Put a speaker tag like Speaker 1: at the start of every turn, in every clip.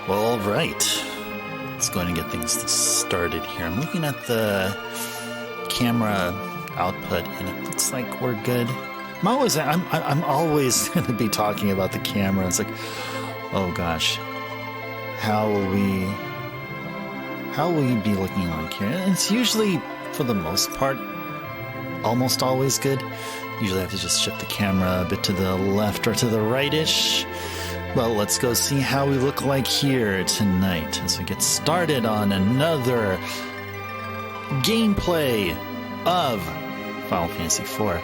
Speaker 1: Well, all right. Let's go ahead and get things started here. I'm looking at the camera output, and it looks like we're good. I'm always going to be talking about the camera. It's like, oh gosh, how will we be looking like here? And it's usually, for the most part, almost always good. Usually I have to just shift the camera a bit to the left or to the right-ish. Well, let's go see how we look like here tonight as we get started on another gameplay of Final Fantasy IV.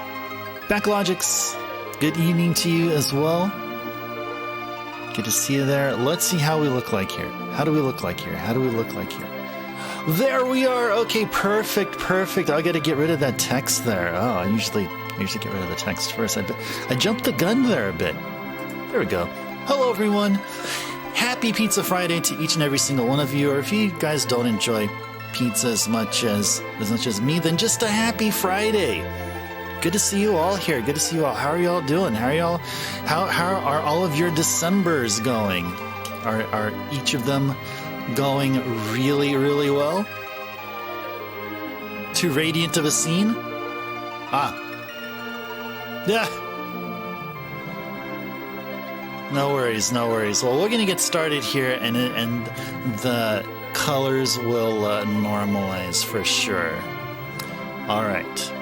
Speaker 1: Backlogics, good evening to you as well. Good to see you there. Let's see how we look like here. How do we look like here? How do we look like here? There we are. Okay, perfect. I got to get rid of that text there. Oh, I usually get rid of the text first. I jumped the gun there a bit. There we go. Hello, everyone. Happy Pizza Friday to each and every single one of you. Or if you guys don't enjoy pizza as much as me, then just a happy Friday. Good to see you all here. Good to see you all. How are you all doing? How are all of your Decembers going? Are each of them going really, really well? Too radiant of a scene? Yeah. No worries. Well, we're going to get started here, and the colors will normalize for sure. All right.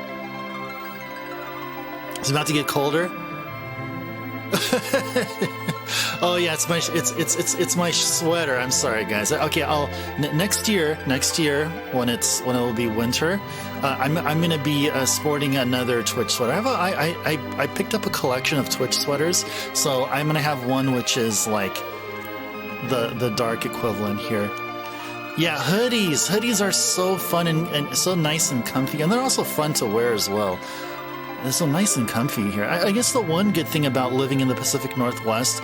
Speaker 1: It's about to get colder. Oh yeah, it's my sweater. I'm sorry, guys. Okay, next year when it will be winter, I'm gonna be sporting another Twitch sweater. I picked up a collection of Twitch sweaters, so I'm gonna have one which is like the dark equivalent here. Yeah, hoodies are so fun and so nice and comfy, and they're also fun to wear as well. It's so nice and comfy here. I guess the one good thing about living in the Pacific Northwest,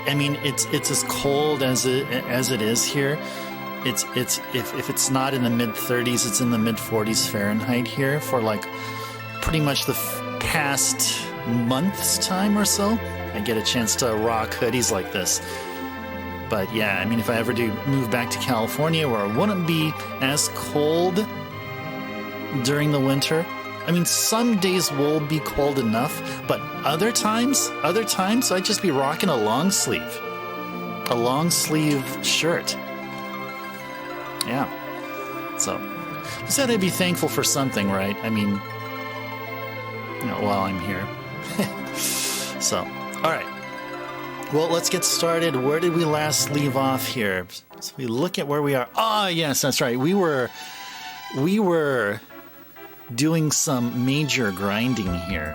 Speaker 1: I mean, it's as cold as it is here. If it's not in the mid 30s, it's in the mid 40s Fahrenheit here for like pretty much the past month's time or so. I get a chance to rock hoodies like this. But yeah, I mean, if I ever do move back to California where it wouldn't be as cold during the winter, I mean, some days will be cold enough, but other times, I'd just be rocking a long sleeve shirt. Yeah. So, just gotta be thankful for something, right? I mean, while I'm here. So, all right. Well, let's get started. Where did we last leave off here? So we look at where we are. Ah, yes, that's right. We were doing some major grinding here.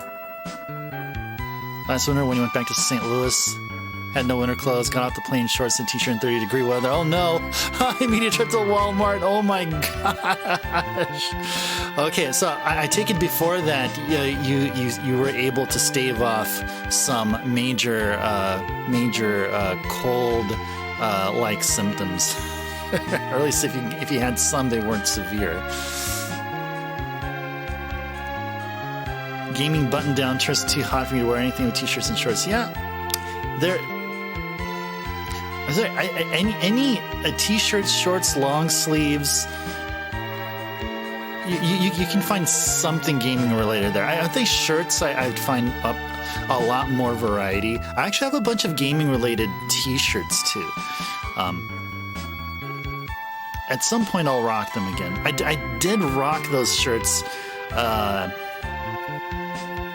Speaker 1: Last winter, when you went back to St. Louis, had no winter clothes, got off the plane, shorts and t-shirt in 30-degree weather. Oh no! I made a trip to Walmart. Oh my gosh! Okay, so I take it before that you were able to stave off some major cold like symptoms, or at least if you had some, they weren't severe. Gaming button-down shirts too hot for me to wear anything with t-shirts and shorts. Yeah, any t-shirts, shorts, long sleeves. You can find something gaming related there. I think shirts I'd find up a lot more variety. I actually have a bunch of gaming related t-shirts too. At some point I'll rock them again. I did rock those shirts. I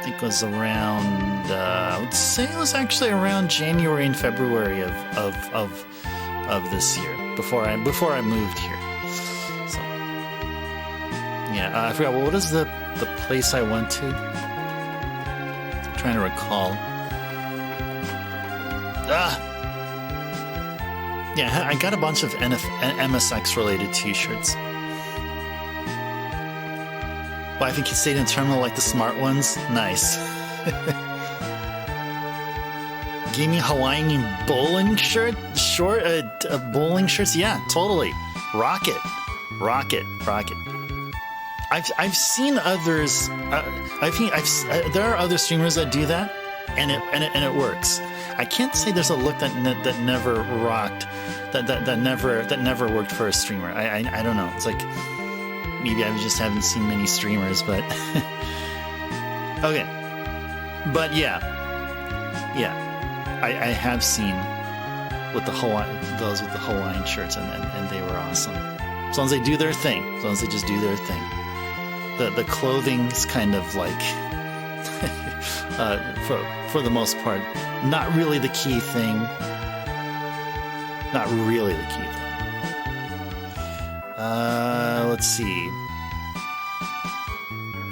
Speaker 1: think it was around, I would say it was actually around January and February of this year, before I moved here. So, yeah, I forgot, what is the place I went to? I'm trying to recall. Yeah, I got a bunch of MSX related t-shirts. Well, I think you stayed in terminal like the smart ones. Nice. Gaming Hawaiian bowling bowling shirts. Yeah, totally. Rock it. I've seen others. There are other streamers that do that, and it works. I can't say there's a look that never rocked, that never worked for a streamer. I don't know. It's like maybe I just haven't seen many streamers, but okay. But yeah, I have seen with the those with the Hawaiian shirts, and they were awesome. As long as they do their thing, as long as they just do their thing. The clothing's kind of like, for the most part, not really the key thing. Not really the key thing. Let's see.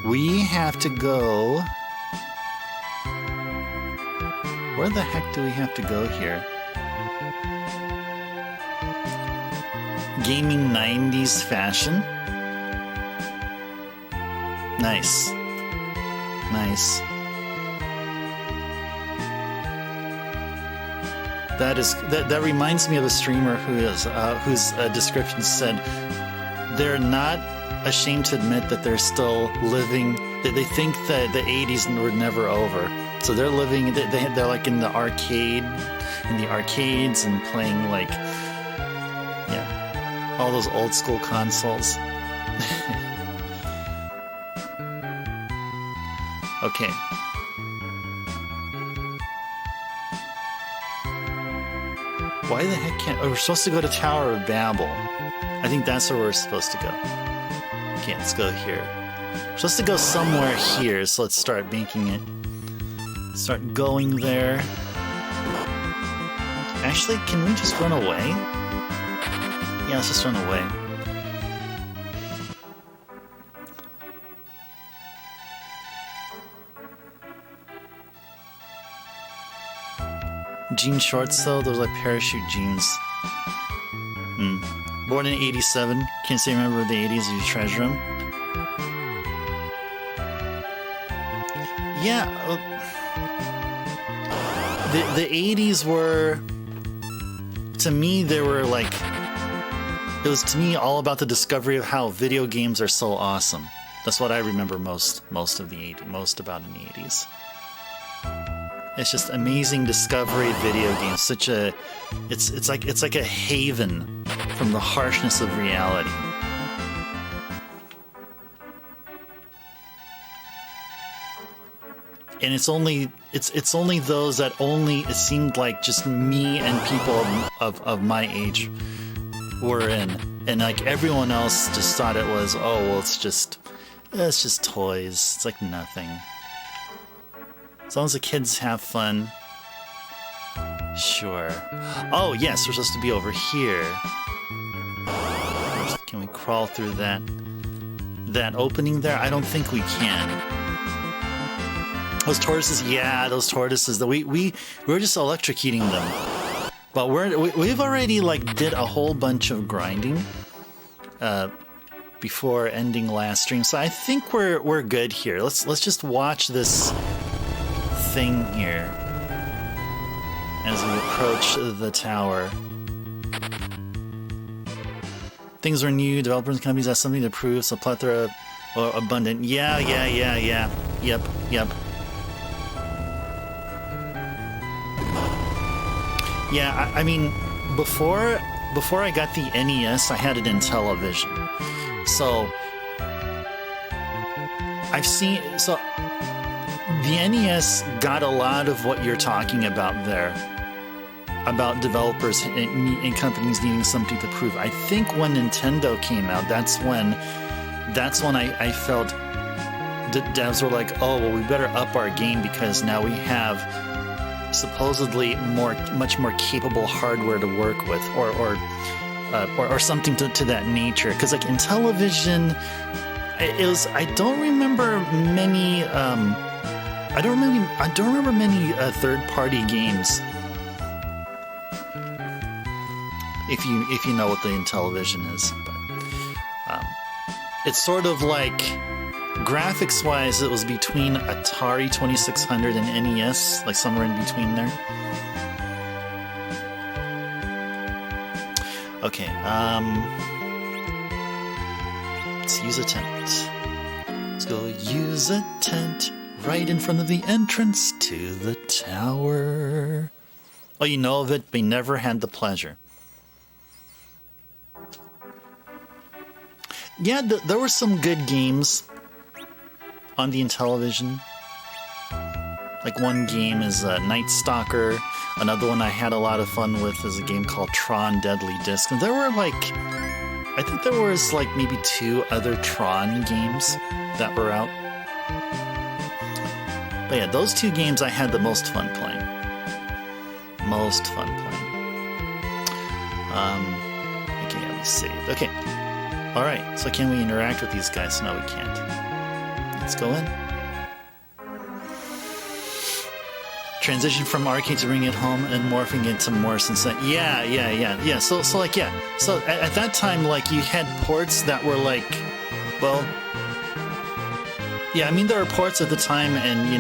Speaker 1: We have to go. Where the heck do we have to go here? Gaming 90s fashion. Nice. Nice. That reminds me of a streamer whose description said they're not ashamed to admit that they're still living. They think that the 80s were never over, so they're living. They're like in the arcades and playing like all those old school consoles. Okay. Why the heck can't... Oh, we're supposed to go to Tower of Babel. I think that's where we're supposed to go. Okay, let's go here. We're supposed to go somewhere here, so let's start making it. Start going there. Actually, can we just run away? Yeah, let's just run away. Jean shorts though, those are like parachute jeans. Born in 87, can't say remember the 80s if you treasure them. Yeah, the 80s were, to me, they were like, it was to me all about the discovery of how video games are so awesome. That's what I remember most about in the 80s. It's just amazing discovery video games. It's like a haven from the harshness of reality. And it's only those that it seemed like just me and people of my age were in, and like everyone else just thought it was, oh well, it's just toys. It's like nothing. As long as the kids have fun. Sure. Oh, yes, we're supposed to be over here. Can we crawl through that opening there? I don't think we can. Those tortoises, yeah, those tortoises. We were just electrocuting them. But we've already like did a whole bunch of grinding before ending last stream. So I think we're good here. Let's just watch this thing here as we approach the tower. Things are new, developers and companies have something to prove, so plethora or abundant. Yeah. Yep. Yeah, I mean, before I got the NES, I had it in television. So the NES got a lot of what you're talking about there, about developers and companies needing something to prove. I think when Nintendo came out, that's when I felt devs were like, oh, well, we better up our game because now we have supposedly much more capable hardware to work with, or something to that nature. Because like in television, I don't remember many. I don't remember many third-party games. If you know what the Intellivision is, but it's sort of like graphics-wise, it was between Atari 2600 and NES, like somewhere in between there. Okay, let's use a tent. Let's go use a tent right in front of the entrance to the tower. Oh, you know of it, but you never had the pleasure. Yeah, there were some good games on the Intellivision. Like one game is Night Stalker. Another one I had a lot of fun with is a game called Tron Deadly Disc. And there were I think there was maybe 2 other Tron games that were out. But yeah, those 2 games I had the most fun playing. Okay, yeah, we saved. Okay. Alright, so can we interact with these guys? No, we can't. Let's go in. Transition from arcade to bringing it home and morphing into more since then. Yeah. So at that time, you had ports that were yeah, I mean, there are ports at the time, and,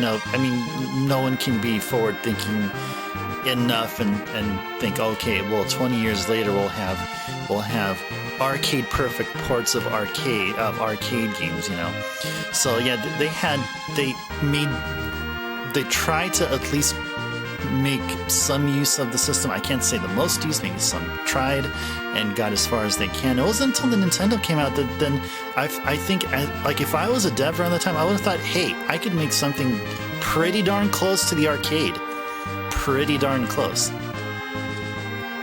Speaker 1: no one can be forward-thinking enough and think, okay, well, 20 years later we'll have arcade perfect ports of arcade games, So yeah, they tried to at least make some use of the system. I can't say the most use, maybe some tried and got as far as they can. It wasn't until the Nintendo came out that then I think if I was a dev around the time, I would have thought, hey, I could make something pretty darn close to the arcade. Pretty darn close.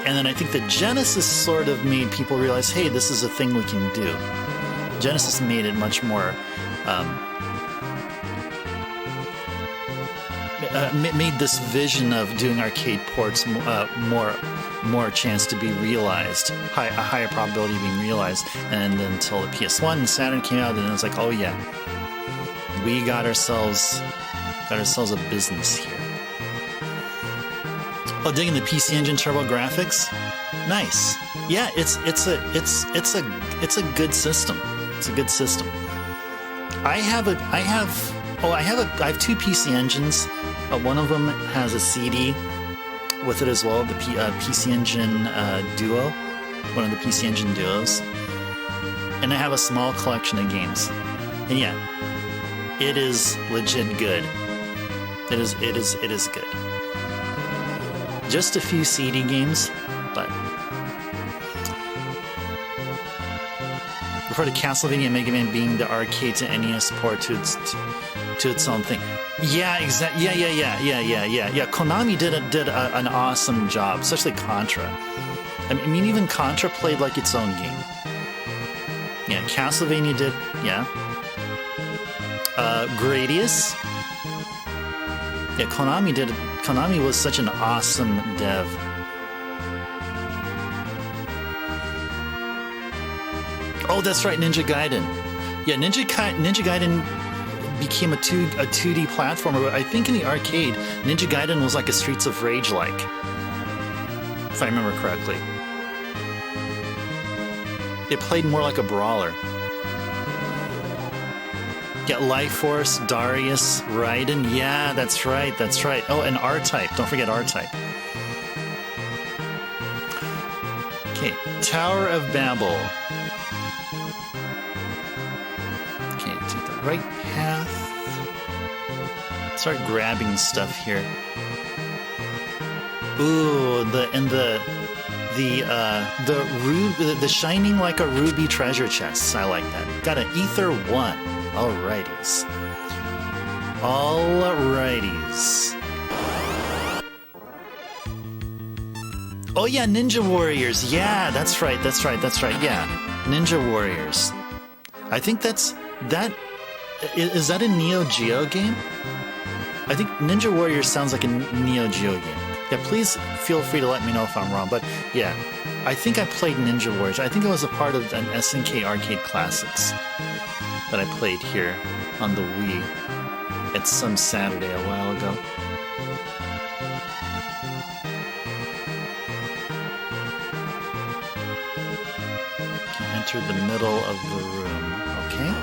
Speaker 1: And then I think the Genesis sort of made people realize, hey, this is a thing we can do. Genesis made it much more made this vision of doing arcade ports more chance to be realized, a higher probability of being realized. And then until the PS1 and Saturn came out, and it was like, oh yeah, we got ourselves a business here. Oh, digging the PC Engine Turbo graphics, nice. Yeah, it's a good system. It's a good system. I have 2 PC Engines. One of them has a CD with it as well, the PC Engine Duo, one of the PC Engine Duos. And I have a small collection of games. And yeah, it is legit good. It is good. Just a few CD games, but refer to Castlevania Mega Man being the arcade to NES port to its own thing. Yeah, exactly. Yeah. Konami did an awesome job, especially Contra. I mean, even Contra played like its own game. Yeah, Castlevania did. Yeah. Gradius. Yeah, Konami did. Konami was such an awesome dev. Oh, that's right, Ninja Gaiden. Yeah, Ninja Gaiden became a 2D platformer, but I think in the arcade, Ninja Gaiden was like a Streets of Rage-like, if I remember correctly. It played more like a brawler. Yeah, Life Force, Darius, Raiden. Yeah, that's right. Oh, and R-Type. Don't forget R-Type. Okay, Tower of Babel. Okay, take the right path. Start grabbing stuff here. Ooh, the shining like a ruby treasure chest. I like that. Got an Ether 1. Alrighties. Oh yeah, Ninja Warriors. Yeah, that's right. Yeah, Ninja Warriors. I think is that a Neo Geo game? I think Ninja Warriors sounds like a Neo Geo game. Yeah, please feel free to let me know if I'm wrong. But yeah, I think I played Ninja Warriors. I think it was a part of an SNK Arcade Classics that I played here on the Wii at some Saturday a while ago. Enter the middle of the room. Okay.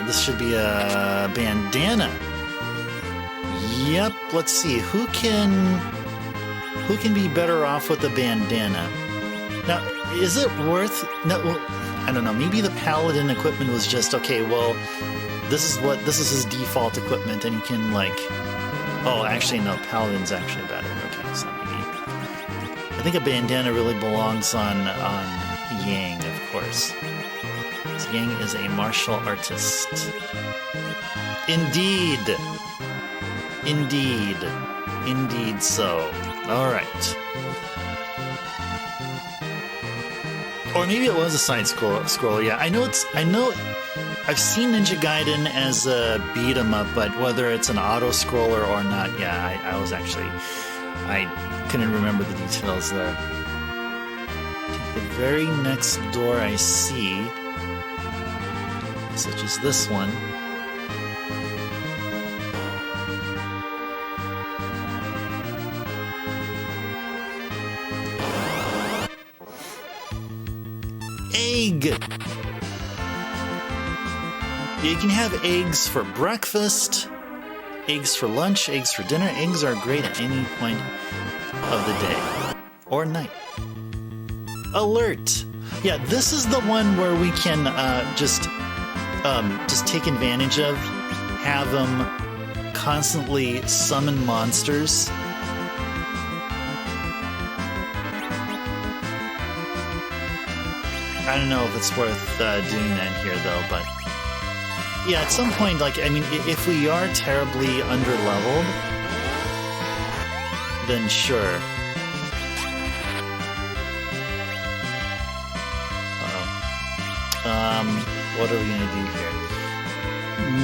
Speaker 1: This should be a bandana. Yep. Let's see who can be better off with the bandana. Now, is it worth... No, well, I don't know. Maybe the Paladin equipment was just, okay, well, this is his default equipment, and you can like. Oh, actually no, Paladin's actually better. Okay, so maybe I think a bandana really belongs on Yang, of course. So Yang is a martial artist. Indeed so. All right. Or maybe it was a side scroll. Yeah, I know. I've seen Ninja Gaiden as a beat 'em up, but whether it's an auto scroller or not, yeah, I couldn't remember the details there. The very next door I see, such as this one. Egg! You can have eggs for breakfast, eggs for lunch, eggs for dinner. Eggs are great at any point of the day or night. Alert! Yeah, this is the one where we can just take advantage of, have them constantly summon monsters. I don't know if it's worth doing that here, though, but yeah, at some point, like, I mean, if we are terribly underleveled, then sure. What are we gonna do here?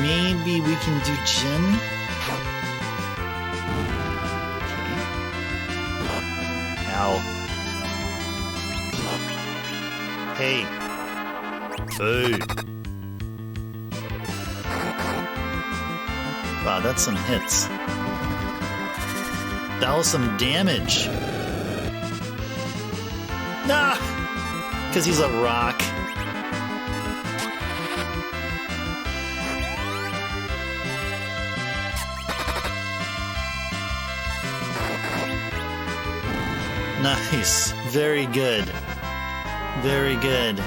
Speaker 1: Maybe we can do Jin? Okay. Ow. Hey. Food. Wow, that's some hits. That was some damage. Nah! Because he's a rock. Nice. Very good. Very good.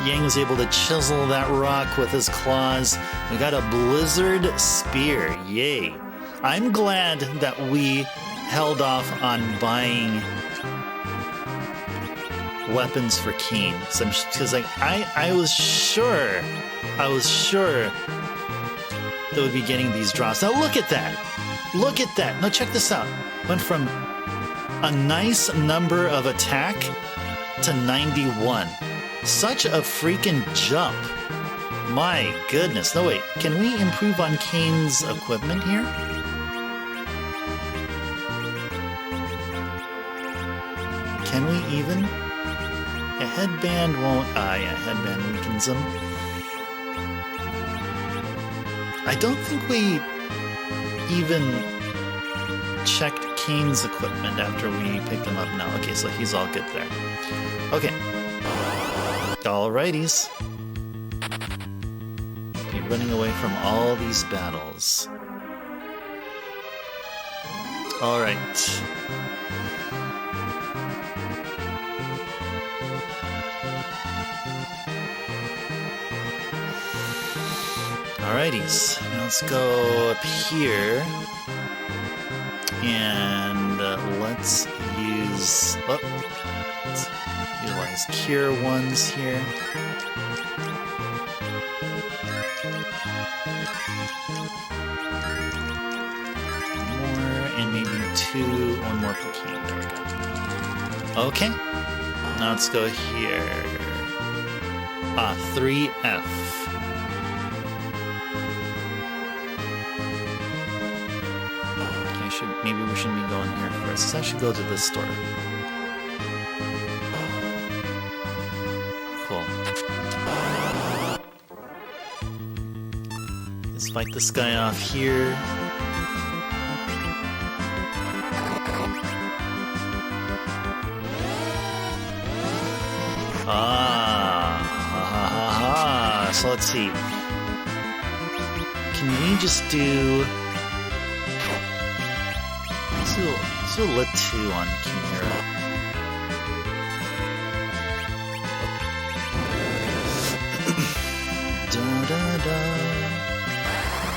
Speaker 1: Yang was able to chisel that rock with his claws. We got a blizzard spear. Yay. I'm glad that we held off on buying weapons for Cain. Because like I was sure that we'd be getting these drops. Now look at that. Look at that. Now check this out. Went from a nice number of attack to 91. Such a freaking jump. My goodness. No, wait. Can we improve on Cain's equipment here? Can we even? A headband won't... yeah, headband weakens him. I don't think we even checked Cain's equipment after we picked him up. No, okay, so he's all good there. Okay. Alrighties. Be running away from all these battles. Alright. Alrighties. Now let's go up here. And let's use... Oh, let's utilize cure ones here. More, and maybe one more for Cain. There we go. Okay. Now let's go here. 3F. Maybe we shouldn't be going here first. I should go to this store. Cool. Let's fight this guy off here. So let's see. Can we just do... Let's do a lit 2 on Chimera. Da da da.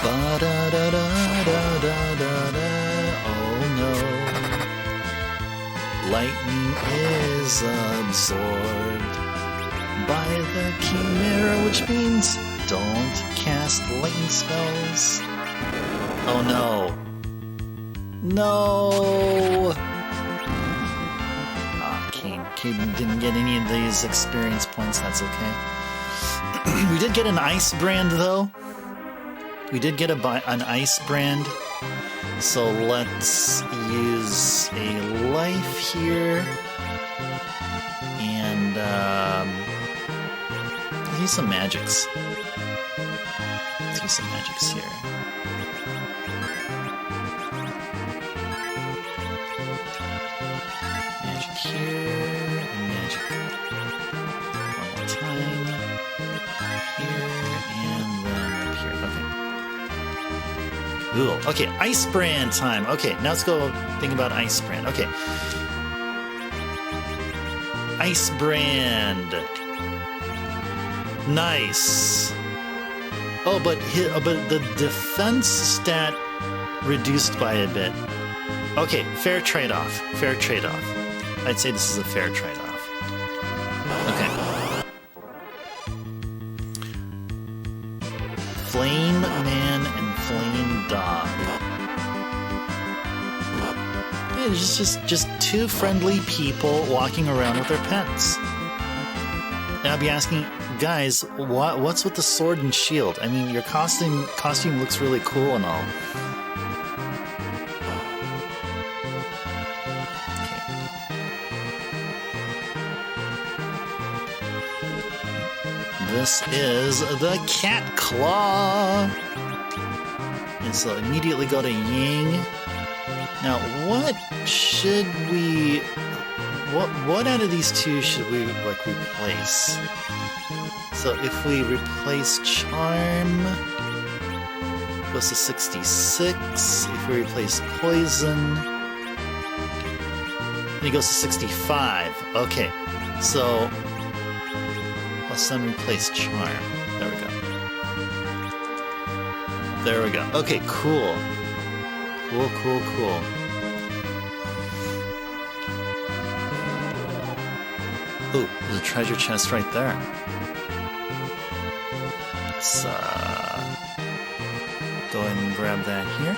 Speaker 1: Ba-da-da-da-da-da-da-da. Oh no. Lightning is absorbed by the Chimera, which means don't cast lightning spells. Oh no. No! Caden didn't get any of these experience points, that's okay. We did get an ice brand though. We did get an ice brand. So let's use a life here. And let's use some magics. Let's use some magics here. Magic here, and magic one more time. Here, and then up here. Okay. Cool. Okay, Ice Brand time. Okay, now let's go think about Ice Brand. Okay. Ice Brand. Nice. Oh, but the defense stat reduced by a bit. Okay, fair trade-off. Fair trade-off. I'd say this is a fair trade-off. Okay. Flame Man and Flame Dog. Yeah, it's just two friendly people walking around with their pets. And I'll be asking, guys, what's with the sword and shield? I mean, your costume looks really cool and all. This is the Cat Claw. And so immediately go to Ying. Now, what should we... What out of these two should we, like, replace? So if we replace Charm, it goes to 66. If we replace Poison, then it goes to 65. Okay, so... Let's then replace Charm. There we go. There we go. Okay, cool. Cool, cool, cool. Ooh, there's a treasure chest right there. Let's go ahead and grab that here.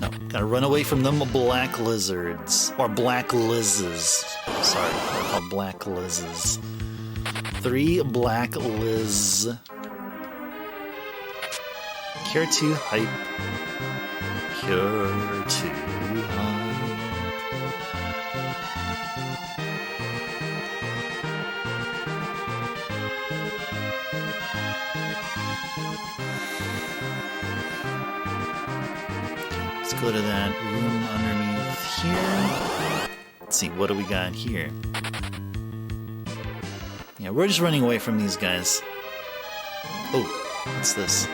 Speaker 1: No, gotta run away from them black lizards. Or black lizzes. Sorry, they're called black lizzes. 3 black liz. Cure 2 hype. Cure 2 hype. Let's go to that room underneath here. Let's see, what do we got here? Yeah, we're just running away from these guys. Oh, what's this?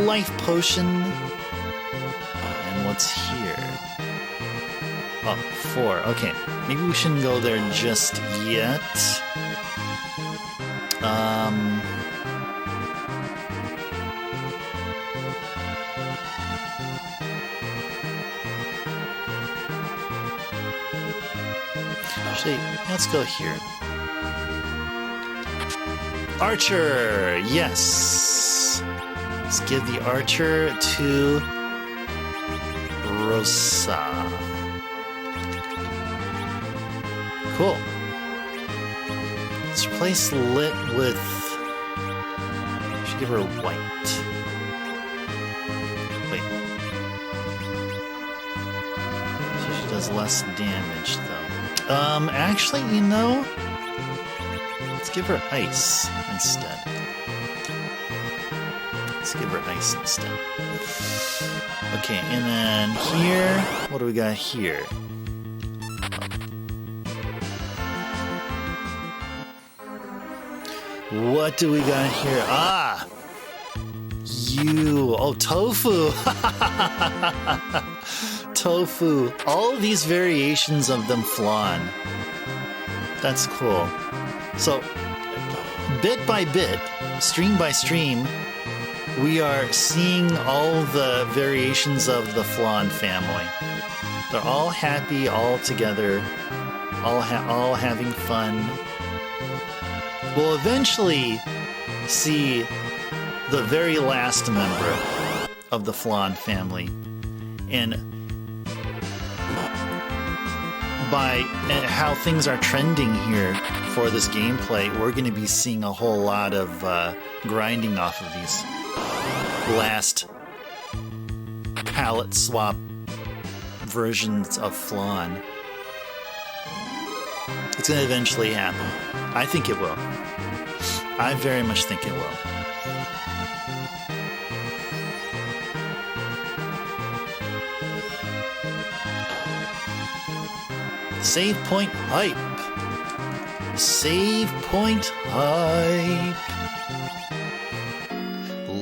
Speaker 1: Life potion. And what's here? Oh, 4. Okay, maybe we shouldn't go there just yet. Actually, let's go here. Archer! Yes! Let's give the Archer to Rosa. Cool. Let's replace Lit with... I should give her white. Wait. So she does less damage, though. Actually, you know, let's give her ice instead. Let's give her ice instead. Okay, and then here, what do we got here? What do we got here? Ah! You! Oh, tofu! Tofu. All of these variations of them flan. That's cool. So, bit by bit, stream by stream, we are seeing all the variations of the Flan family. They're all happy, all together, all having fun. We'll eventually see the very last member of the Flan family, and by how things are trending here for this gameplay, we're going to be seeing a whole lot of grinding off of these last palette swap versions of Flan. It's going to eventually happen. I think it will. I very much think it will. Save point hype. Save point hype.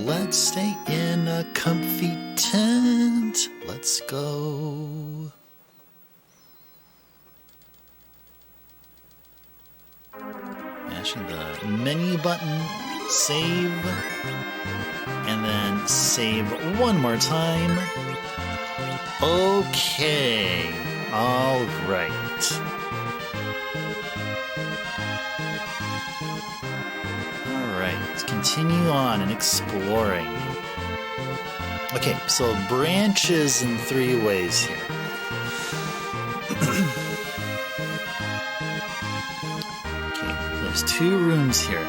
Speaker 1: Let's stay in a comfy tent. Let's go. Mashing the menu button, save, and then save one more time. Okay. All right. Let's continue on and exploring. Okay, so branches in 3 ways here. Okay, there's 2 rooms here.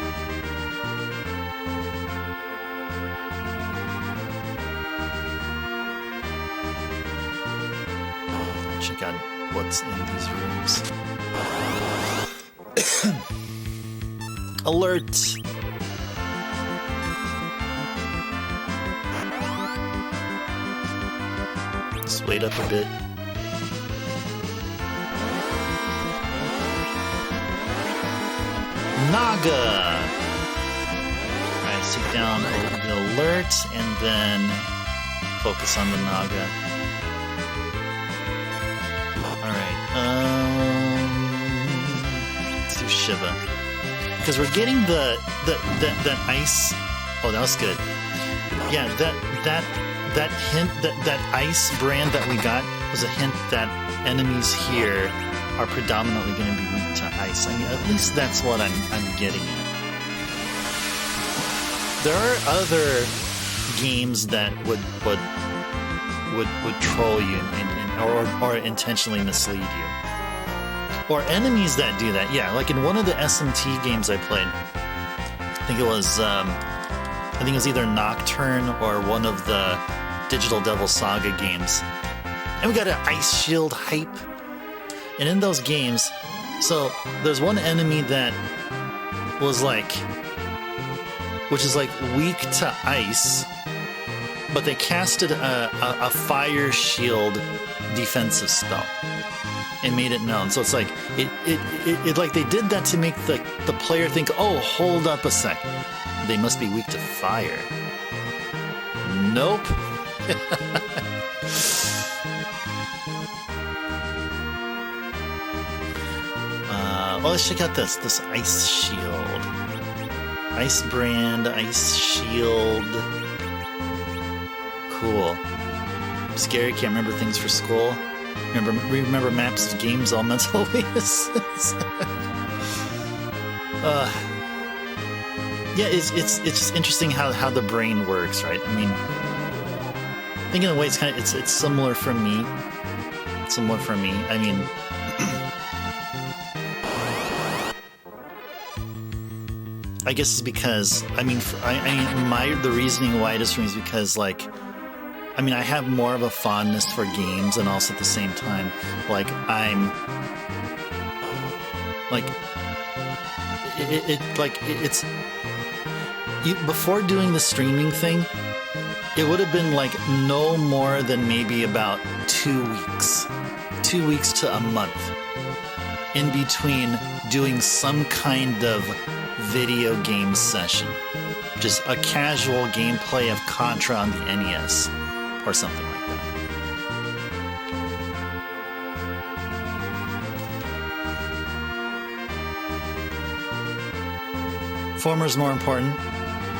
Speaker 1: Check out what's in these rooms. Alert! Let's wait up a bit. Naga! Alright, let's take down the alert and then focus on the Naga. Alright, let's do Shiva. Because we're getting that ice. Oh, that was good. Yeah, that hint, that ice brand that we got was a hint that enemies here are predominantly going to be weak to ice. I mean, at least that's what I'm getting at. There are other games that would troll you or intentionally mislead you. Or enemies that do that. Yeah, like in one of the SMT games I played, I think it was either Nocturne or one of the Digital Devil Saga games. And we got an ice shield hype. And in those games, so there's one enemy that was which is like weak to ice, but they casted a fire shield defensive spell and made it known. So it's like it like they did that to make the player think, oh, hold up a sec, they must be weak to fire. Nope. Oh, let's check out this ice shield. Ice brand, ice shield. Cool. Scary, can't remember things for school. Remember maps of games all mental illnesses. Yeah, it's just interesting how the brain works, right? I mean, I think in a way it's similar for me. I mean, I guess it's because the reasoning why it is for me is because I have more of a fondness for games, and also at the same time, before doing the streaming thing, it would have been no more than maybe about 2 weeks to a month in between doing some kind of video game session, just a casual gameplay of Contra on the NES or something like that.
Speaker 2: Former is more important.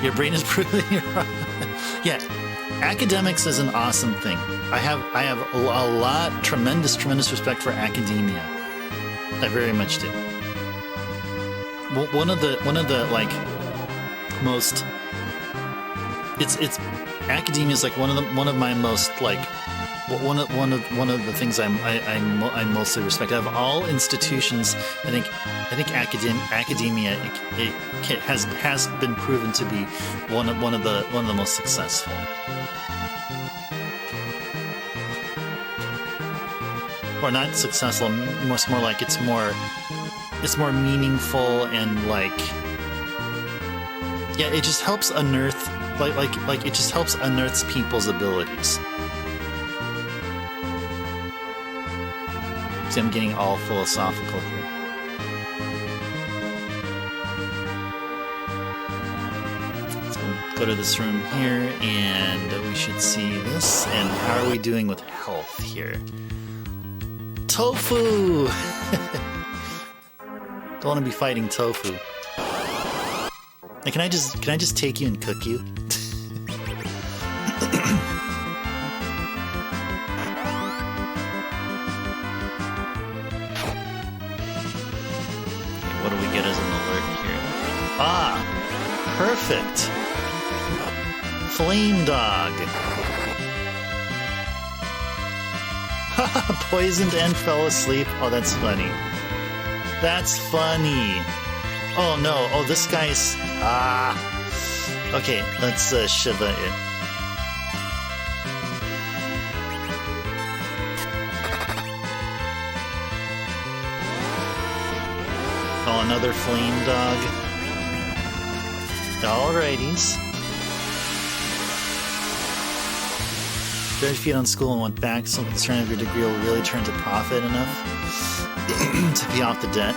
Speaker 2: Your brain is proving you're wrong. Yeah, academics is an awesome thing. I have a lot, tremendous respect for academia. I very much do. One of the like most. It's academia is like one of my most like one of the things I mostly respect. Out of all institutions, I think academia it has been proven to be one of the most successful. Or not successful. More like it's more meaningful and like yeah, it just helps unearth like it just helps unearth people's abilities. See, I'm getting all philosophical here. So go to this room here, and we should see this. And how are we doing with health here? Tofu! Don't want to be fighting tofu. And can I just take you and cook you? What do we get as an alert here? Ah, perfect. Flame dog. Poisoned and fell asleep. Oh, that's funny. That's funny. Oh no, oh this guy's... Ah. Okay, let's Shiva it. Oh, another flame dog. Alrighties. Very feet on school and went back, so concern of your degree will really turn to profit enough to pay off the debt.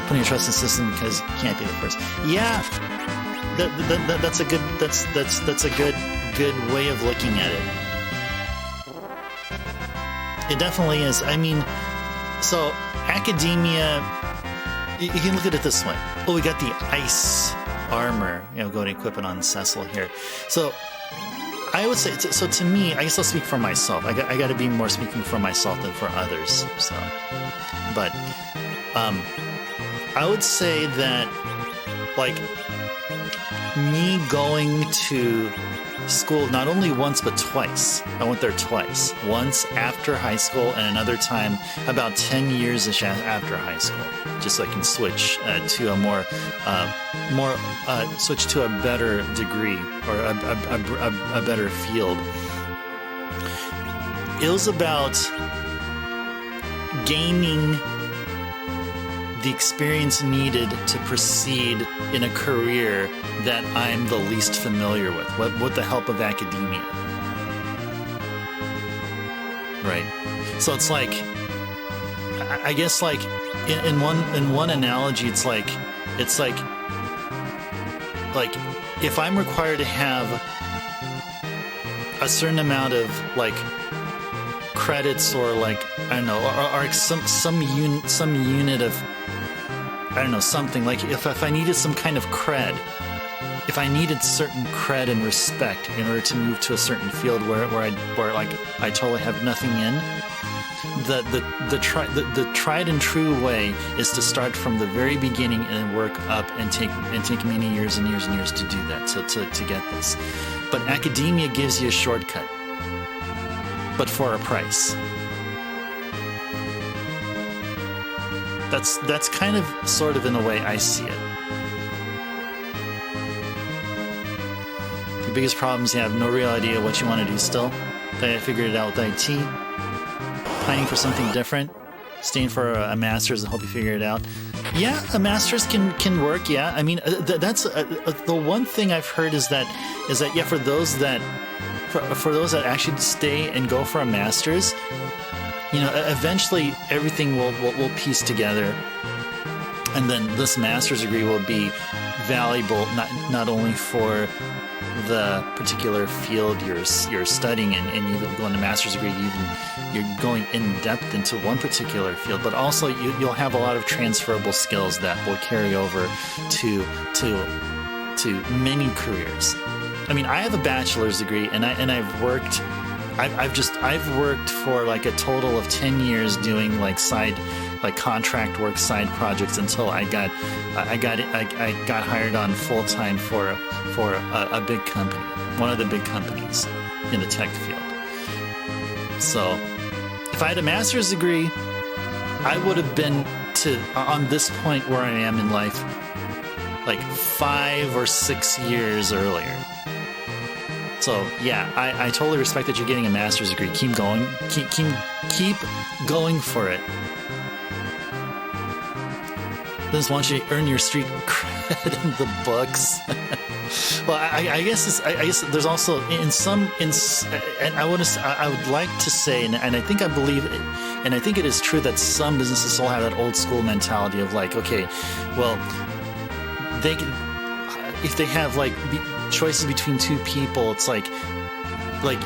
Speaker 2: Putting your trust in the system because you can't be the first. Yeah, that's a good way of looking at it. It definitely is. I mean, so academia, you can look at it this way. Oh, we got the ice armor. You know, go and equip it on Cecil here. So I would say, so to me, I guess I'll speak for myself. I got to be more speaking for myself than for others. So, but I would say that, like, me going to school not only once but twice. I went there twice. Once after high school and another time about 10 years after high school, just so I can switch to a switch to a better degree or a better field. It was about gaining the experience needed to proceed in a career that I'm the least familiar with the help of academia. Right. So it's like, I guess like in one analogy, it's like if I'm required to have a certain amount of like credits or like I don't know or some unit of I don't know, something like if I needed some kind of cred, if I needed certain cred and respect in order to move to a certain field where I totally have nothing in, the tried and true way is to start from the very beginning and work up and take many years and years and years to do that to get this. But academia gives you a shortcut, but for a price. That's kind of sort of in the way I see it. The biggest problem is you have no real idea what you want to do still. I figured it out with IT. Planning for something different. Staying for a master's and hope you figure it out. Yeah, a master's can work. Yeah, I mean that's the one thing I've heard is that yeah, for those that actually stay and go for a master's, you know, eventually everything will piece together, and then this master's degree will be valuable not only for
Speaker 1: the particular field you're studying, and even going to master's degree, you're going in depth into one particular field, but also you'll have a lot of transferable skills that will carry over to many careers. I mean, I have a bachelor's degree, and I've worked for like a total of 10 years doing like contract work, side projects, until I got hired on full time for a big company, one of the big companies in the tech field. So if I had a master's degree, I would have been on this point where I am in life like 5 or 6 years earlier. So yeah, I totally respect that you're getting a master's degree. Keep going. Keep going for it. Just want you to earn your street cred in the books. Well, I guess there's also and I would like to say, and I think I believe it, and I think it is true that some businesses still have that old school mentality of like, okay, well, if they have like choices between two people, it's like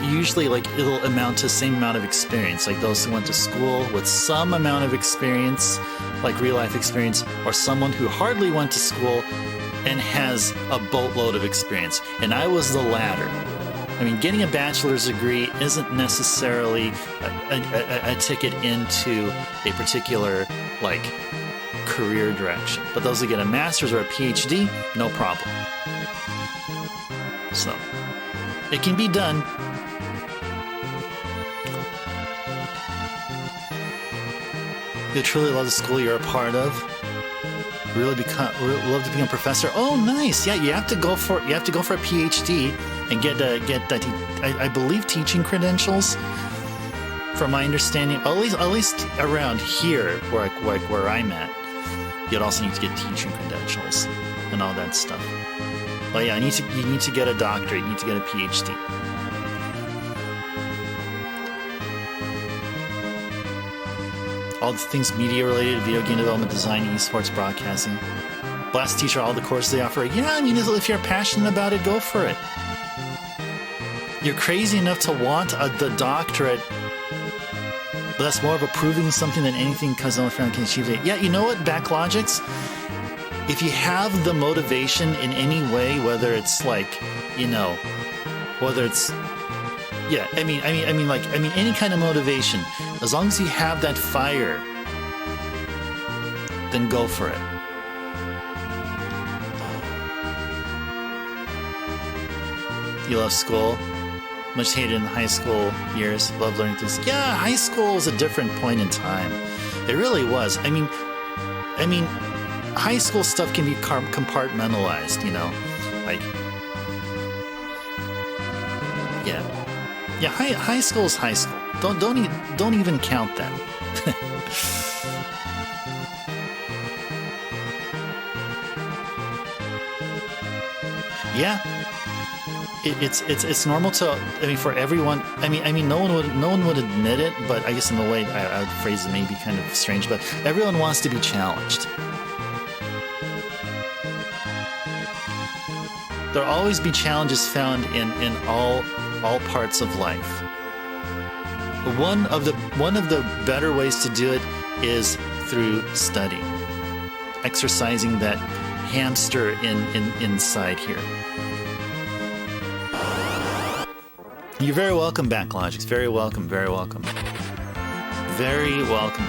Speaker 1: usually like it'll amount to the same amount of experience, like those who went to school with some amount of experience, like real life experience, or someone who hardly went to school and has a boatload of experience. And I was the latter. I mean, getting a bachelor's degree isn't necessarily a ticket into a particular like career direction, but those who get a master's or a PhD, no problem. So it can be done. You truly love the school you're a part of. Love to become a professor. Oh, nice. Yeah, you have to go for a PhD and get I believe teaching credentials. From my understanding, at least around here, where I'm at, you'd also need to get teaching credentials and all that stuff. But yeah, you need to get a doctorate. You need to get a PhD. All the things media related, video game development, design, esports, broadcasting. Blast teacher, all the courses they offer. Yeah, I mean, if you're passionate about it, go for it. You're crazy enough to want the doctorate, but that's more of a proving something than anything because no friend can achieve it. Yeah, you know what, Backlogics? If you have the motivation in any way, whether it's like, whether it's, yeah, I mean, any kind of motivation, as long as you have that fire, then go for it. You love school, much hated in the high school years, love learning things. Yeah, high school was a different point in time. It really was. I mean, high school stuff can be compartmentalized, like, yeah. High school is high school. Don't even count that. Yeah, it's normal to. I mean, for everyone. I mean, no one would admit it, but I guess in the way I would phrase it may be kind of strange. But everyone wants to be challenged. There'll always be challenges found in all parts of life. One of the better ways to do it is through study, exercising that hamster inside here. You're very welcome, Backlogics. Very welcome. Very welcome. Very welcome.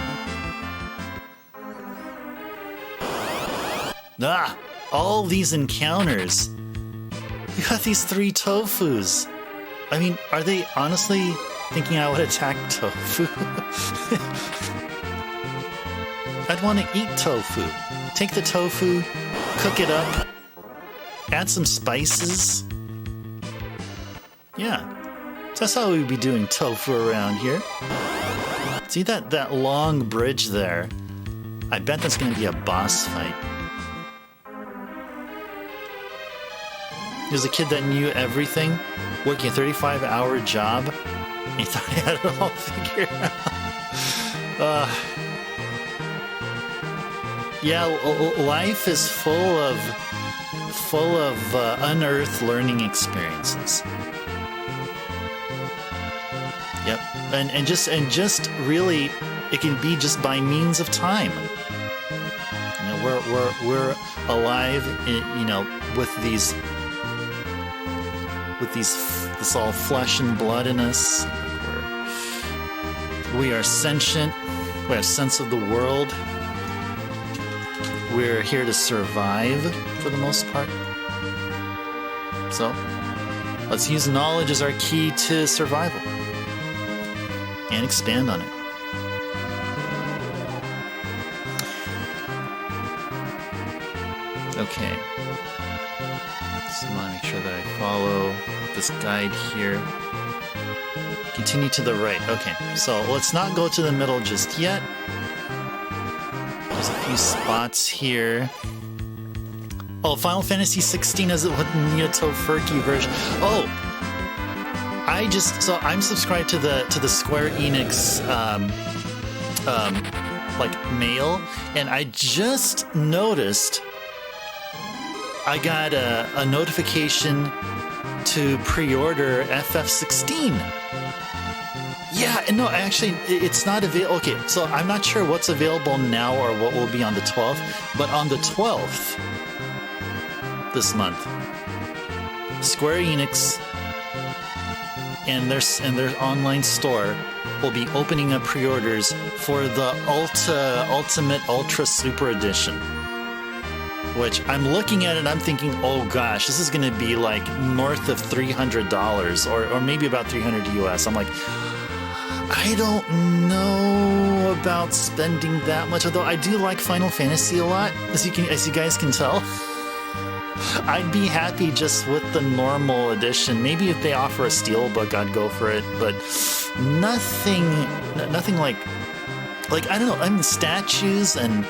Speaker 1: All these encounters. You got these 3 tofus. I mean, are they honestly thinking I would attack tofu? I'd want to eat tofu. Take the tofu, cook it up, add some spices. Yeah, that's how we'd be doing tofu around here. See that long bridge there? I bet that's going to be a boss fight. There's a kid that knew everything, working a 35-hour job. He thought he had it all figured out. Yeah, life is full of full of unearthed learning experiences. Yep, and just really, it can be just by means of time. You know, we're alive, you know, with this all flesh and blood in us. We are sentient. We have a sense of the world. We're here to survive for the most part. So let's use knowledge as our key to survival and expand on it. Okay. So I want to make sure that I follow this guide here. Continue to the right. Okay, so let's not go to the middle just yet. There's a few spots here. Oh, Final Fantasy XVI is it with Tofurky version. Oh, I'm subscribed to the Square Enix like mail, and I just noticed I got a notification to pre-order FF16. Yeah, no, actually, it's not available. Okay, so I'm not sure what's available now or what will be on the 12th, but on the 12th this month, Square Enix and their online store will be opening up pre-orders for the Ultimate Ultra Super Edition. Which I'm looking at it and I'm thinking, oh gosh, this is going to be like north of $300 or maybe about $300 US. I'm like, I don't know about spending that much, although I do like Final Fantasy a lot, as you guys can tell. I'd be happy just with the normal edition. Maybe if they offer a steelbook, I'd go for it, but nothing like I don't know, I mean statues and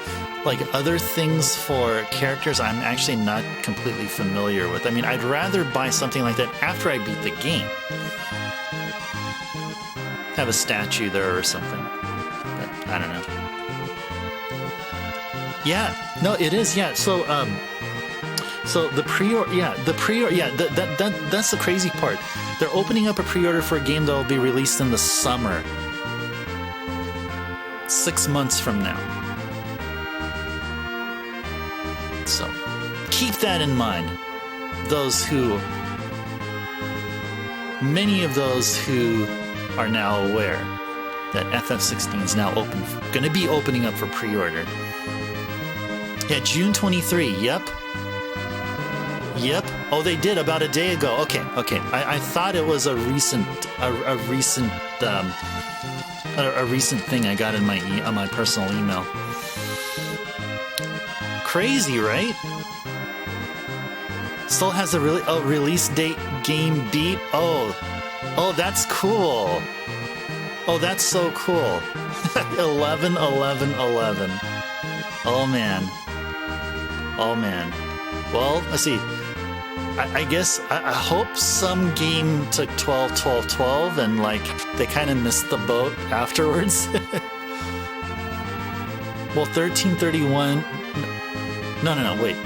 Speaker 1: like other things for characters I'm actually not completely familiar with. I mean, I'd rather buy something like that after I beat the game. Have a statue there or something. But I don't know. Yeah, no, it is, yeah. So the pre-order, that's the crazy part. They're opening up a pre-order for a game that will be released in the summer. 6 months from now. So, keep that in mind. Many of those who are now aware that FF16 is now going to be opening up for pre-order. Yeah, June 23. Yep. Oh, they did about a day ago. Okay. I thought it was a recent thing I got in on my personal email. Crazy, right? Still has a release date game beat. Oh, that's cool. Oh, that's so cool. 11/11/11. Oh man. Well, let's see. I guess I hope some game took 12/12/12 and like they kind of missed the boat afterwards. Well, 13/31. No, wait.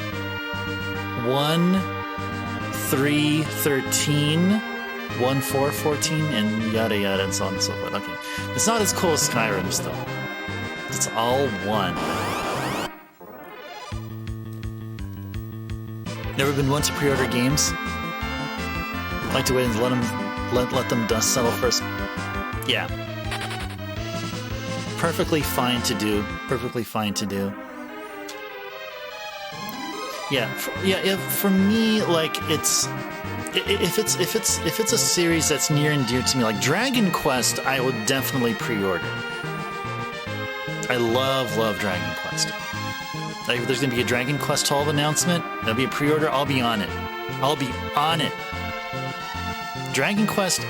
Speaker 1: 1/3/13, 1/4/14, and yada yada, and so on and so forth. Okay. It's not as cool as Skyrim still. It's all one. Never been one to pre-order games. Like to wait and let them dust settle first. Yeah. Perfectly fine to do. Yeah, for me, like if it's a series that's near and dear to me, like Dragon Quest, I would definitely pre-order. I love Dragon Quest. Like if there's gonna be a Dragon Quest 12 announcement, there'll be a pre-order. I'll be on it. Dragon Quest,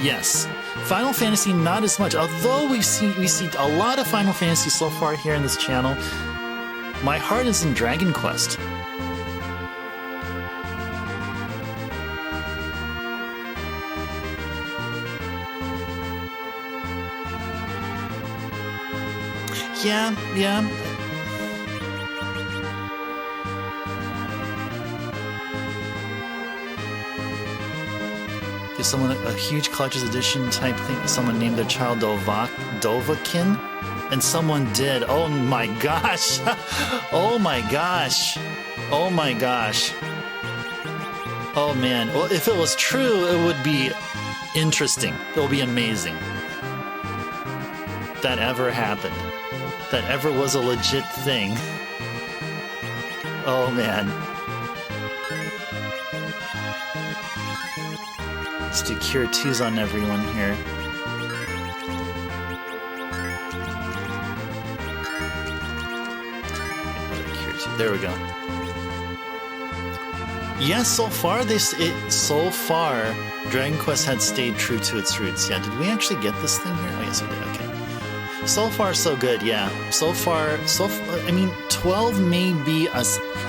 Speaker 1: yes. Final Fantasy, not as much. Although we see a lot of Final Fantasy so far here in this channel. My heart is in Dragon Quest. Yeah.
Speaker 2: someone a huge collector's edition type thing. Someone named their child Dovahkiin, and someone did. Oh my gosh! Oh my gosh! Oh my gosh! Oh man! Well, if it was true, it would be interesting. It would be amazing. That ever happened. That ever was a legit thing. Oh man. Let's do Cure 2s on everyone here. Another Cure 2. There we go. Yes, so far Dragon Quest had stayed true to its roots. Yeah, did we actually get this thing here? Oh yes, we did. Okay. So far, so good. Yeah. So far, I mean, 12 may be I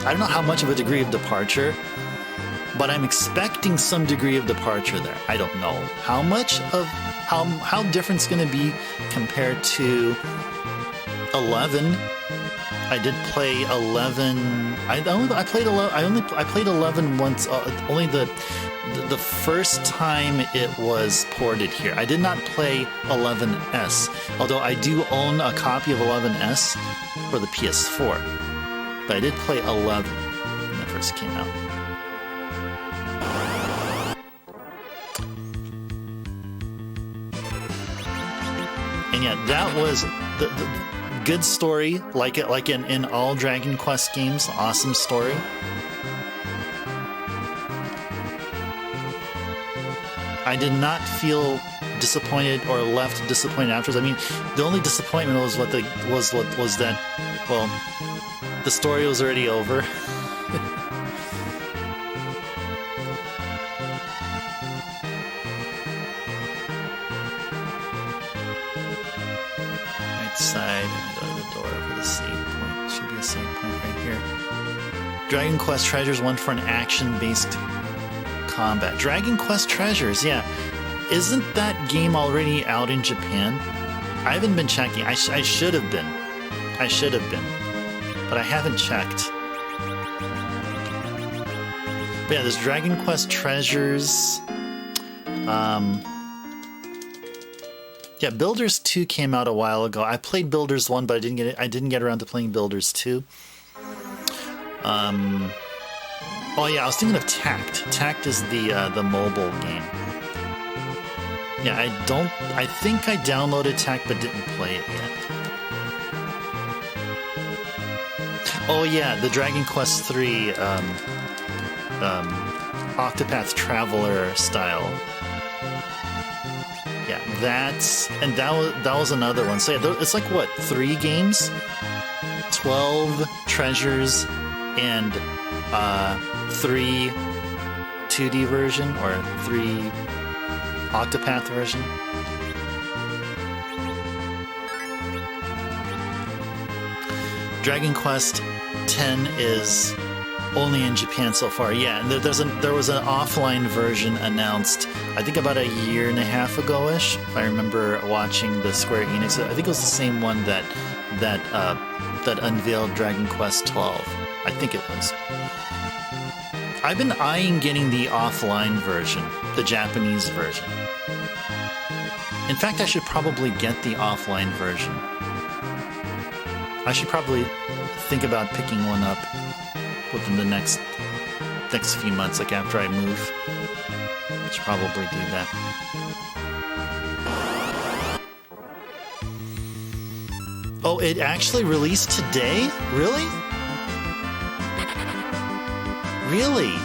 Speaker 2: don't know how much of a degree of departure, but I'm expecting some degree of departure there. I don't know how much of how different it's going to be compared to 11. I did play 11. I played 11 once. Only the first time it was ported here. I did not play 11S, although I do own a copy of 11S for the PS4. But I did play 11 when it first came out. And yeah, that was the good story, like in all Dragon Quest games. Awesome story. I did not feel disappointed or left disappointed afterwards. I mean, the only disappointment was that, well, the story was already over. Right side, and go to the door for the save point. Should be a save point right here. Dragon Quest Treasures, one for an action-based combat. Dragon Quest Treasures, yeah. Isn't that game already out in Japan? I haven't been checking. I should have been. I should have been. But I haven't checked. But yeah, there's Dragon Quest Treasures. Yeah, Builders 2 came out a while ago. I played Builders 1, but I didn't get around to playing Builders 2. Oh yeah, I was thinking of Tact. Tact is the mobile game. Yeah, I think I downloaded Tact but didn't play it yet. Oh yeah, the Dragon Quest III Octopath Traveler style. Yeah, that was another one. So yeah, it's like what, 3 games? 12 treasures and 3 2D version or 3 Octopath version. Dragon Quest X is only in Japan so far. Yeah, and there was an offline version announced, I think about a year and a half ago-ish, if I remember watching the Square Enix. I think it was the same one that unveiled Dragon Quest XII. I think it was. I've been eyeing getting the offline version, the Japanese version. In fact, I should probably get the offline version. I should probably think about picking one up within the next few months, like after I move. I should probably do that. Oh, it actually released today? Really? Really?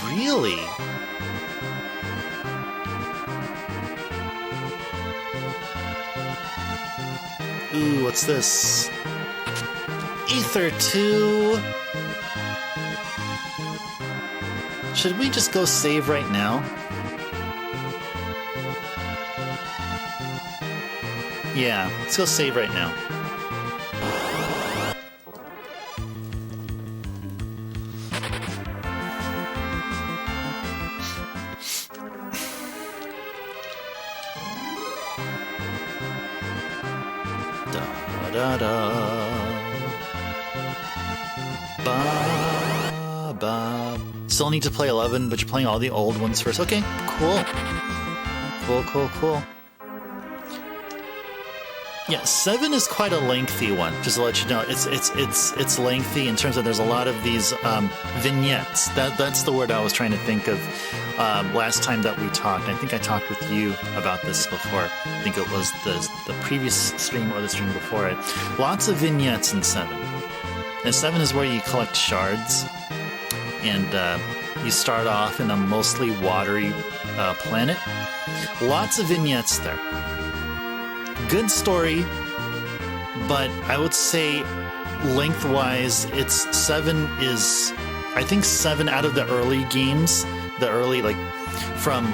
Speaker 2: Really? Ooh, what's this? Ether 2. Should we just go save right now? Yeah, let's go save right now. Da da ba ba.
Speaker 1: still need to play 11, but you're playing all the old ones first. Okay, cool. Cool. Yeah, 7 is quite a lengthy one. Just to let you know, it's lengthy in terms of there's a lot of these vignettes. That's the word I was trying to think of last time that we talked. I think I talked with you about this before. I think it was the previous stream or the stream before it. Lots of vignettes in 7. And 7 is where you collect shards, and you start off in a mostly watery planet. Lots of vignettes there. Good story, but I would say lengthwise, I think 7 out of the early games, like from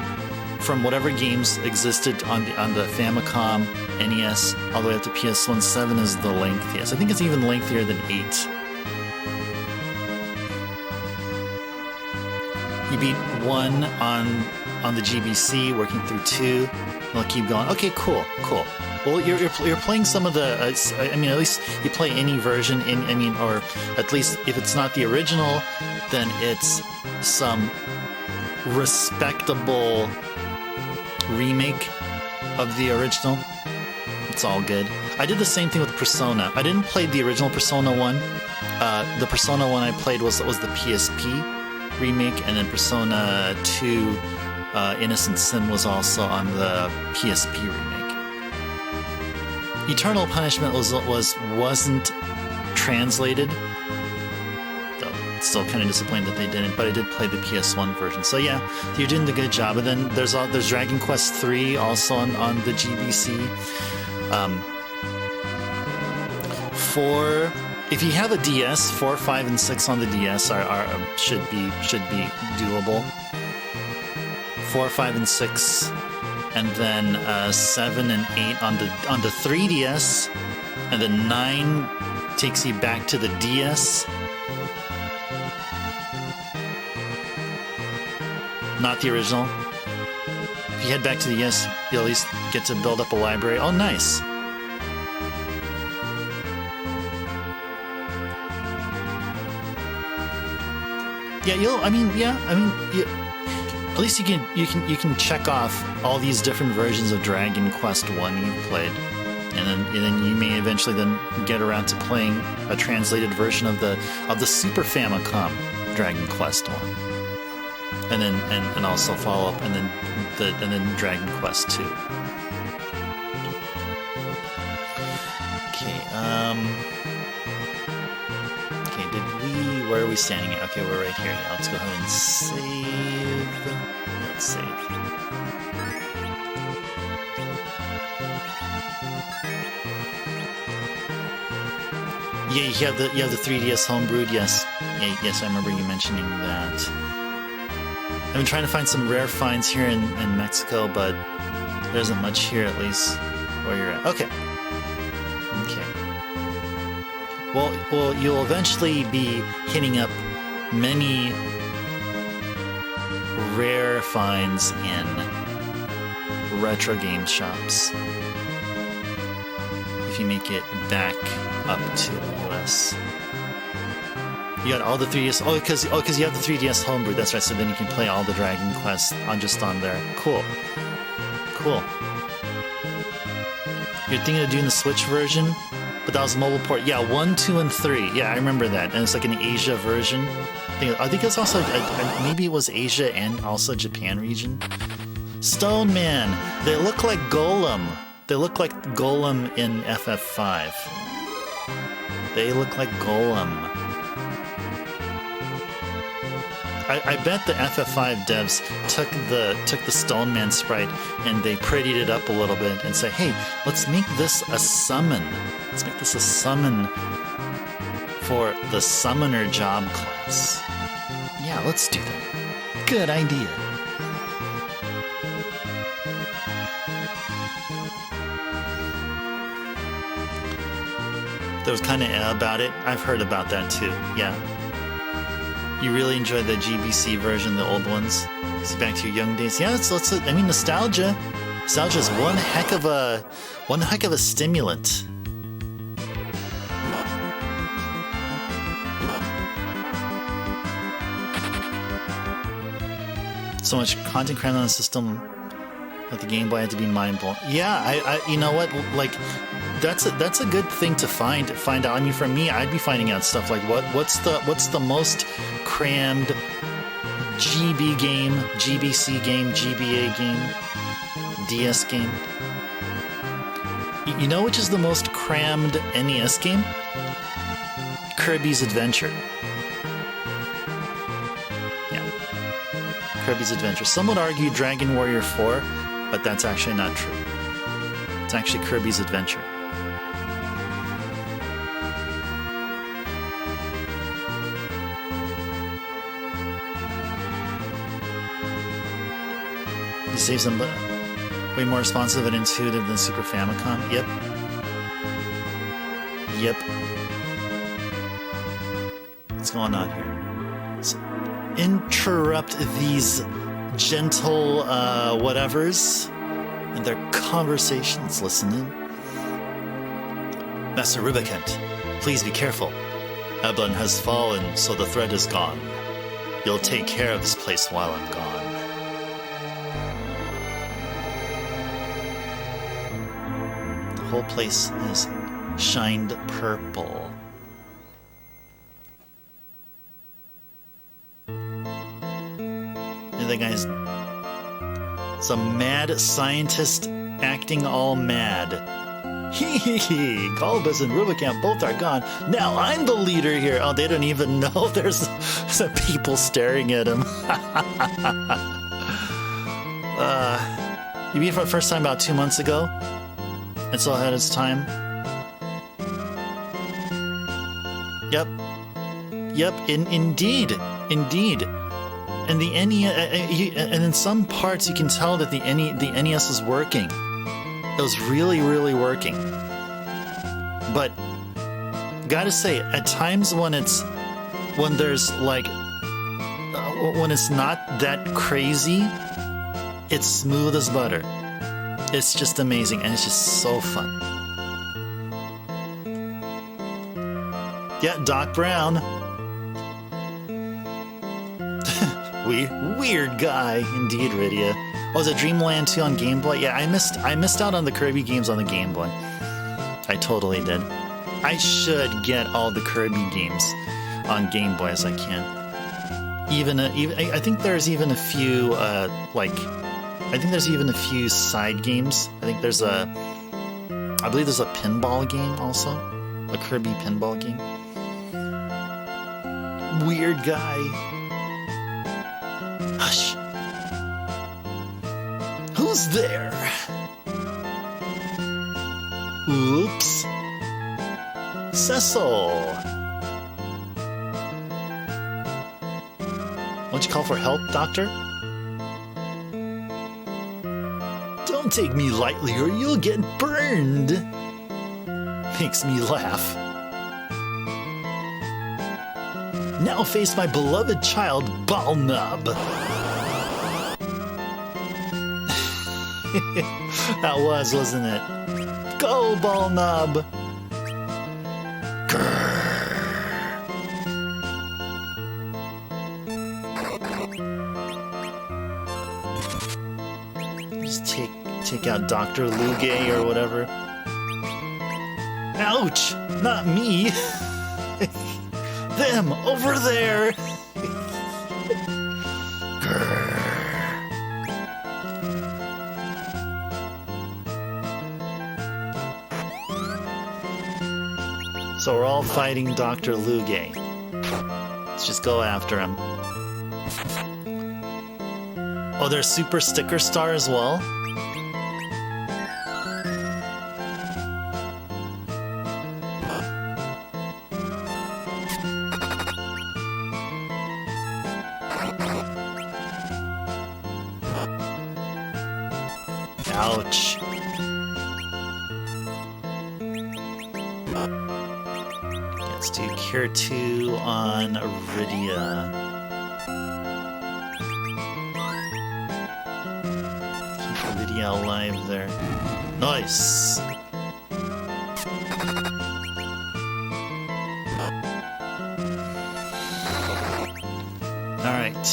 Speaker 1: whatever games existed on the Famicom, NES, all the way up to PS1, 7 is the lengthiest. I think it's even lengthier than 8. You beat 1 on the GBC, working through 2. I'll keep going. Okay, cool. Well, you're playing some of the. I mean, at least you play any version or at least if it's not the original, then it's some respectable remake of the original. It's all good. I did the same thing with Persona. I didn't play the original Persona 1. The Persona 1 I played was the PSP remake, and then Persona 2 Innocent Sin was also on the PSP remake. Eternal Punishment wasn't translated, though still kind of disappointed that they didn't, but I did play the PS1 version. So yeah, you're doing the good job. And then there's Dragon Quest 3 also on the GBC. 4, if you have a DS, 4, 5, and 6 on the DS should be doable. 4, 5, and 6, and then 7 and 8 on the 3DS, and then 9 takes you back to the DS. Not the original. If you head back to the DS, you'll at least get to build up a library. Oh, nice. Yeah, at least you can check off all these different versions of Dragon Quest 1 you've played, and then you may eventually then get around to playing a translated version of the Super Famicom Dragon Quest 1, and then and also follow up, and then Dragon Quest 2. Where are we standing at? Okay, we're right here. Yeah, let's go ahead and save. Let's save. Yeah, you have the 3DS homebrewed. Yes, yes, I remember you mentioning that. I've been trying to find some rare finds here in Mexico, but there isn't much here, at least where you're at. Okay. Well, you'll eventually be hitting up many rare finds in retro game shops if you make it back up to the US. You got all the 3DS. Because you have the 3DS homebrew. That's right. So then you can play all the Dragon Quest on there. Cool. You're thinking of doing the Switch version? But that was a mobile port. Yeah, 1, 2, and 3. Yeah, I remember that. And it's like an Asia version. I think it's also, maybe it was Asia and also Japan region. Stone Man. They look like Golem. They look like Golem in FF5. They look like Golem. I bet the FF5 devs took the Stone Man sprite and they prettied it up a little bit and say, hey, let's make this a summon. Let's make this a summon for the Summoner job class. Yeah, let's do that. Good idea. There was kind of about it. I've heard about that too. Yeah. You really enjoy the GBC version, the old ones? It's back to your young days. Yeah, I mean, nostalgia. Nostalgia is one heck of a stimulant. So much content crammed on the system that the Game Boy had to be mind-blowing. Yeah, I you know what? Like, that's a good thing to find out. I mean, for me, I'd be finding out stuff like what's the most crammed GB game, GBC game, GBA game, DS game. You know which is the most crammed NES game? Kirby's Adventure. Yeah. Kirby's Adventure. Some would argue Dragon Warrior 4, but that's actually not true. It's actually Kirby's Adventure. He saves them, but way more responsive and intuitive than Super Famicom. Yep. What's going on here? Let's interrupt these gentle whatevers and their conversations. Listen in. Master Rubicant, please be careful. Eblin has fallen, so the threat is gone. You'll take care of this place while I'm gone. The whole place is shined purple. And the guy's some mad scientist acting all mad. Hee hee hee, Galbus and Rubicam both are gone. Now I'm the leader here. Oh, they don't even know there's some people staring at him. You mean for the first time about 2 months ago? It's all ahead of its time. Yep. Indeed. And the NES, and in some parts you can tell that the NES is working. It was really, really working. But gotta say, at times when it's not that crazy, it's smooth as butter. It's just amazing, and it's just so fun. Yeah, Doc Brown. Weird guy, indeed, Rydia. Oh, is it Dreamland 2 on Game Boy? Yeah, I missed out on the Kirby games on the Game Boy. I totally did. I should get all the Kirby games on Game Boy as I can. I think there's even a few side games. I believe there's a pinball game also, a Kirby pinball game. Weird guy. Hush. Who's there? Oops. Cecil. Won't you call for help, Doctor? Don't take me lightly or you'll get burned. Makes me laugh. Now face my beloved child, Ballnub. That wasn't it? Go, Ballnub! Just take out Dr. Luge or whatever. Ouch! Not me! Them over there! So we're all fighting Dr. Luge. Let's just go after him. Oh, there's Super Sticker Star as well? Ouch. Let's do Cure 2 on Rydia. Keep Rydia alive there. Nice! Alright.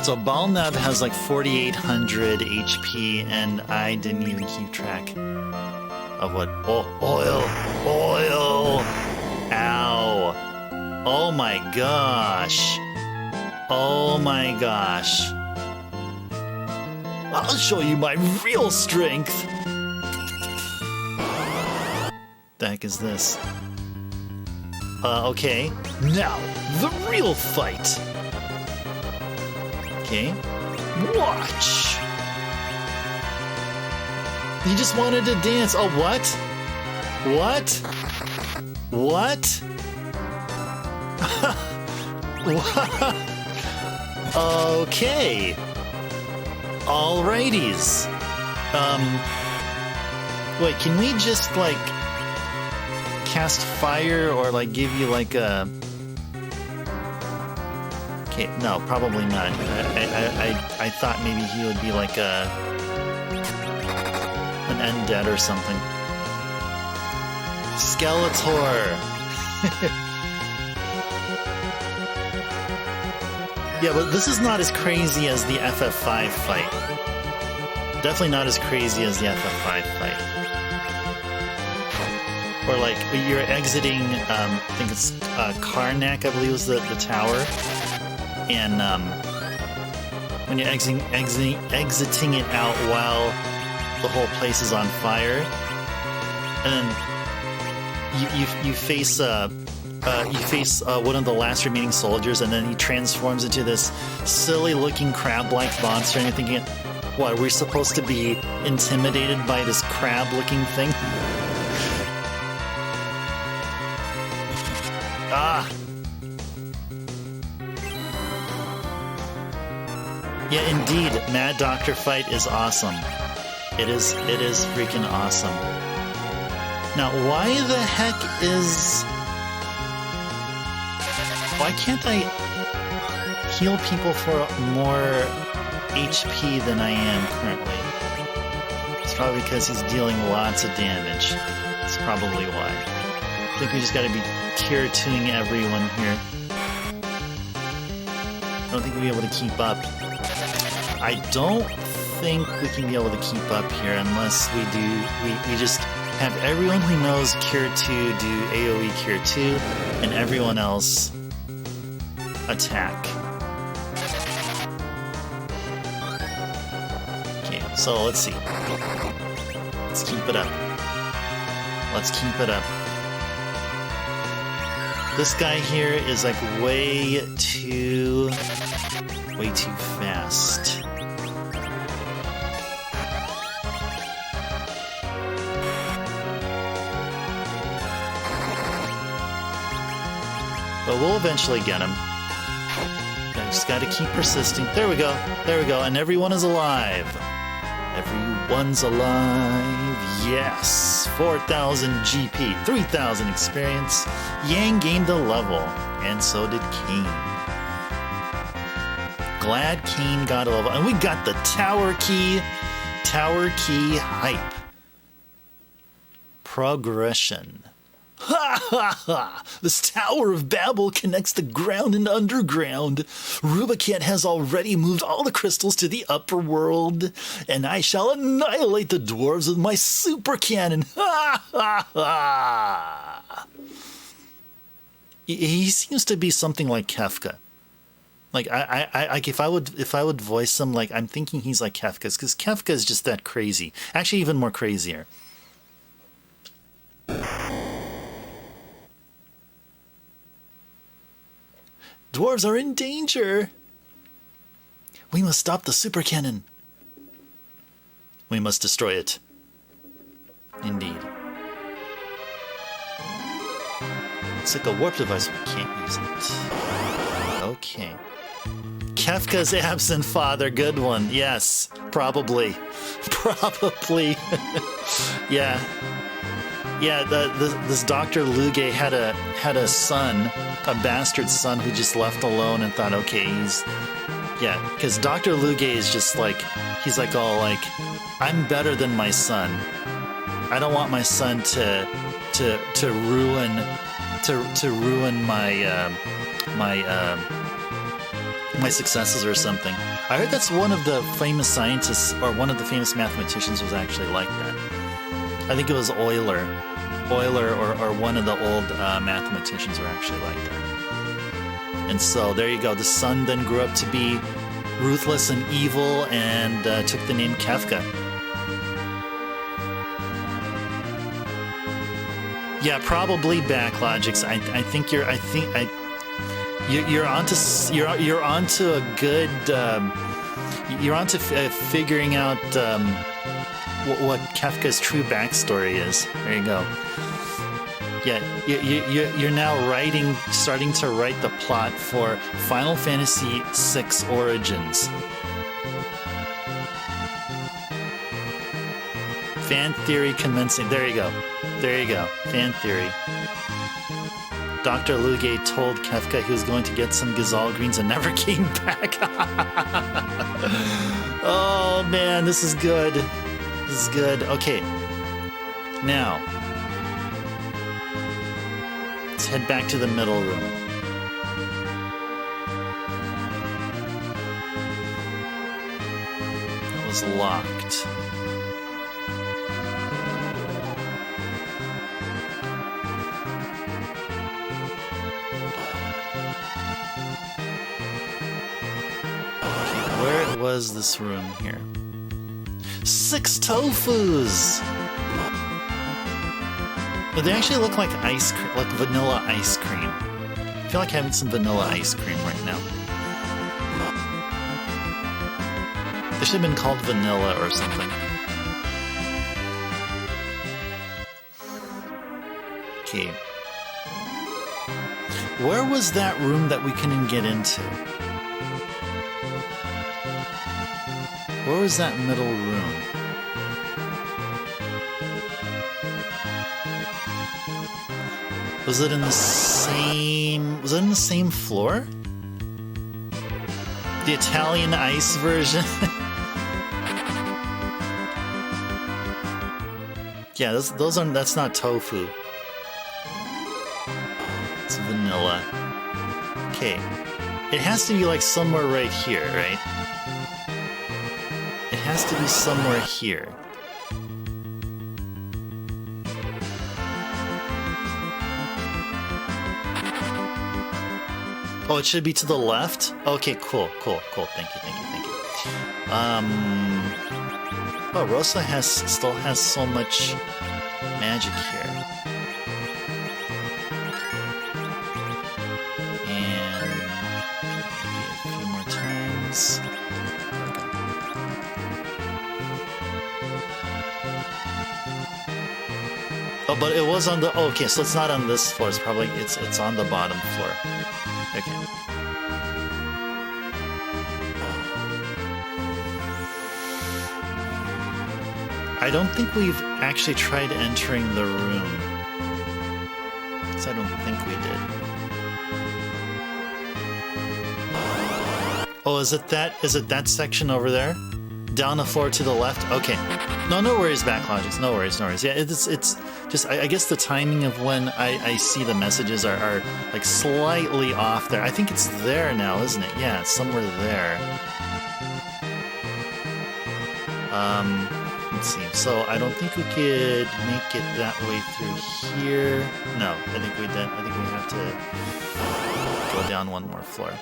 Speaker 1: So Balnab has like 4,800 HP, and I didn't even keep track of what. Oh, oil! Ow! Oh my gosh! Oh my gosh! I'll show you my real strength! The heck is this? Okay. Now, the real fight! Okay. Watch! He just wanted to dance. Oh, what? What? What? What? Okay. Alrighties. Wait, can we just, like, cast fire or, like, give you, like, a... Okay, no, probably not. I thought maybe he would be, like, an undead or something. Skeletor! Yeah, but this is not as crazy as the FF5 fight. Definitely not as crazy as the FF5 fight. Or like, you're exiting, I think it's Karnak, I believe was the tower. And when you're exiting it out while the whole place is on fire. And then you face one of the last remaining soldiers, and then he transforms into this silly-looking crab-like monster, and you're thinking, what, are we supposed to be intimidated by this crab-looking thing? Ah! Yeah, indeed, Mad Doctor fight is awesome. It is freaking awesome. Now, why the heck is... Why can't I heal people for more HP than I am currently? It's probably because he's dealing lots of damage. That's probably why. I think we just gotta be tier 2ing everyone here. I don't think we'll be able to keep up. I don't think we can be able to keep up here unless we just have everyone who knows Cure 2 do AoE Cure 2 and everyone else attack. Okay, so let's see. Let's keep it up. Let's keep it up. This guy here is like way too fast. But we'll eventually get him. Just gotta keep persisting. There we go. There we go. And everyone is alive. Everyone's alive. Yes. 4,000 GP. 3,000 experience. Yang gained a level. And so did Kane. Glad Kane got a level. And we got the tower key. Tower key hype. Progression. Ha ha ha! This Tower of Babel connects the ground and underground. Rubicant has already moved all the crystals to the upper world, and I shall annihilate the dwarves with my super cannon. Ha ha ha! He seems to be something like Kefka. Like if I would voice him, like I'm thinking he's like Kefka, because Kefka is just that crazy. Actually, even more crazier. Dwarves are in danger! We must stop the super cannon. We must destroy it. Indeed. It's like a warp device, we can't use it. Okay. Kefka's absent father, good one. Yes, probably. Probably. Yeah. Yeah, this Dr. Luge had a son, a bastard son who just left alone and thought, okay, yeah, because Dr. Luge is just like, he's like all like, I'm better than my son. I don't want my son to ruin my my successes or something. I heard that's one of the famous scientists, or one of the famous mathematicians was actually like that. I think it was Euler. Euler or one of the old mathematicians were actually like that. And so there you go. The son then grew up to be ruthless and evil and took the name Kafka. Yeah, probably Backlogics. I think you're onto a good you're onto figuring out what Kafka's true backstory is. There you go. Yeah, you're now starting to write the plot for Final Fantasy VI Origins. Fan theory commencing. There you go. There you go. Fan theory. Dr. Lugate told Kefka he was going to get some Gazal greens and never came back. Oh man, this is good. This is good. Okay. Now, let's head back to the middle room. That was locked. Where was this room here? 6 tofus! But they actually look like ice cream, like vanilla ice cream. I feel like having some vanilla ice cream right now. They should have been called vanilla or something. Okay. Where was that room that we couldn't get into? Where was that middle room? Was it in the same... Was it in the same floor? The Italian ice version? Yeah, those are... That's not tofu. It's vanilla. Okay. It has to be like somewhere right here, right? It has to be somewhere here. Oh, it should be to the left? Okay, cool. Thank you. Oh, Rosa still has so much magic here. And maybe a few more times. Oh, but it was on the... Oh, okay, so it's not on this floor. It's probably... It's on the bottom floor. Okay. I don't think we've actually tried entering the room. Because I don't think we did. Oh, is it that section over there? Down the floor to the left? Okay. No worries, Backlogics. No worries. Yeah, it's just, I guess the timing of when I see the messages are like slightly off there. I think it's there now, isn't it? Yeah, it's somewhere there. Let's see. So I don't think we could make it that way through here. No, I think we have to go down one more floor.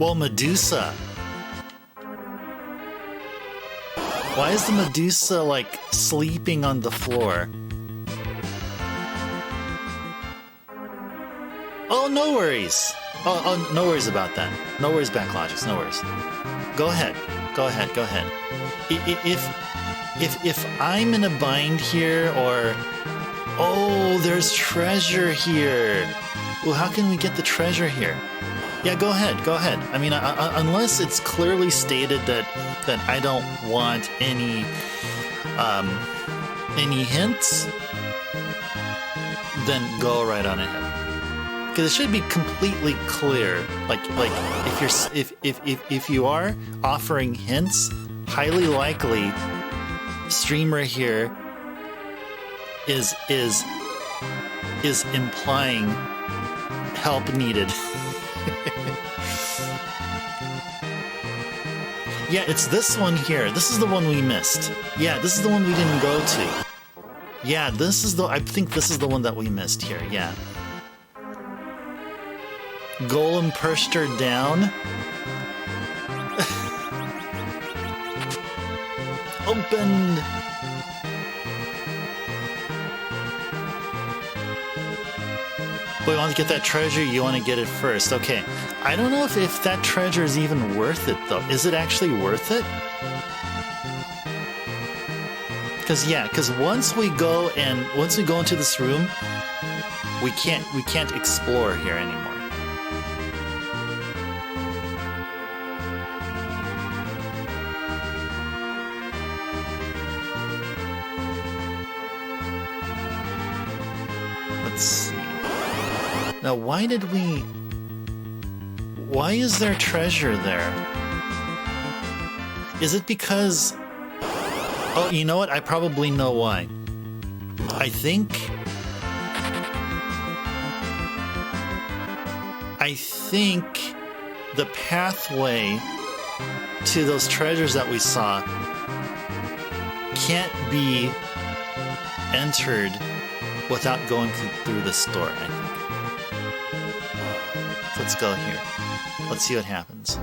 Speaker 1: Well, Medusa. Why is the Medusa, like, sleeping on the floor? Oh, no worries. Oh, no worries about that. No worries, Backlogics. No worries. Go ahead. If I'm in a bind here, or... Oh, there's treasure here. Well, how can we get the treasure here? Yeah, go ahead. I mean, unless it's clearly stated that I don't want any hints, then go right on ahead. Because it should be completely clear. Like if you are offering hints, highly likely streamer here is implying help needed. Yeah, it's this one here. This is the one we missed. Yeah, this is the one we didn't go to. Yeah, this is the... I think this is the one that we missed here, yeah. Golem pushed her down. Opened. But we want to get that treasure, you want to get it first. Okay. I don't know if that treasure is even worth it, though. Is it actually worth it? Because once we go into this room, we can't explore here anymore. Let's see. Now, why is there treasure there? Is it because... Oh, you know what? I probably know why. I think the pathway to those treasures that we saw can't be entered without going through this door, I think. Let's go here. Let's see what happens.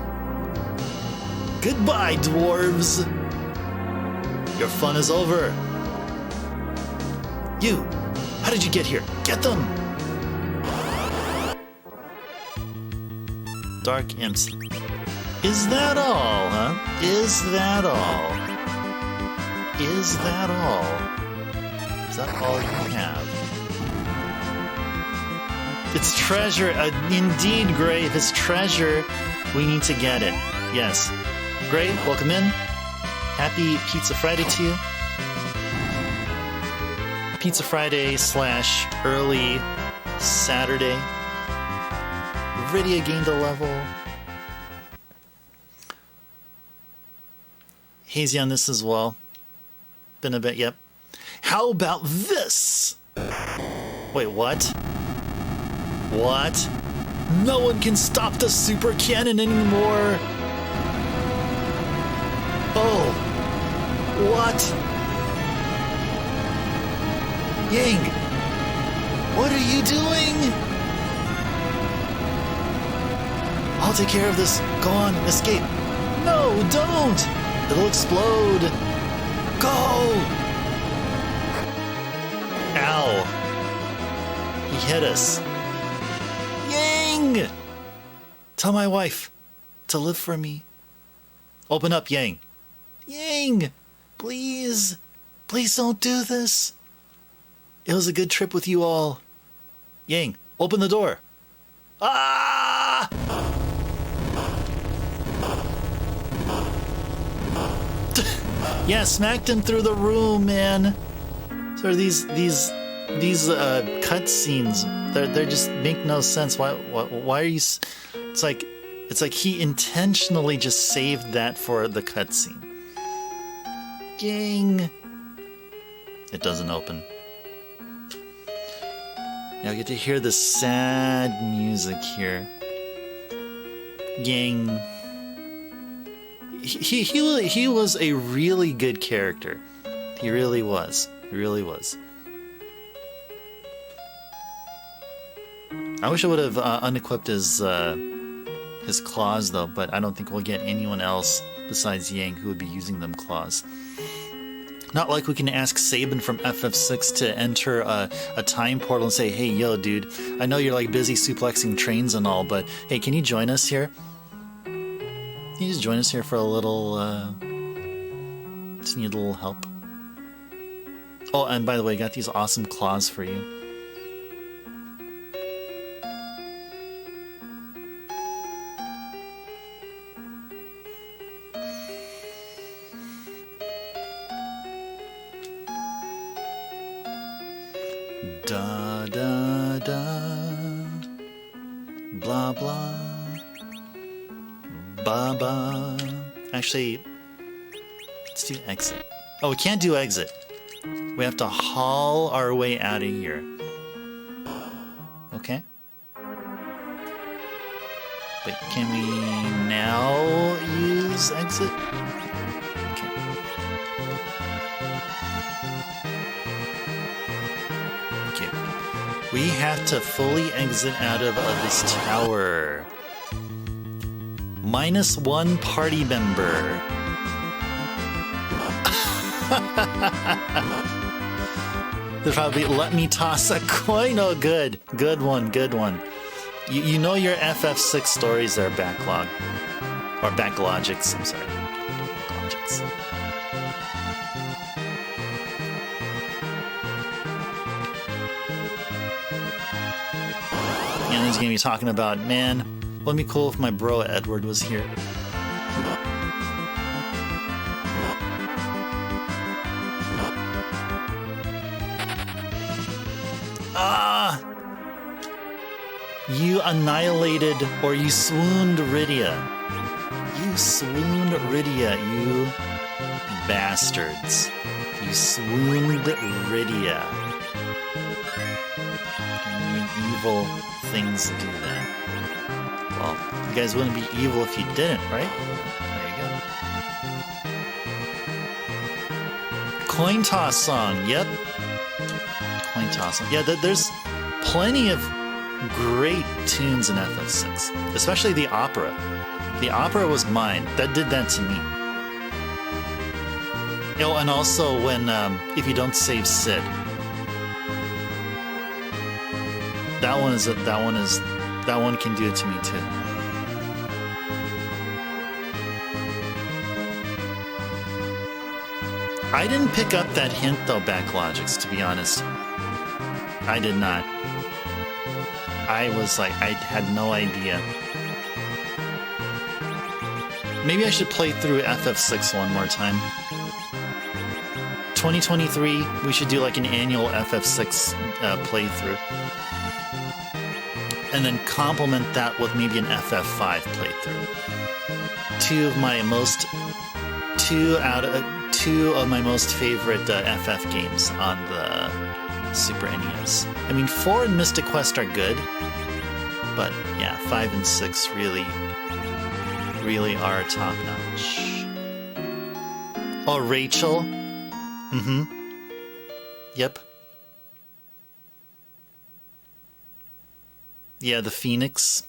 Speaker 1: Goodbye, dwarves! Your fun is over. You! How did you get here? Get them! Dark imps. Is that all, huh? Is that all? Is that all? Is that all you have? It's treasure. Indeed, Gray. If it's treasure, we need to get it. Yes. Gray, welcome in. Happy Pizza Friday to you. Pizza Friday / early Saturday. Rydia gained a level. Hazy on this as well. Been a bit, yep. How about this? Wait, what? What? No one can stop the super cannon anymore. Oh. What? Yang! What are you doing? I'll take care of this. Go on, escape. No, don't! It'll explode. Go! Ow. He hit us. Yang! Tell my wife to live for me. Open up, Yang. Yang! Please. Please don't do this. It was a good trip with you all. Yang, open the door. Ah! Yeah, smacked him through the room, man. So these cutscenes, they just make no sense. Why are you? It's like he intentionally just saved that for the cutscene. Gang. It doesn't open. Now I get to hear the sad music here. Gang. He was a really good character. He really was. He really was. I wish I would have unequipped his claws though, but I don't think we'll get anyone else besides Yang who would be using them claws. Not like we can ask Sabin from FF6 to enter a time portal and say, hey, yo, dude, I know you're like busy suplexing trains and all, but hey, can you join us here? Can you just join us here for a little, just need a little help. Oh, and by the way, I got these awesome claws for you. Da da da, blah blah, ba. Actually, let's do exit. Oh, we can't do exit. We have to haul our way out of here. Okay. Wait, can we now use use exit? Okay. Okay. We have to fully exit out of this tower. -1 party member. They'll probably let me toss a coin. Oh, good. Good one, good one. You know your FF6 stories are backlog. Or backlogics, I'm sorry. Backlogics. And he's gonna be talking about, man, wouldn't it be cool if my bro Edward was here? Ah! You annihilated, or you swooned Rydia. You swooned Rydia, you bastards. You swooned Rydia. Evil things do that. Well, you guys wouldn't be evil if you didn't, right? There you go. Coin toss song, yep. Coin toss song. Yeah, there's plenty of great tunes in FF6, especially the opera. The opera was mine. That did that to me. Oh, and also when if you don't save Sid. That one can do it to me too. I didn't pick up that hint though, Backlogics, to be honest. I did not. I was like, I had no idea. Maybe I should play through FF6 one more time. 2023, we should do like an annual FF6 playthrough. And then complement that with maybe an FF5 playthrough. Two of my most favorite FF games on the Super NES. I mean, 4 and Mystic Quest are good, but yeah, 5 and 6 really are top notch. Oh, Rachel. Mm-hmm. Yep. Yeah, the Phoenix.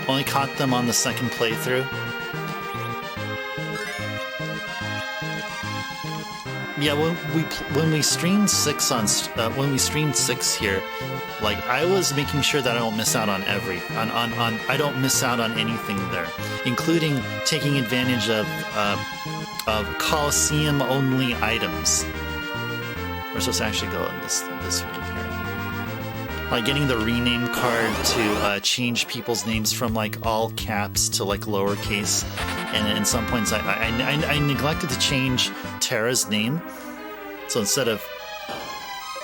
Speaker 1: Only caught them on the second playthrough. Yeah, when we streamed 6 here, like I was making sure that I don't miss out on I don't miss out on anything there, including taking advantage of Coliseum only items. We're supposed to actually go in this room here. Like getting the rename card to change people's names from like all caps to like lowercase, and at some points I neglected to change Terra's name, so instead of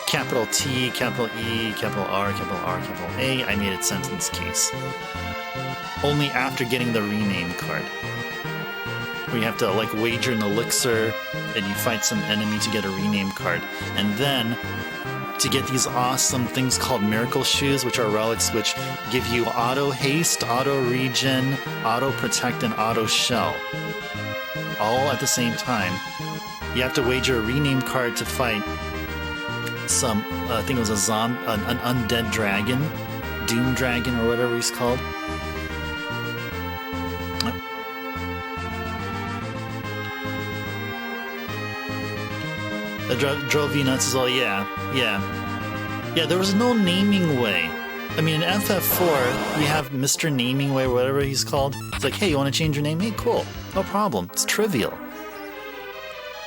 Speaker 1: capital T, capital E, capital R, capital R, capital A, I made it sentence case. Only after getting the rename card, where you have to like wager an elixir and you fight some enemy to get a rename card, and then to get these awesome things called miracle shoes, which are relics which give you auto haste, auto regen, auto protect, and auto shell, all at the same time. You have to wager a rename card to fight some, I think it was an undead dragon, Doom Dragon or whatever he's called. That drove you nuts as well. Yeah, there was no naming way. I mean, in FF4, we have Mr. Naming Way, or whatever he's called. It's like, hey, you want to change your name? Hey, cool. No problem. It's trivial.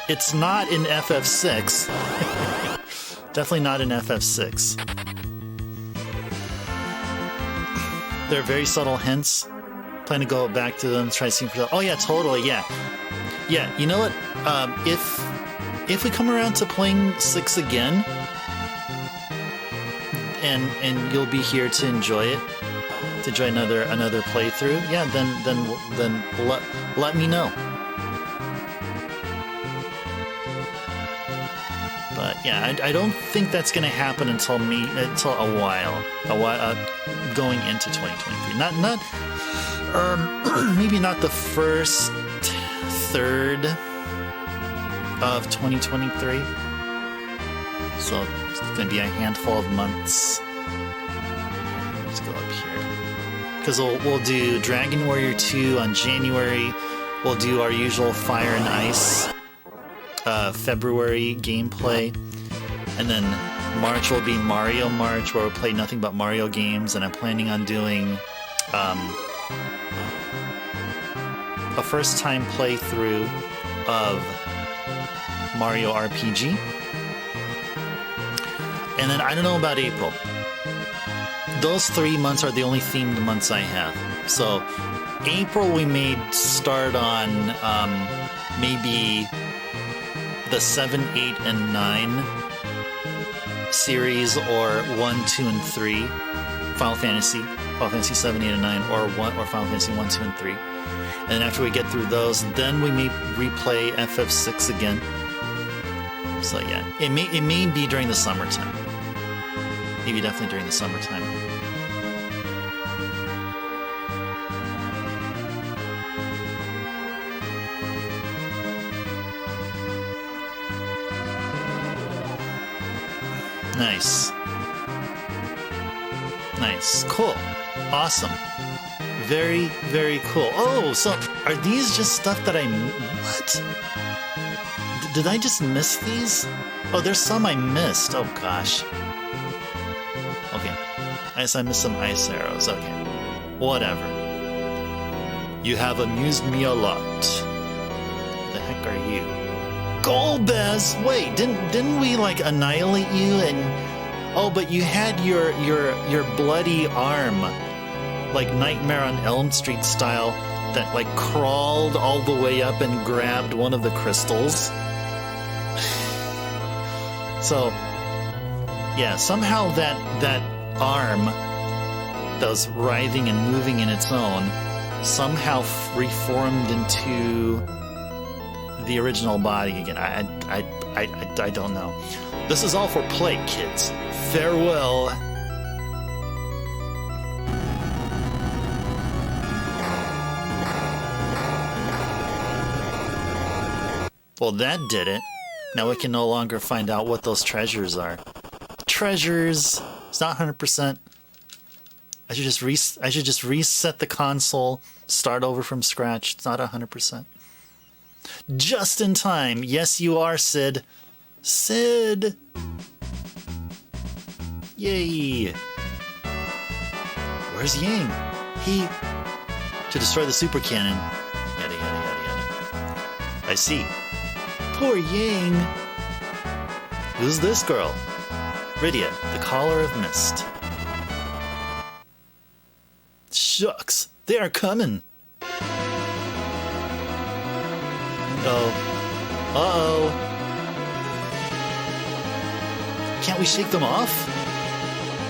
Speaker 1: It's not in FF6. Definitely not in FF6. There are very subtle hints. Plan to go back to them, try to see for. Oh yeah, totally. Yeah. You know what? If we come around to playing 6 again, and you'll be here to enjoy it, to enjoy another playthrough, yeah, then let me know. But
Speaker 2: Yeah, I don't think that's going to happen until a while going into 2023. Not maybe not the first third of 2023. So it's going to be a handful of months. Let's go up here. Because we'll do Dragon Warrior 2 on January. We'll do our usual Fire and Ice February gameplay. And then March will be Mario March, where we'll play nothing but Mario games. And I'm planning on doing a first-time playthrough of Mario RPG. And then I don't know about April. Those 3 months are the only themed months I have. So April we may start on maybe the 7, 8, and 9 series, or 1, 2, and 3 Final Fantasy 7, 8, and 9, or Final Fantasy 1, 2, and 3. And then after we get through those, then we may replay FF6 again. So yeah, it may be during the summertime. Maybe definitely during the summertime. Nice. Nice. Cool. Awesome. Very, very cool. Oh, so are these just stuff that what? Did I just miss these? Oh, there's some I missed. Oh, gosh. Okay. I guess I missed some ice arrows. Okay. Whatever. You have amused me a lot. Who the heck are you? Golbez! Wait, didn't we, like, annihilate you and... Oh, but you had your bloody arm, like Nightmare on Elm Street style, that, like, crawled all the way up and grabbed one of the crystals. So, yeah, somehow that arm that was writhing and moving in its own somehow reformed into the original body again. I don't know. This is all for play, kids. Farewell. Well, that did it. Now we can no longer find out what those treasures are. Treasures. It's not 100%. I should just reset the console, start over from scratch. It's not 100%. Just in time. Yes, you are, Sid. Sid. Yay. Where's Yang? To destroy the super cannon. Yada, yada, yada, yada. I see. Poor Yang. Who's this girl? Rydia, the Caller of Mist. Shucks, they are coming. Oh. Uh-oh. Can't we shake them off?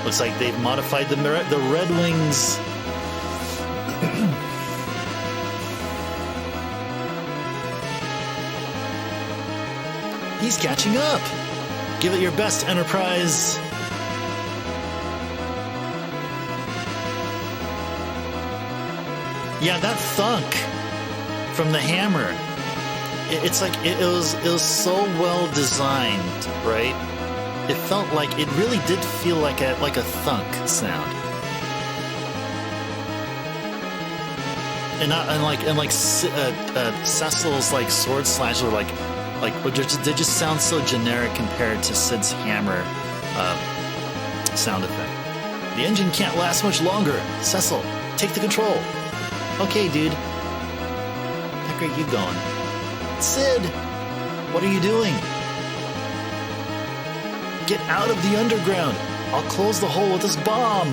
Speaker 2: Looks like they've modified the Red Wings. He's catching up. Give it your best, Enterprise. Yeah, that thunk from the hammer. It's like it was so well designed, right? It felt like it really did feel like a thunk sound. And Cecil's like sword slash are like they just sound so generic compared to Sid's hammer sound effect. The engine can't last much longer. Cecil, take the control. Okay, dude. Heck are you going? Sid, what are you doing? Get out of the underground. I'll close the hole with this bomb.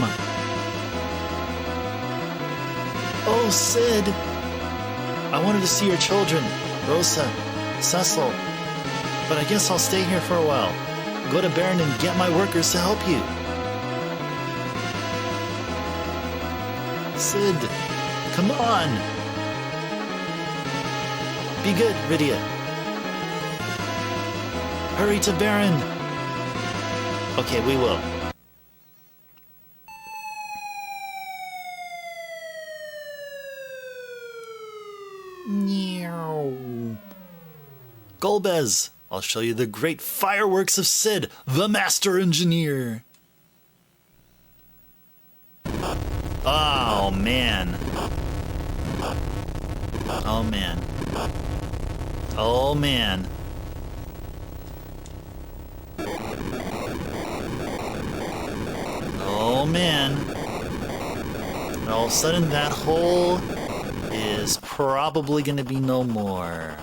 Speaker 2: Oh, Sid. I wanted to see your children, Rosa, Cecil, but I guess I'll stay here for a while. Go to Baron and get my workers to help you. Sid, come on. Be good, Rydia. Hurry to Baron.
Speaker 1: Okay, we will. Golbez, I'll show you the great fireworks of Sid, the Master Engineer. Oh, man. Oh, man. Oh, man. Oh, man. And all of a sudden, that hole is probably going to be no more.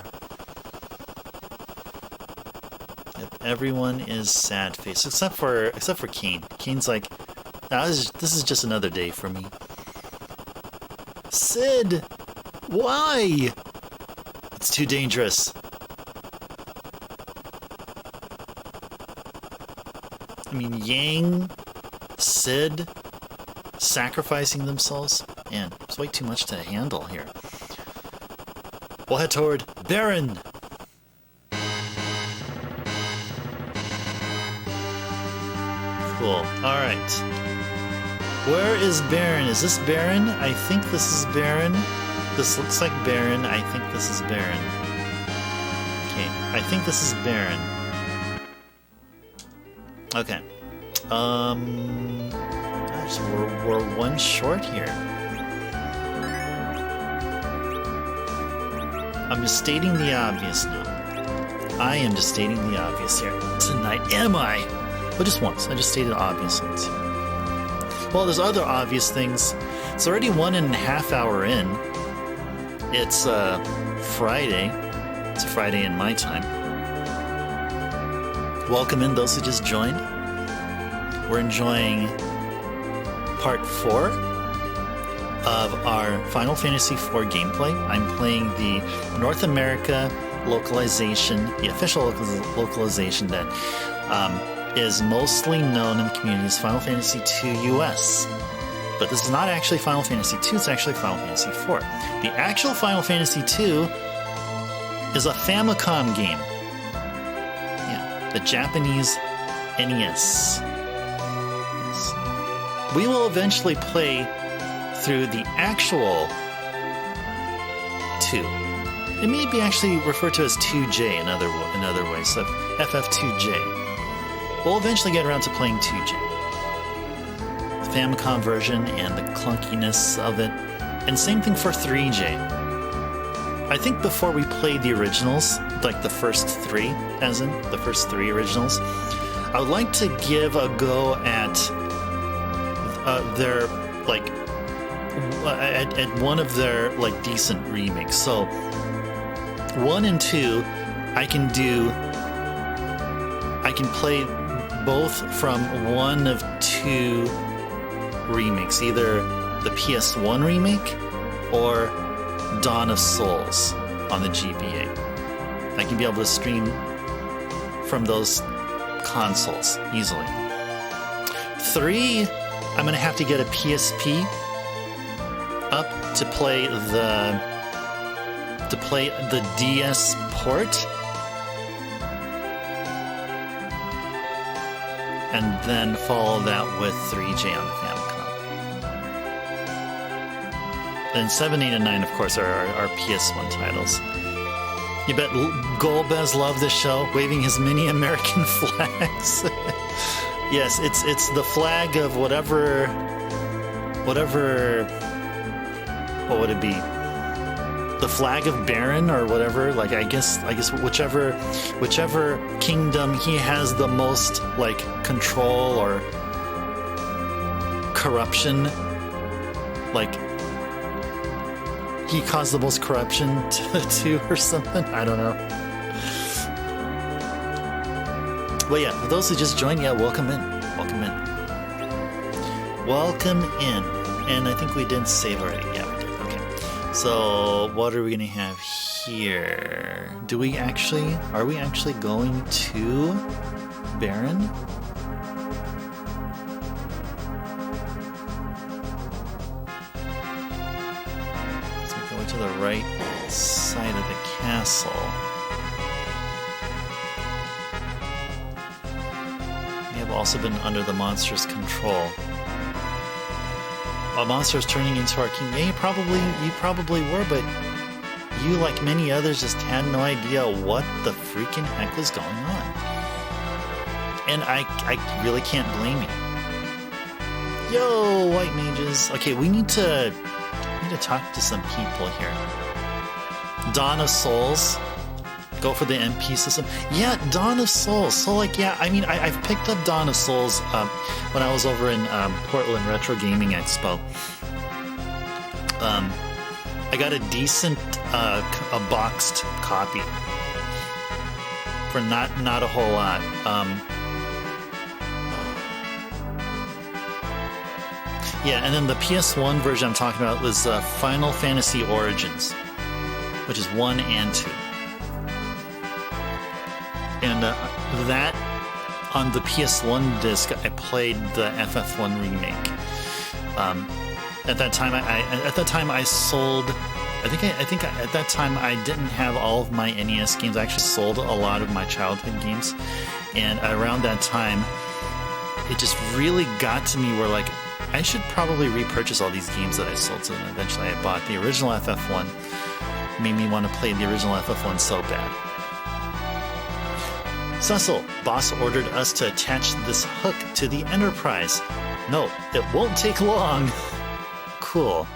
Speaker 1: Yep, everyone is sad-faced, except for Kane. Kane's like, "Ah, this is just another day for me." Sid, why? It's too dangerous. I mean, Yang, Sid, sacrificing themselves. Man, it's way too much to handle here. We'll head toward Baron. Cool. All right. Where is Baron? Is this Baron? I think this is Baron. This looks like Baron. I think this is Baron. Okay. I think this is Baron. Okay. Gosh, we're one short here. I'm just stating the obvious now. I am just stating the obvious here. Tonight, am I? But just once. I just stated obvious things. Well, there's other obvious things. It's already 1.5 hours in. It's Friday. It's a Friday in my time. Welcome in those who just joined. We're enjoying part 4 of our Final Fantasy IV gameplay. I'm playing the North America localization, the official localization that is mostly known in the community as Final Fantasy II US. But this is not actually Final Fantasy II, it's actually Final Fantasy IV. The actual Final Fantasy II is a Famicom game. Yeah, the Japanese NES. Yes. We will eventually play through the actual 2. It may be actually referred to as 2J in other ways, so FF2J. We'll eventually get around to playing 2J. The Famicom version and the clunkiness of it. And same thing for 3J. I think before we play the originals, like the first 3, as in the first 3 originals, I would like to give a go at their, like, at one of their, like, decent remakes. So, 1 and 2, I can play both from one of 2 remakes, either the PS1 remake or Dawn of Souls on the GBA. I can be able to stream from those consoles easily. 3, I'm going to have to get a PSP up to play the DS port. And then follow that with 3J on the Famicom. Then 7, 8, and 9, of course, are our PS1 titles. You bet Golbez loved this show, waving his mini American flags. Yes, it's the flag of whatever. What would it be? The flag of Baron or whatever. Like I guess whichever kingdom he has the most like control or corruption, like he caused the most corruption to or something. I don't know. But yeah, for those who just joined, yeah, welcome in. Welcome in. Welcome in. And I think we didn't save already. Yeah, we did. Okay. So what are we gonna have here? Are we actually going to Baron? So we're going to the right side of the castle. We have all also been under the monster's control. A monster is turning into our king. Yeah, you probably were, but you, like many others, just had no idea what the freaking heck was going on. And I really can't blame you. Yo, white mages. Okay, we need to talk to some people here. Dawn of Souls. Go for the MP system. Yeah, Dawn of Souls. So, like, yeah, I mean, I've picked up Dawn of Souls when I was over in Portland Retro Gaming Expo. I got a decent, a boxed copy for not a whole lot. Yeah, and then the PS1 version I'm talking about was Final Fantasy Origins, which is 1 and 2. And that, on the PS1 disc, I played the FF1 remake. At that time, I sold. I think at that time I didn't have all of my NES games. I actually sold a lot of my childhood games, and around that time, it just really got to me where, like, I should probably repurchase all these games that I sold to them. Eventually, I bought the original FF1. Made me want to play the original FF1 so bad. Cecil, boss ordered us to attach this hook to the Enterprise. No, it won't take long. Cool.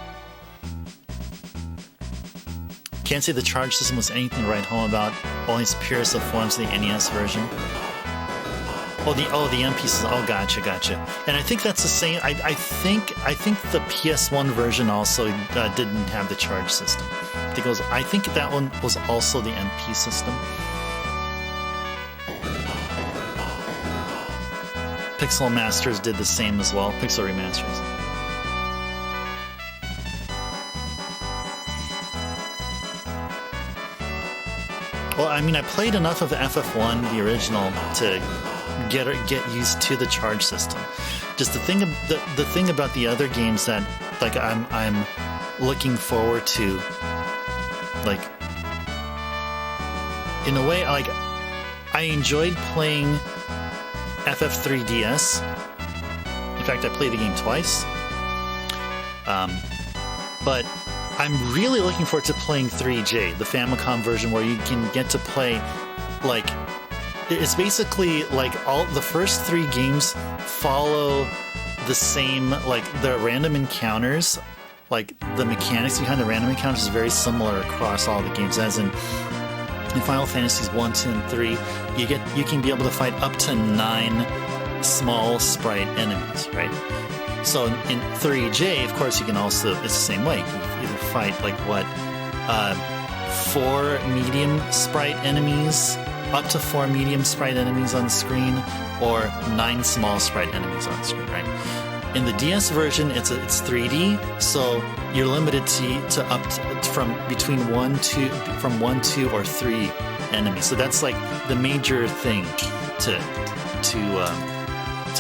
Speaker 1: Can't say the charge system was anything to write home about. Only its purest of forms of the NES version. The MP system. Oh, gotcha. And I think that's the same. I think the PS1 version also didn't have the charge system. I think that one was also the MP system. Pixel Masters did the same as well. Pixel Remasters. Well, I mean, I played enough of FF1, the original, to get used to the charge system. Just the thing about the other games that, like, I'm looking forward to, like, in a way, like, I enjoyed playing FF3DS. In fact, I played the game twice. But I'm really looking forward to playing 3J, the Famicom version, where you can get to play, like, it's basically like all the first 3 games follow the same, like, the random encounters, like the mechanics behind the random encounters is very similar across all the games. As in Final Fantasies 1, 2, and 3, you can be able to fight up to 9 small sprite enemies, right? So in 3J, of course, you can also, it's the same way. You can either fight, like, 4 medium sprite enemies, up to 4 medium sprite enemies on the screen, or 9 small sprite enemies on the screen, right? In the DS version, it's 3D, so you're limited to up to, from 1, 2, or 3 enemies. So that's, like, the major thing to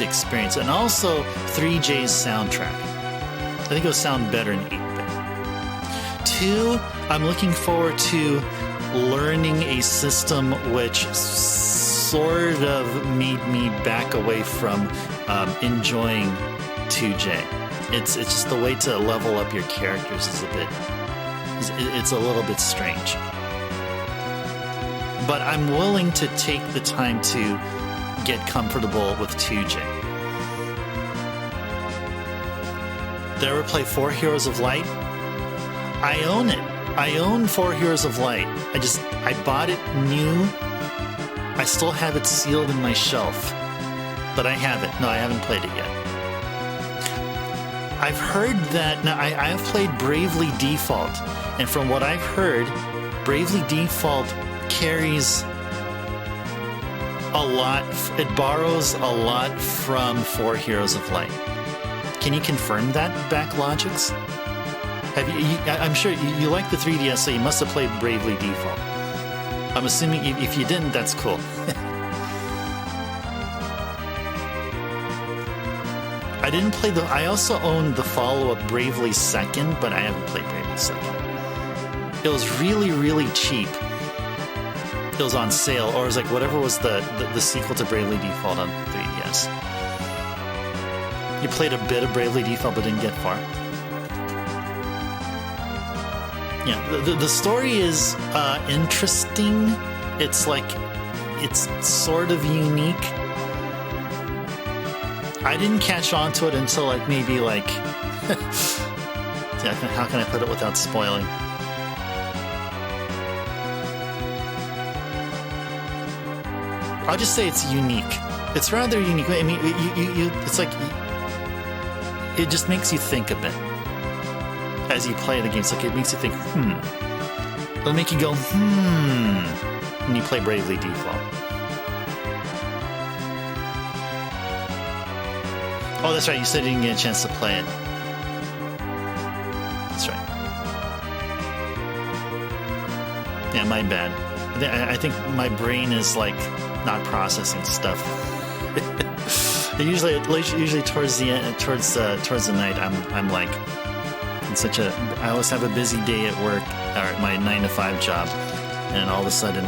Speaker 1: experience. And also 3J's soundtrack. I think it'll sound better in 8-bit. 2, I'm looking forward to learning a system which sort of made me back away from enjoying 2J. It's just the way to level up your characters is it's a little bit strange. But I'm willing to take the time to get comfortable with 2J. Did I ever play 4 Heroes of Light? I own it. I own 4 Heroes of Light. I bought it new. I still have it sealed in my shelf. But I haven't. No, I haven't played it yet. I've heard that. Now, I have played Bravely Default. And from what I've heard, Bravely Default carries a lot. It borrows a lot from 4 Heroes of Light. Can you confirm that, Backlogics? I'm sure you like the 3DS, so you must have played Bravely Default. I'm assuming if you didn't, that's cool. I didn't play I also own the follow-up Bravely Second, but I haven't played Bravely Second. It was really, really cheap. It was on sale, or it was like whatever was the sequel to Bravely Default on 3DS. You played a bit of Bravely Default, but didn't get far. Yeah, the story is interesting. It's sort of unique. I didn't catch on to it until maybe yeah, how can I put it without spoiling? I'll just say it's unique. It's rather unique. I mean, it's it just makes you think a bit as you play the game. It's it makes you think, It'll make you go, when you play Bravely Default. Oh, that's right. You said you didn't get a chance to play it. That's right. Yeah, my bad. I think my brain is not processing stuff. usually towards the end, towards the night, I'm in such a. I always have a busy day at work or at my 9-to-5 job, and all of a sudden,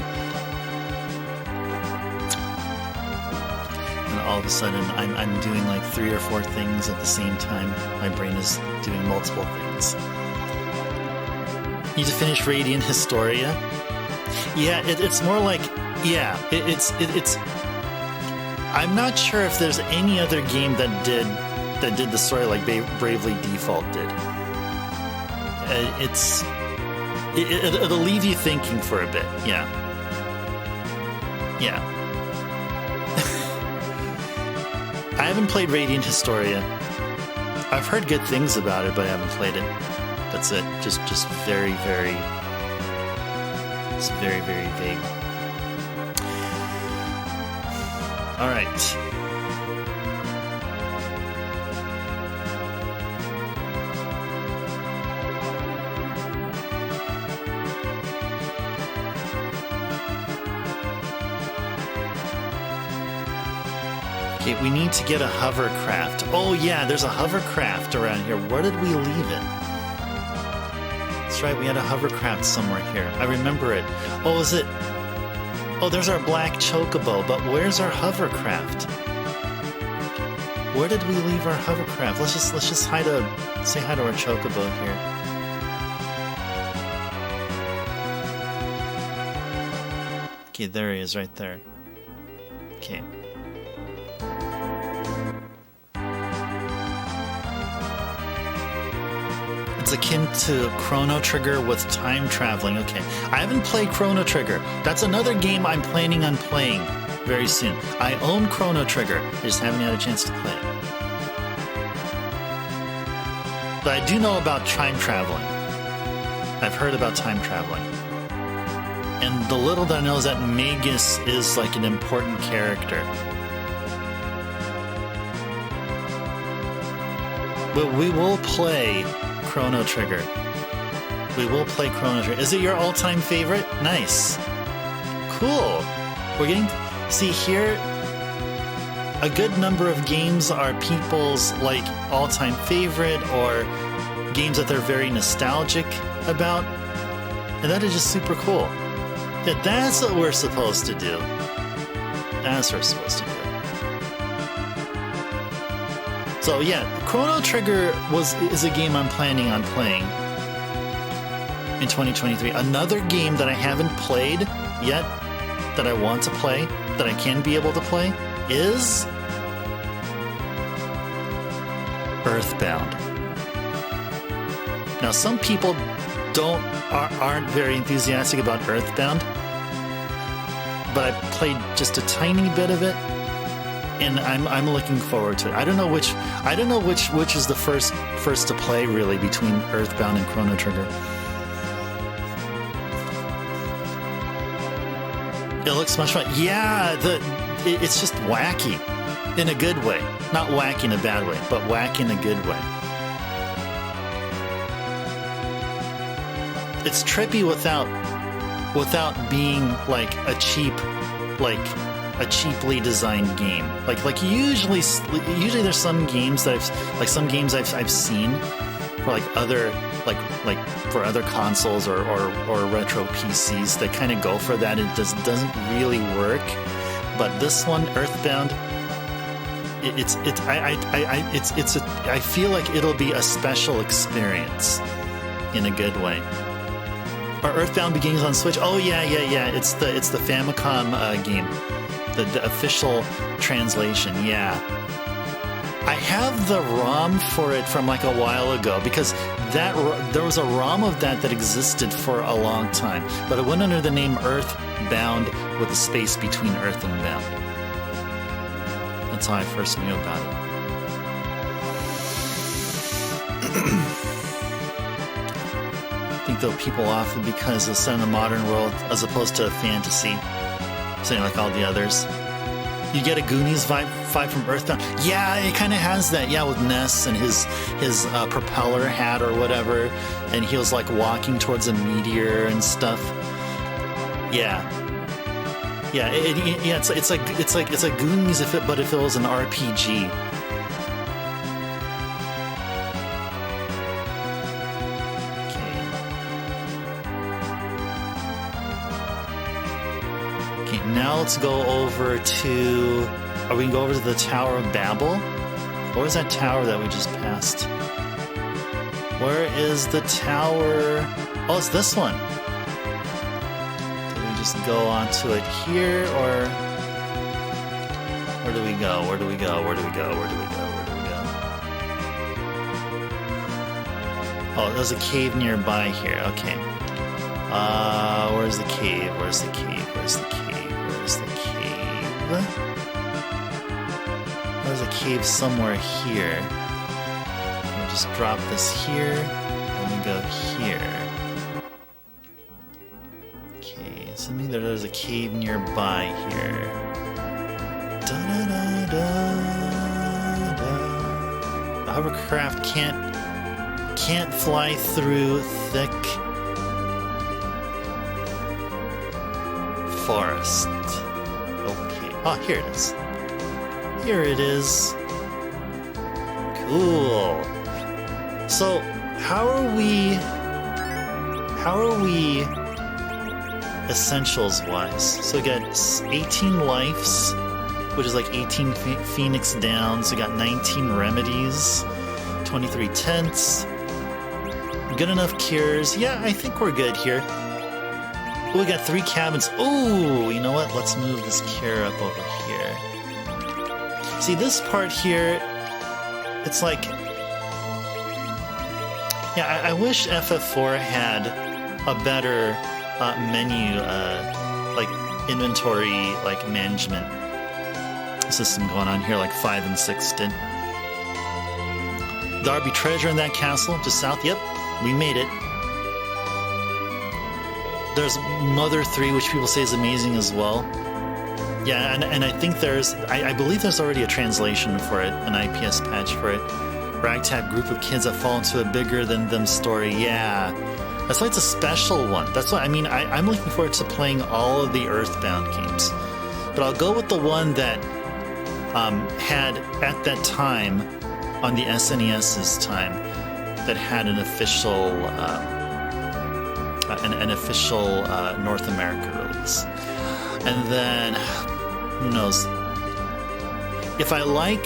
Speaker 1: I'm doing 3 or 4 things at the same time. My brain is doing multiple things. Need to finish Radiant Historia. Yeah, it's more it's. I'm not sure if there's any other game that did the story like Bravely Default did. It'll leave you thinking for a bit. Yeah. Yeah. I haven't played Radiant Historia. I've heard good things about it, but I haven't played it. That's it. Just very, very. It's very, very vague. All right. Okay, we need to get a hovercraft. Oh yeah, there's a hovercraft around here. Where did we leave it? That's right, we had a hovercraft somewhere here. I remember it. Oh, is it? Oh, there's our black chocobo, but where's our hovercraft? Where did we leave our hovercraft? Let's just say hi to our chocobo here. Okay, there he is, right there. Okay. It's akin to Chrono Trigger with time traveling. Okay, I haven't played Chrono Trigger. That's another game I'm planning on playing very soon. I own Chrono Trigger. I just haven't had a chance to play it. But I do know about time traveling. I've heard about time traveling. And the little that I know is that Magus is an important character. But we will play Chrono Trigger. We will play Chrono Trigger. Is it your all-time favorite? Nice. Cool. We're getting... See, here, a good number of games are people's, all-time favorite or games that they're very nostalgic about. And that is just super cool. Yeah, that's what we're supposed to do. That's what we're supposed to do. So yeah, Chrono Trigger is a game I'm planning on playing in 2023. Another game that I haven't played yet, that I want to play, that I can be able to play, is Earthbound. Now, some people aren't very enthusiastic about Earthbound, but I played just a tiny bit of it. And I'm looking forward to it. I don't know which is the first to play really between Earthbound and Chrono Trigger. It looks much fun. Yeah, it's just wacky in a good way. Not wacky in a bad way, but wacky in a good way. It's trippy without being a cheaply designed game. Usually there's some games that I've seen for for other consoles or retro PCs that kind of go for that. It just doesn't really work. But this one, Earthbound, I feel like it'll be a special experience in a good way. Are Earthbound Beginnings on Switch? Oh yeah. It's the Famicom game, the official translation. Yeah, I have the ROM for it from like a while ago because there was a ROM of that existed for a long time, but it went under the name Earthbound with a space between Earth and Bound. That's how I first knew about it. I think they'll people off because it's set in a modern world as opposed to a fantasy, something like all the others. You get a Goonies vibe from Earthbound. Yeah, it kind of has that. Yeah, with Ness and his propeller hat or whatever, and he was like walking towards a meteor and stuff. Yeah. It's like Goonies if it was an RPG. Okay, now let's go over to. Are we gonna go over to the Tower of Babel? Where's that tower that we just passed? Where is the tower? Oh, it's this one. Just go onto it here, or where do we go? Where do we go? Oh, there's a cave nearby here. Okay. Where's the cave? There's a cave somewhere here. We'll just drop this here, and we go here. Something there's a cave nearby here. The hovercraft can't fly through thick forest. Okay. Oh, here it is. Cool. So, how are we essentials wise? So we got 18 lives, which is like 18 Phoenix Downs. We got 19 remedies, 23 tents, good enough cures. Yeah, I think we're good here. We got 3 cabins. Oh, you know what? Let's move this cure up over here. See, this part here, it's like, yeah, I wish FF4 had a better menu, like inventory, like management system going on here, like 5 and 6 did. There'll be treasure in that castle just south. Yep, we made it. There's Mother 3, which people say is amazing as well. Yeah, and I think I believe there's already a translation for it, an IPS patch for it. Ragtag group of kids that fall into a bigger than them story. Yeah. That's why it's a special one. That's why, I mean, I'm looking forward to playing all of the Earthbound games. But I'll go with the one that had, at that time, on the SNES's time, that had an official North America release. And then, who knows? If I like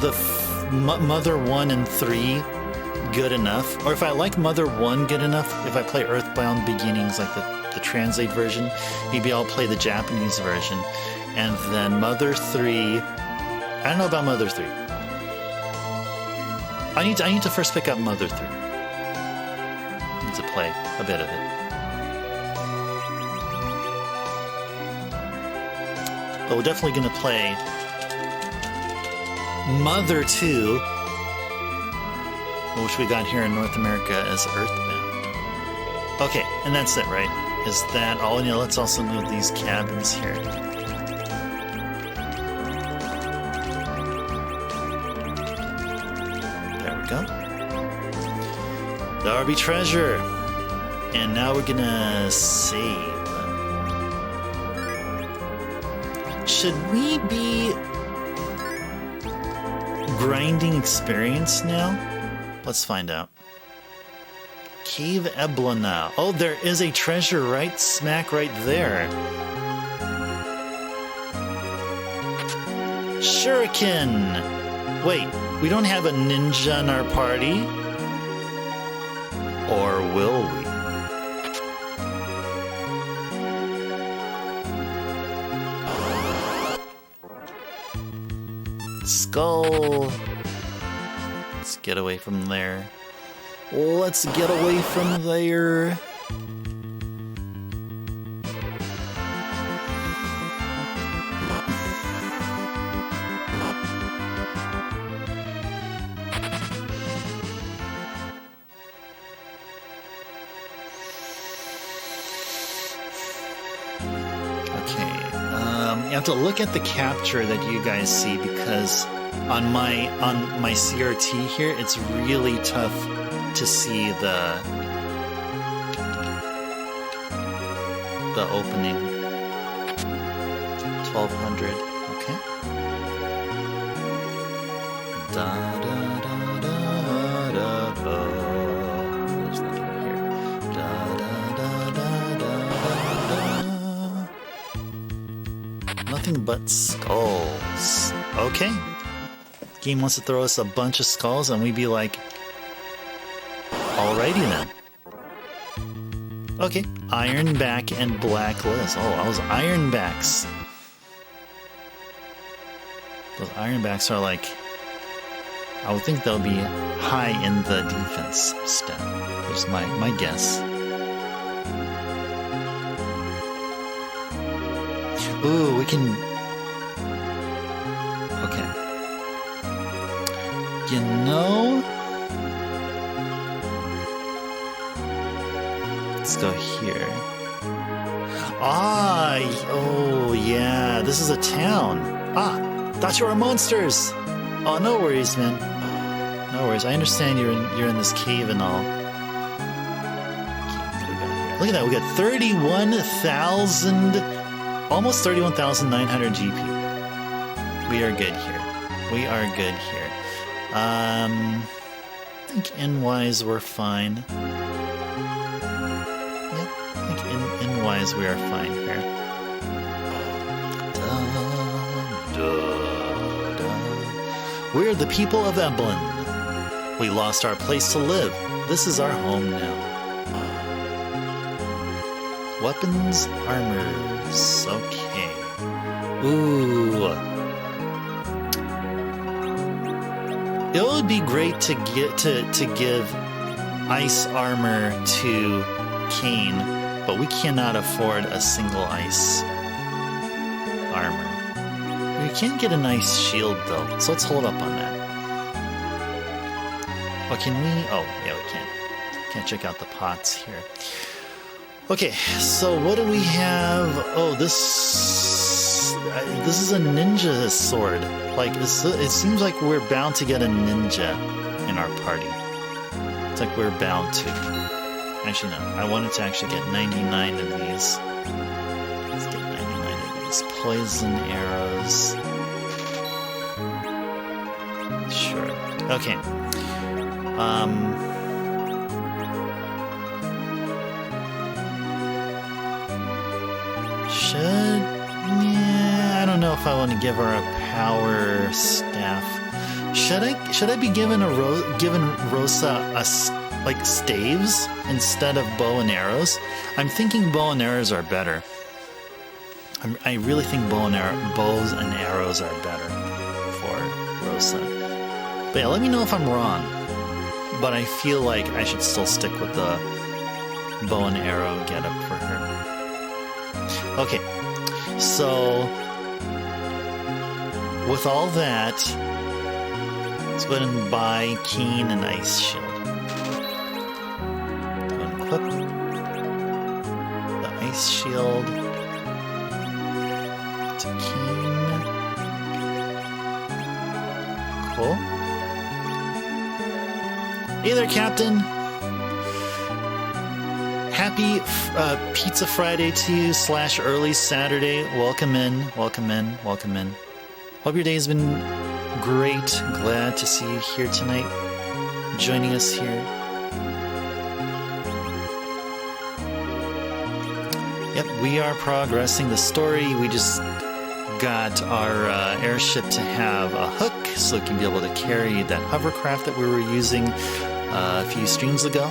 Speaker 1: the Mother 1 and 3 good enough, or if I like Mother 1 good enough, if I play Earthbound Beginnings, like the translate version, maybe I'll play the Japanese version. And then Mother 3, I don't know about Mother 3. I need to first pick up Mother 3. I need to play a bit of it. But we're definitely going to play Mother 2, which we got here in North America as Earthbound. Okay, and that's it, right? Is that all? And let's also move these cabins here. There we go. There'll be treasure. And now we're gonna save. Should we be grinding experience now? Let's find out. Cave Eblana. Oh, there is a treasure right smack right there. Shuriken! Wait, we don't have a ninja in our party? Or will we? Skull! Let's get away from there. Let's get away from there. You have to look at the capture that you guys see, because on my CRT here, it's really tough to see the opening. 1200. Okay. Da da da da da da. There's nothing here. Da da da da da da. Nothing but skulls. Okay. Game wants to throw us a bunch of skulls, and we'd be like, alrighty then. Okay, Ironback and Blacklist. Oh, those Ironbacks. Those Ironbacks are like, I would think they'll be high in the defense step. There's my guess. Ooh, we can... Okay. You know... Let's go here. Ah! Oh, yeah. This is a town. Ah! Thought you were monsters! Oh, no worries, man. No worries. I understand you're in this cave and all. Okay, look at that. We got 31,000... Almost 31,900 GP. We are good here. We are good here. I think in-wise we're fine. Yep, I think in-wise we are fine here. Da, da, da. We're the people of Eblin. We lost our place to live. This is our home now. Weapons, armors. Okay. Ooh. It would be great to give ice armor to Kane, but we cannot afford a single ice armor. We can get a nice shield though, so let's hold up on that. Oh, can we? Oh, yeah, we can. Can't check out the pots here. Okay, so what do we have? Oh, this is a ninja sword. Like, it seems like we're bound to get a ninja in our party. It's like we're bound to. Actually, no. I wanted to actually get 99 of these. Let's get 99 of these. Poison arrows. Sure. Okay. Yeah, I don't know if I want to give her a power staff. Should I be given Rosa like staves instead of bow and arrows? I'm thinking bow and arrows are better. I really think bows and arrows are better for Rosa. But yeah, let me know if I'm wrong. But I feel like I should still stick with the bow and arrow getup for her. Okay, so with all that, let's go ahead and buy Keen and Ice Shield. Equip the Ice Shield to Keen. Cool. Hey there, Captain. Happy Pizza Friday to you / early Saturday. Welcome in. Hope your day's been great. Glad to see you here tonight, joining us here. Yep, we are progressing the story. We just got our airship to have a hook so it can be able to carry that hovercraft that we were using a few streams ago.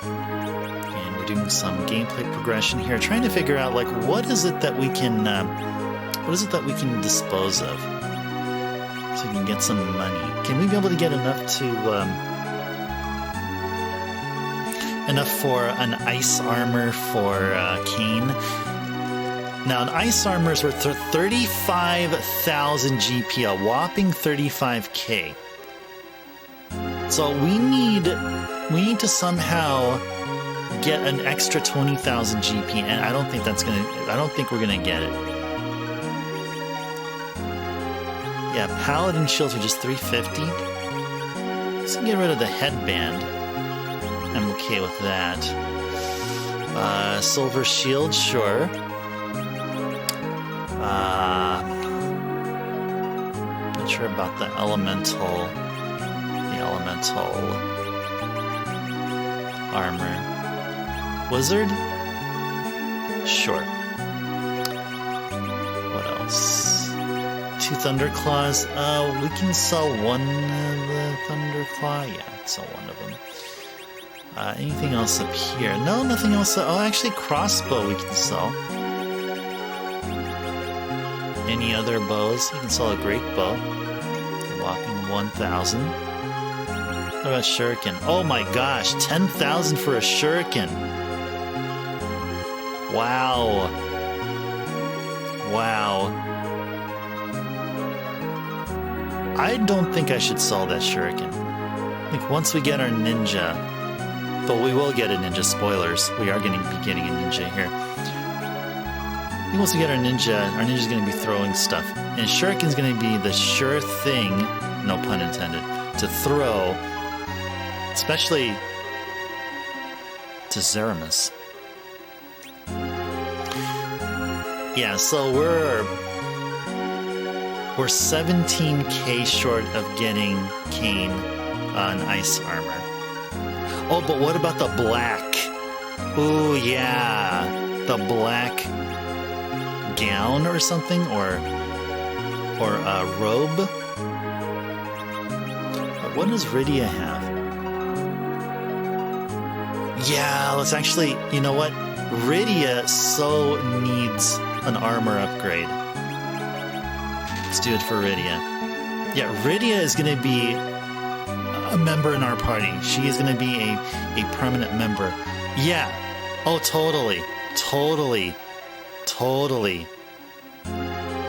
Speaker 1: And we're doing some gameplay progression here, trying to figure out like what is it that we can dispose of so we can get some money. Can we be able to get enough for an ice armor for Kane? Now, an ice armor is worth 35,000 GP, a whopping 35k. So we need to somehow get an extra 20,000 GP, and I don't think we're gonna get it. Yeah, paladin shields are just 350. Let's get rid of the headband. I'm okay with that. Silver shield, sure. Not sure about the elemental armor. Wizard? Sure. What else? 2 Thunderclaws. We can sell one of the Thunderclaw. Yeah, sell one of them. Anything else up here? No, nothing else. Oh, actually, crossbow we can sell. Any other bows? You can sell a great bow. Whopping 1,000. What about shuriken? Oh my gosh, 10,000 for a shuriken. Wow. I don't think I should sell that shuriken. I think once we get our ninja, but we will get a ninja, spoilers. We are going to be getting a ninja here. I think once we get our ninja's going to be throwing stuff. And shuriken's going to be the sure thing, no pun intended, to throw, especially to Zeramus. Yeah, so we're 17k short of getting Kane on ice armor. Oh, but what about the black? Ooh, yeah, the black gown or something, or a robe. But what does Rydia have? Yeah, let's actually, you know what? Rydia so needs an armor upgrade. Let's do it for Rydia. Yeah, Rydia is going to be a member in our party. She is going to be a permanent member. Yeah. Oh, totally.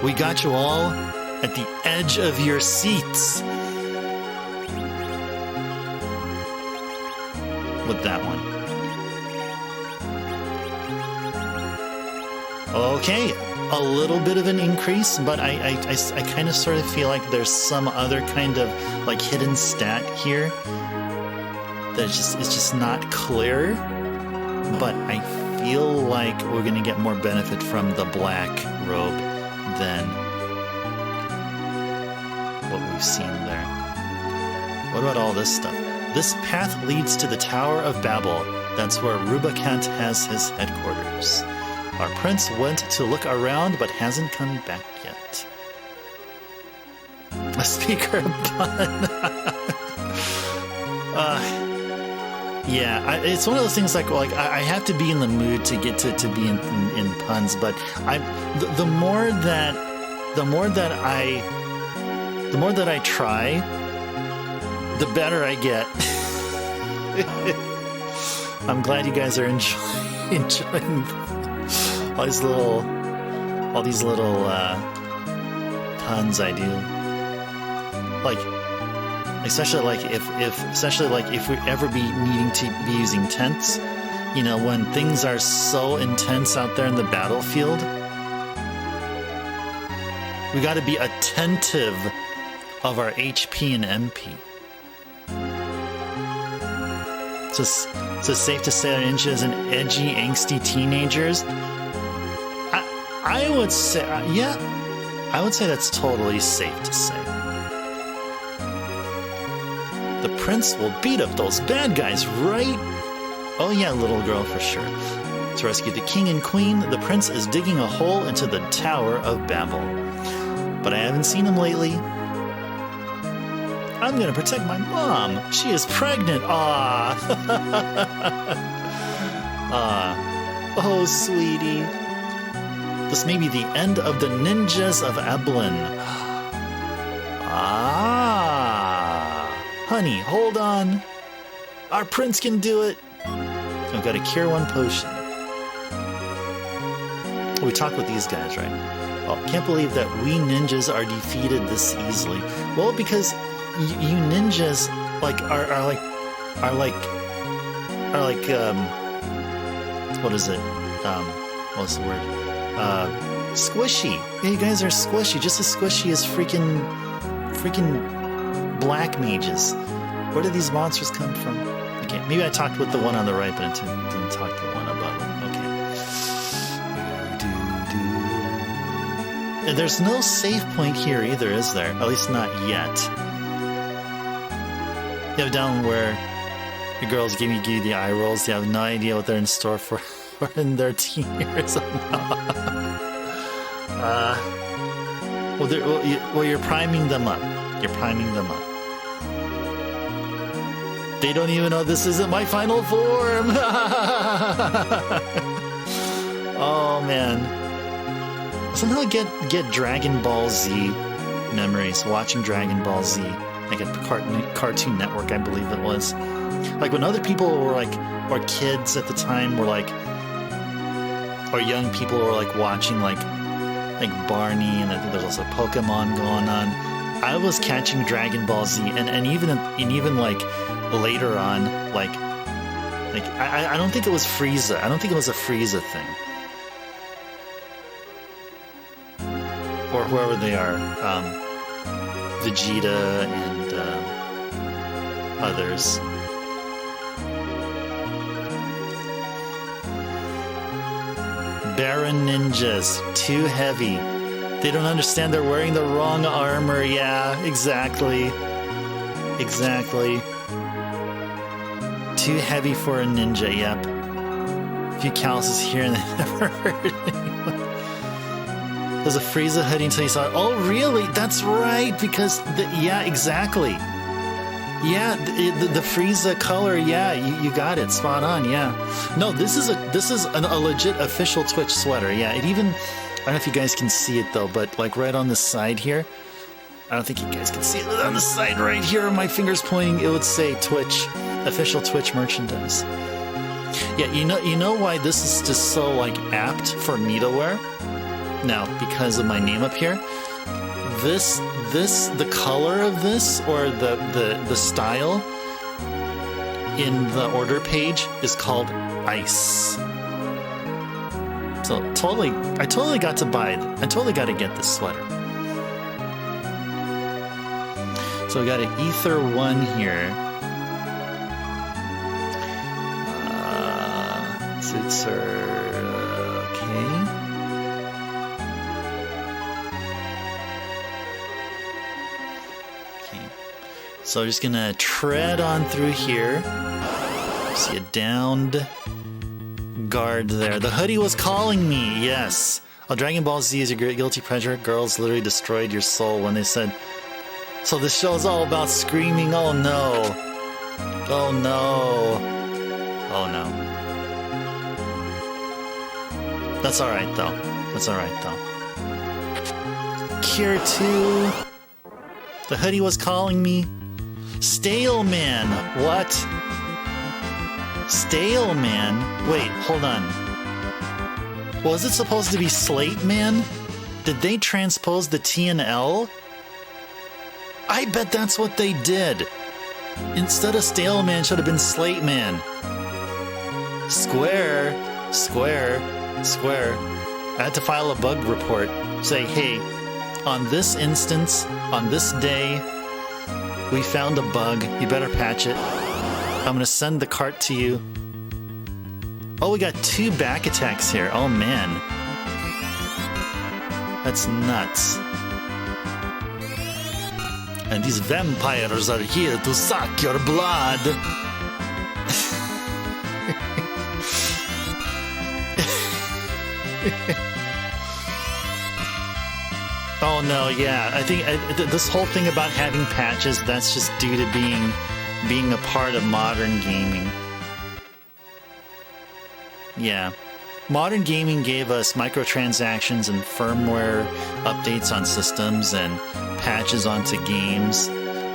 Speaker 1: We got you all at the edge of your seats. With that one. Okay, a little bit of an increase, but I kind of sort of feel like there's some other kind of like hidden stat here that it's just not clear. But I feel like we're gonna get more benefit from the black robe than what we've seen there. What about all this stuff? This path leads to the Tower of Babel. That's where Rubicant has his headquarters. Our prince went to look around, but hasn't come back yet. A speaker of pun. Yeah, it's one of those things like I have to be in the mood to get to be in puns, but the more that I try, the better I get. I'm glad you guys are enjoying all these little puns I do. Like, especially if we ever be needing to be using tents, you know, when things are so intense out there in the battlefield, we got to be attentive of our HP and MP. So it's safe to say our ninja is an edgy, angsty teenagers. I would say, yeah, I would say that's totally safe to say. The prince will beat up those bad guys, right? Oh yeah, little girl, for sure. To rescue the king and queen, the prince is digging a hole into the Tower of Babel. but I haven't seen him lately. I'm gonna protect my mom. She is pregnant. Ah. Oh, sweetie. This may be the end of the ninjas of Eblin. Ah. Honey, hold on. Our prince can do it. I've got a Cure 1 potion. We talked with these guys, right? Oh, can't believe that we ninjas are defeated this easily. Well, because you ninjas like are like what is it? What's the word? Squishy. Yeah, you guys are squishy, just as squishy as freaking black mages. Where did these monsters come from? Okay, maybe I talked with the one on the right, but I didn't talk to the one above them. Okay. And there's no save point here either, is there? At least not yet. You have down where the girls give you the eye rolls. You have no idea what they're in store for in their teen years. Well, you're priming them up. You're priming them up. They don't even know this isn't my final form. Oh man. Somehow get Dragon Ball Z memories. Watching Dragon Ball Z, like a Cartoon Network, I believe it was. Like when other people were like, or kids at the time were like, or young people were like watching like Barney, and I think there's also Pokemon going on. I was catching Dragon Ball Z, and even like later on, like I don't think it was Frieza. I don't think it was a Frieza thing, or whoever they are, Vegeta and others. Baron ninjas, too heavy. They don't understand they're wearing the wrong armor. Yeah, exactly. Exactly. Too heavy for a ninja, yep. A few calluses here and they never hurt anyone. There's a Frieza hoodie until you saw it. Oh, really? That's right, because, yeah, exactly. Yeah, the Frieza color, yeah, you got it, spot on, yeah. No, this is a legit official Twitch sweater, yeah. It even, I don't know if you guys can see it though, but like right on the side here, I don't think you guys can see it, but on the side right here, my finger's pointing, it would say Twitch, official Twitch merchandise. Yeah, you know why this is just so like apt for me to wear? Now, because of my name up here. The color of this, or the style in the order page is called Ice. So I totally got to buy it. I totally got to get this sweater. So we got an Ether 1 here. Suits are okay. So I'm just gonna tread on through here. See a downed guard there. The hoodie was calling me, yes. Oh, Dragon Ball Z is your guilty pleasure. Girls literally destroyed your soul when they said, so this show is all about screaming. Oh no. Oh no. Oh no. That's alright though. That's alright though. Cure 2. The hoodie was calling me. Stale Man. What? Stale Man? Wait, hold on. Was it supposed to be Slate Man? Did they transpose the T and L? I bet that's what they did. Instead of Stale Man, should have been Slate Man. Square. I had to file a bug report. Say, hey, on this instance, on this day, we found a bug. You better patch it. I'm gonna send the cart to you. Oh, we got 2 back attacks here. Oh man. That's nuts. And these vampires are here to suck your blood. Oh no, yeah. I think this whole thing about having patches, that's just due to being a part of modern gaming. Yeah. Modern gaming gave us microtransactions and firmware updates on systems and patches onto games.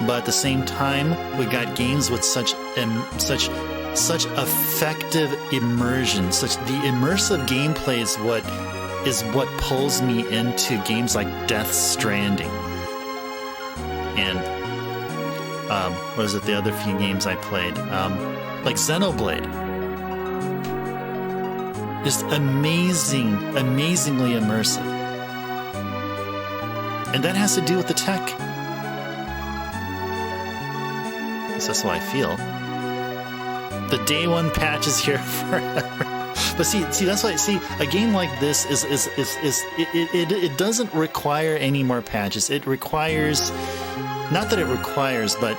Speaker 1: But at the same time, we got games with such effective immersion. The immersive gameplay is what pulls me into games like Death Stranding. And what is it? The other few games I played, like Xenoblade. Just amazingly immersive. And that has to do with the tech. That's how I feel. The day one patch is here forever. But see, that's why. See, a game like this it doesn't require any more patches. It requires, not that it requires, but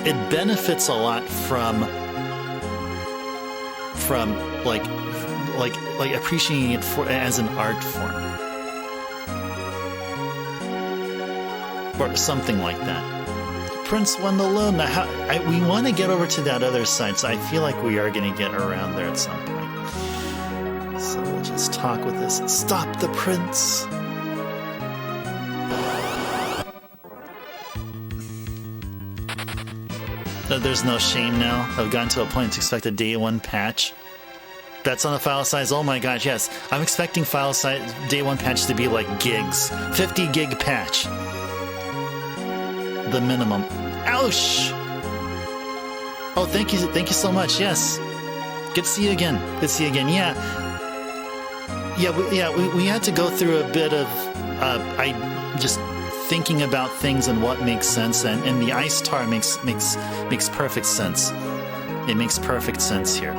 Speaker 1: it benefits a lot from like appreciating it as an art form or something like that. Prince won the loan. Now, we want to get over to that other side, so I feel like we are going to get around there at some point. So we'll just talk with this. Stop the prince. There's no shame now. I've gotten to a point to expect a day one patch. That's on the file size. Oh my gosh, yes. I'm expecting file size day one patch to be like gigs. 50 gig patch. The minimum. Ouch! Oh, thank you so much. Yes. Good to see you again. We had to go through a bit of just thinking about things and what makes sense, and the ice tar makes perfect sense. It makes perfect sense here.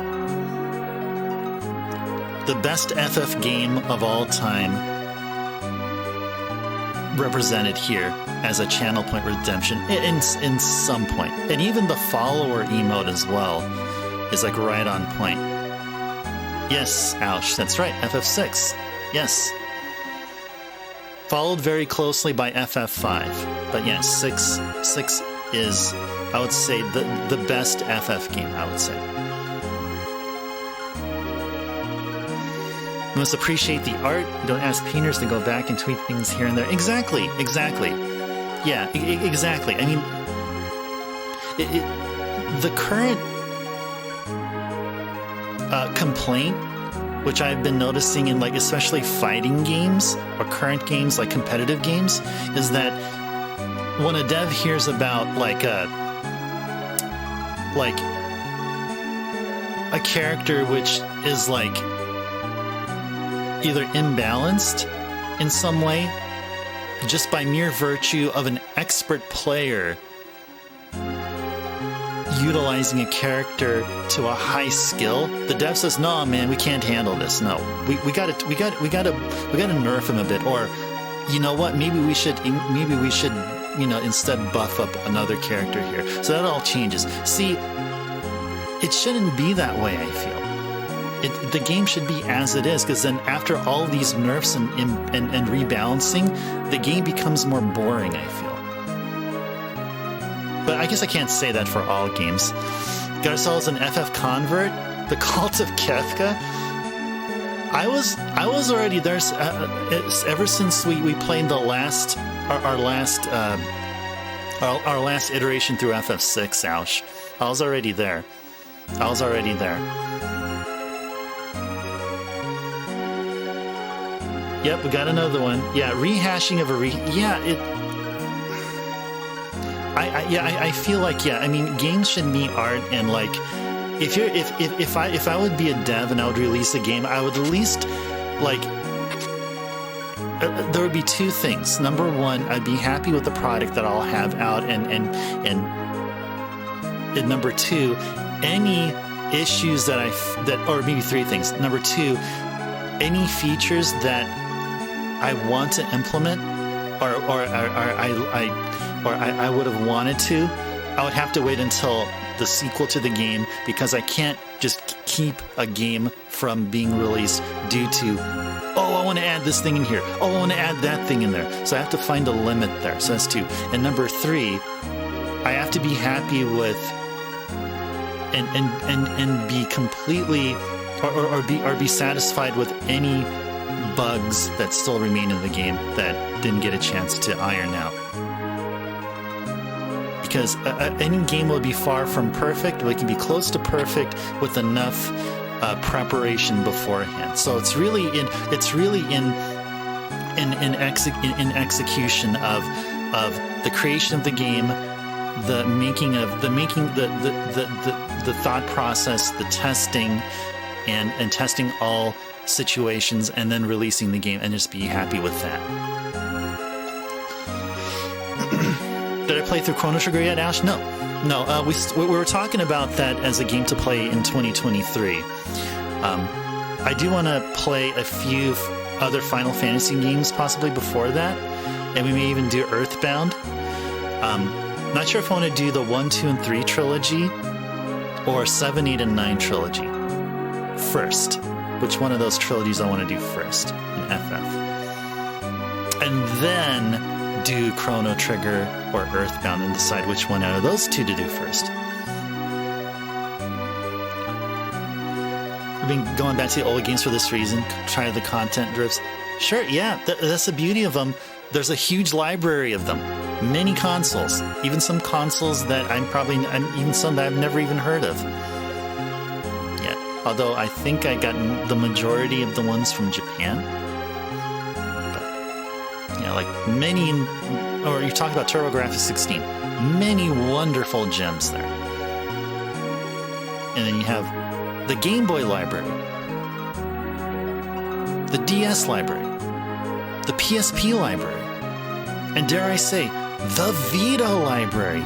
Speaker 1: The best FF game of all time represented here as a channel point redemption in some point. And even the follower emote as well is like right on point. Yes, ouch, that's right, FF6. Yes. Followed very closely by FF5. But yes, 6 is, I would say, the best FF game, I would say. You must appreciate the art. You don't ask painters to go back and tweak things here and there. Exactly. Yeah, exactly. I mean, the current complaint, which I've been noticing in, like, especially fighting games or current games, like competitive games, is that when a dev hears about like a character which is like either imbalanced in some way, just by mere virtue of an expert player utilizing a character to a high skill, the dev says, "No, man, we can't handle this. No, we gotta nerf him a bit, or you know what? Maybe we should, instead buff up another character here." So that all changes. See, it shouldn't be that way. I feel the game should be as it is, because then after all these nerfs and rebalancing, the game becomes more boring. I feel. But I guess I can't say that for all games. Got ourselves an FF convert, the Cult of Kefka. I was already there ever since we played our last iteration through FF6. Ouch! I was already there. Yep, we got another one. Yeah, rehashing of a I feel like, yeah, I mean, games should be art, and like, if I would be a dev and I would release a game, I would at least, like, there would be two things. Number one, I'd be happy with the product that I'll have out, and number two, any issues or maybe three things. Number two, any features that I want to implement, or I would have wanted to, I would have to wait until the sequel to the game, because I can't just keep a game from being released due to, oh, I want to add this thing in here. Oh, I want to add that thing in there. So I have to find a limit there. So that's 2. And number 3, I have to be happy with and be completely or be satisfied with any bugs that still remain in the game that didn't get a chance to iron out. Because any game will be far from perfect, but it can be close to perfect with enough preparation beforehand. So it's really in execution of the creation of the game, the thought process, the testing, and testing all situations, and then releasing the game, and just be happy with that. Did I play through Chrono Trigger yet, Ash? No. We were talking about that as a game to play in 2023. I do want to play a few other Final Fantasy games possibly before that, and we may even do Earthbound. Not sure if I want to do the 1, 2, and 3 trilogy or 7, 8, and 9 trilogy first. Which one of those trilogies I want to do first in FF. And then do Chrono Trigger or Earthbound and decide which one out of those 2 to do first. I've been going back to the old games for this reason, try the content drifts. Sure, yeah, that's the beauty of them. There's a huge library of them. Many consoles, even some consoles that even some that I've never even heard of. Although I think I got the majority of the ones from Japan. But, like many, or you talk about TurboGrafx 16, many wonderful gems there. And then you have the Game Boy library, the DS library, the PSP library, and dare I say, the Vita library.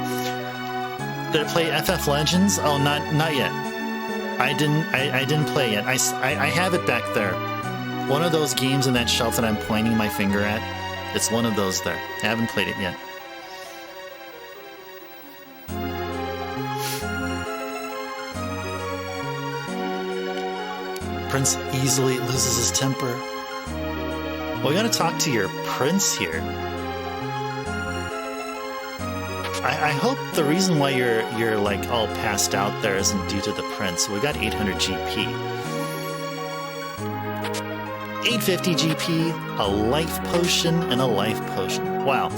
Speaker 1: Did I play FF Legends? Oh, not yet. I didn't play it yet. I have it back there. One of those games in that shelf that I'm pointing my finger at. It's one of those there. I haven't played it yet. Prince easily loses his temper. Well, we gotta talk to your prince here. I hope the reason why you're like all passed out there isn't due to the prince. We got 800 GP, 850 GP, a life potion, and a life potion. Wow,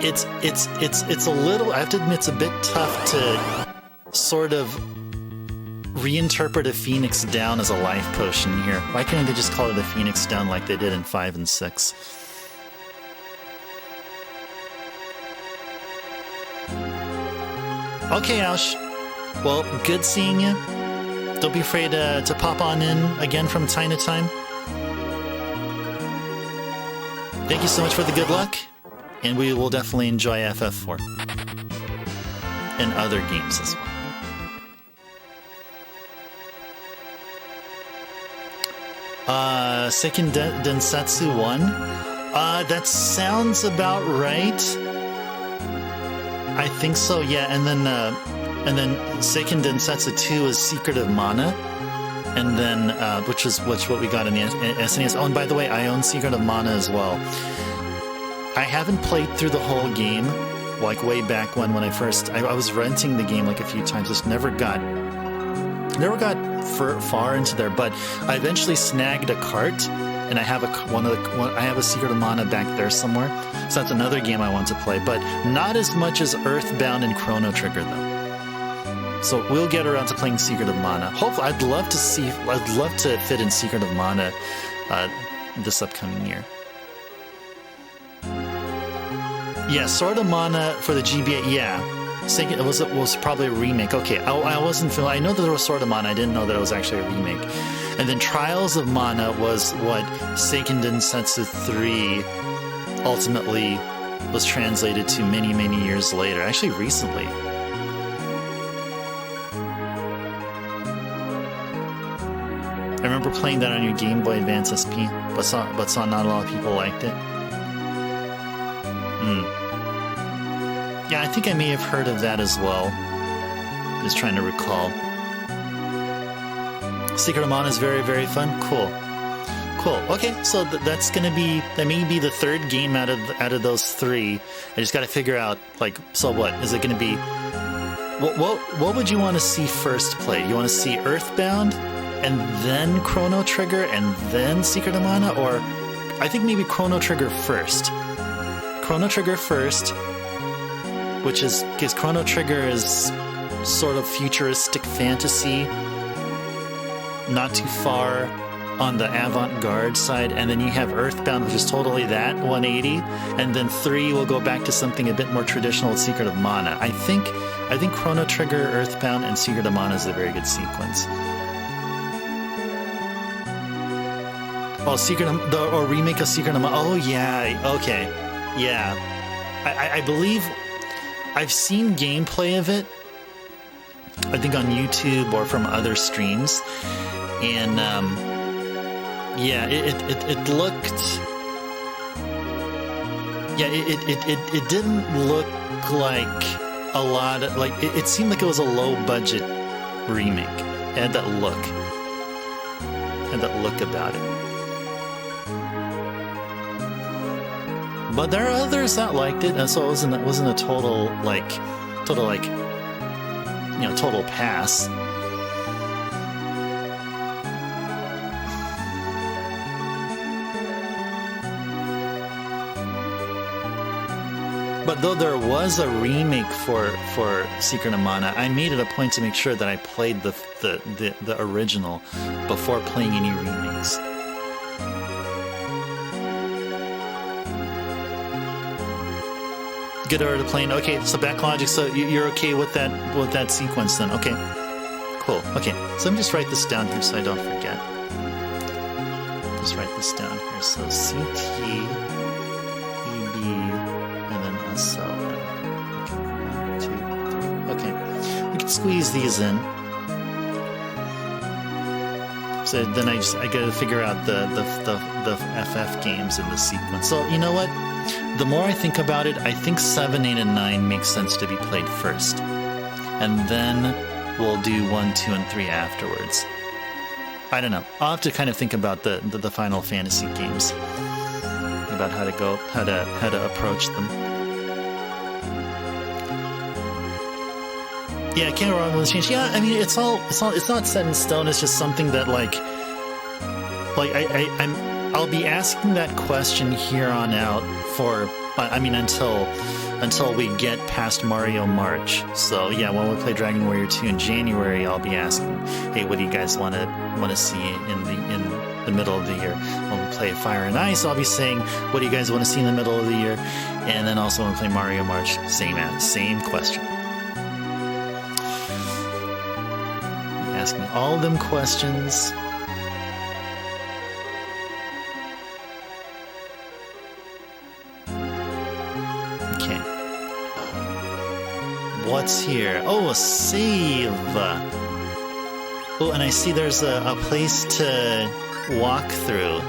Speaker 1: it's a little. I have to admit, it's a bit tough to sort of reinterpret a Phoenix Down as a life potion here. Why can't they just call it a Phoenix Down like they did in 5 and 6? Okay, Ash. Well, good seeing you. Don't be afraid to pop on in again from time to time. Thank you so much for the good luck, and we will definitely enjoy FF4 and other games as well. Seiken Densetsu 1. That sounds about right. I think so, yeah. And then Seiken Densetsu 2 is Secret of Mana, and then which what we got in the SNES. Oh, and by the way, I own Secret of Mana as well. I haven't played through the whole game, like way back when I was renting the game like a few times. Just never got far into there. But I eventually snagged a cart, and I have I have a Secret of Mana back there somewhere. So that's another game I want to play, but not as much as Earthbound and Chrono Trigger, though. So we'll get around to playing Secret of Mana. Hopefully, I'd love to fit in Secret of Mana this upcoming year. Yeah, Sword of Mana for the GBA. Yeah, it was probably a remake. Okay, I wasn't familiar. I know that there was Sword of Mana. I didn't know that it was actually a remake. And then Trials of Mana was what Seiken Densetsu 3 ultimately was translated to many, many years later. Actually, recently. I remember playing that on your Game Boy Advance SP, but saw not a lot of people liked it. Yeah, I think I may have heard of that as well. Just trying to recall. Secret of Mana is very, very fun. Cool. Cool. Okay, so that's gonna be, that may be the third game out of those three. I just got to figure out, like, so what is it gonna be? What would you want to see first play? You want to see Earthbound, and then Chrono Trigger, and then Secret of Mana, or I think maybe Chrono Trigger first. Chrono Trigger first, which is because Chrono Trigger is sort of futuristic fantasy, not too far on the avant-garde side, and then you have Earthbound, which is totally that 180, and then 3 will go back to something a bit more traditional with Secret of Mana. I think Chrono Trigger, Earthbound, and Secret of Mana is a very good sequence. Oh, or remake of Secret of Mana. Oh yeah, okay, yeah. I believe I've seen gameplay of it, I think on YouTube or from other streams, and yeah, it looked. Yeah, it didn't look like a lot of, like, it seemed like it was a low budget remake. It had that look. About it. But there are others that liked it, and so it wasn't a total pass. But though there was a remake for Secret of Mana, I made it a point to make sure that I played the original before playing any remakes. Get over to playing. Okay, so Backlogic. So you're okay with that sequence then? Okay, cool. Okay, so let me just write this down here so I don't forget. Just write this down here. So CT, EB, and then SO. Okay, 1, 2, 3. Okay, we can squeeze these in. So then I got to figure out the FF games in the sequence. So you know what? The more I think about it, I think 7, 8, and 9 makes sense to be played first. And then we'll do 1, 2, and 3 afterwards. I don't know. I'll have to kind of think about the Final Fantasy games. About how to approach them. Yeah, I can't go wrong with the change. Yeah, I mean it's not set in stone, it's just something that I'll be asking that question here on out until we get past Mario March. So yeah, when we play Dragon Warrior 2 in January, I'll be asking, hey, what do you guys want to see in the middle of the year? When we play Fire and Ice, I'll be saying, what do you guys want to see in the middle of the year? And then also when we play Mario March, same question. Asking all them questions. What's here? Oh, a save! Oh, and I see there's a place to walk through.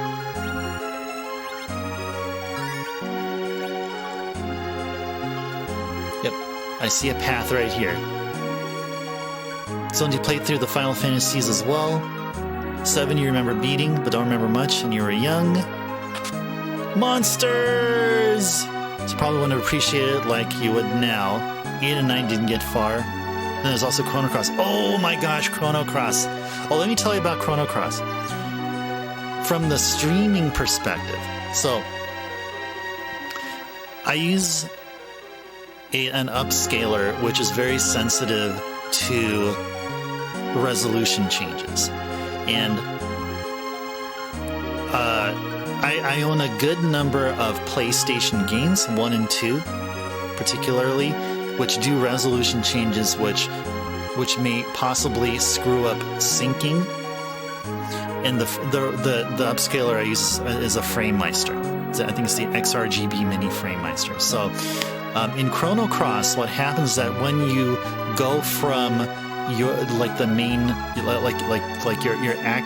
Speaker 1: Yep, I see a path right here. So you played through the Final Fantasies as well. 7 you remember beating, but don't remember much, and you were young. Monsters! So probably wouldn't appreciate it like you would now. 8 and 9 didn't get far. Then there's also Chrono Cross. Oh my gosh, Chrono Cross. Oh, let me tell you about Chrono Cross. From the streaming perspective. So, I use an upscaler which is very sensitive to resolution changes. And I own a good number of PlayStation games, 1 and 2 particularly, which do resolution changes which may possibly screw up syncing. And the upscaler I use is a FrameMeister. I think it's the XRGB Mini FrameMeister. So in Chrono Cross, what happens is that when you go from your the main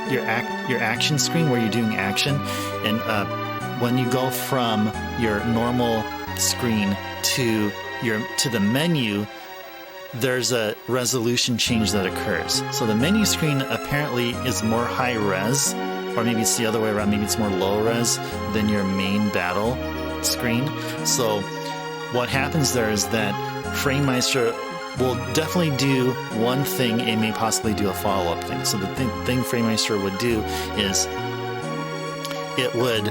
Speaker 1: your action screen where you're doing action, and when you go from your normal screen to the menu, there's a resolution change that occurs. So the menu screen apparently is more high res or maybe it's the other way around. Maybe it's more low res than your main battle screen. So what happens there is that FrameMeister will definitely do one thing and may possibly do a follow-up thing. So the thing FrameMeister would do is it would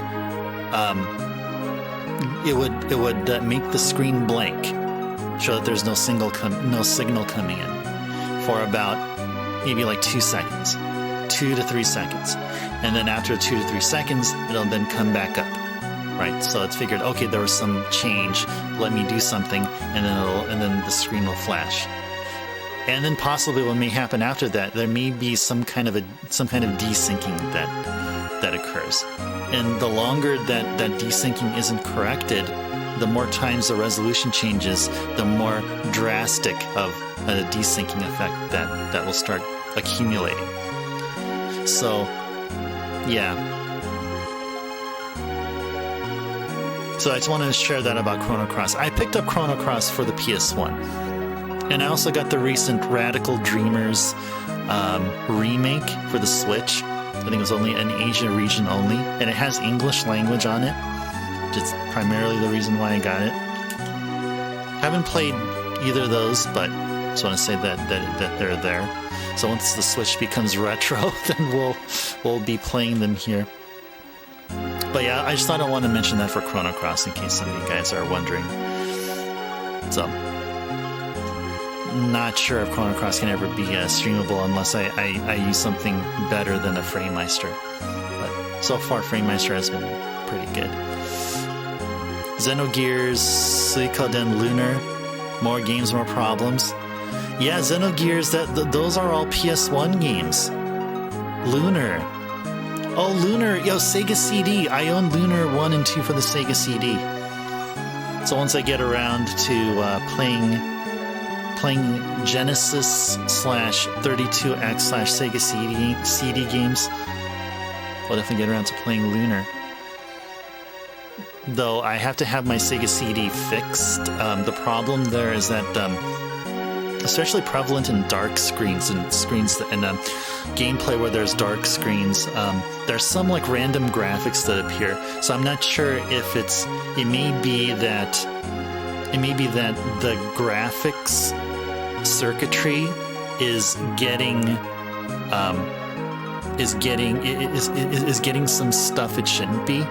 Speaker 1: make the screen blank, show that there's no signal coming in for about maybe like 2 seconds, 2 to 3 seconds, and then after 2 to 3 seconds, it'll then come back up. Right, so it's figured, okay, there was some change. Let me do something, and then the screen will flash. And then possibly what may happen after that, there may be some kind of desyncing that occurs. And the longer that desyncing isn't corrected, the more times the resolution changes, the more drastic of a desyncing effect that will start accumulating. So, yeah. So I just wanted to share that about Chrono Cross. I picked up Chrono Cross for the PS1. And I also got the recent Radical Dreamers remake for the Switch. I think it was only an Asia region only. And it has English language on it, which is primarily the reason why I got it. Haven't played either of those, but just want to say that they're there. So once the Switch becomes retro, then we'll be playing them here. But yeah, I just thought I wanted to mention that for Chrono Cross in case some of you guys are wondering. So, not sure if Chrono Cross can ever be streamable unless I use something better than a FrameMeister. But so far, FrameMeister has been pretty good. Xenogears, Suikoden Lunar, more games, more problems. Yeah, Xenogears, those are all PS1 games. Lunar. Oh, Lunar, Sega CD. I own Lunar 1 and 2 for the Sega CD. So once I get around to playing Genesis /32X /Sega CD games, I'll definitely get around to playing Lunar. Though I have to have my Sega CD fixed. The problem there is that, especially prevalent in dark screens and gameplay where there's dark screens, there's some like random graphics that appear. So I'm not sure if it may be that the graphics circuitry is getting some stuff it shouldn't be.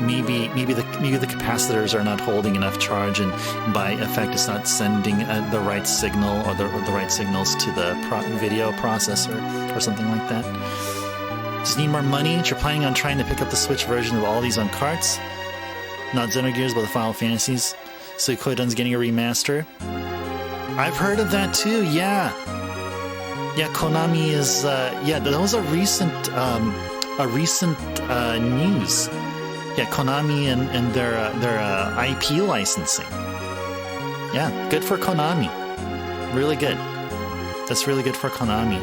Speaker 1: Maybe the capacitors are not holding enough charge, and by effect, it's not sending the right signal or the right signals to the video processor or something like that. Just need more money. You're planning on trying to pick up the Switch version of all these on carts. Not Xenogears, but the Final Fantasies. Suikoden's getting a remaster. I've heard of that too. Yeah. Konami is. That was a recent news. Yeah, Konami and their IP licensing. Yeah, good for Konami. Really good. That's really good for Konami.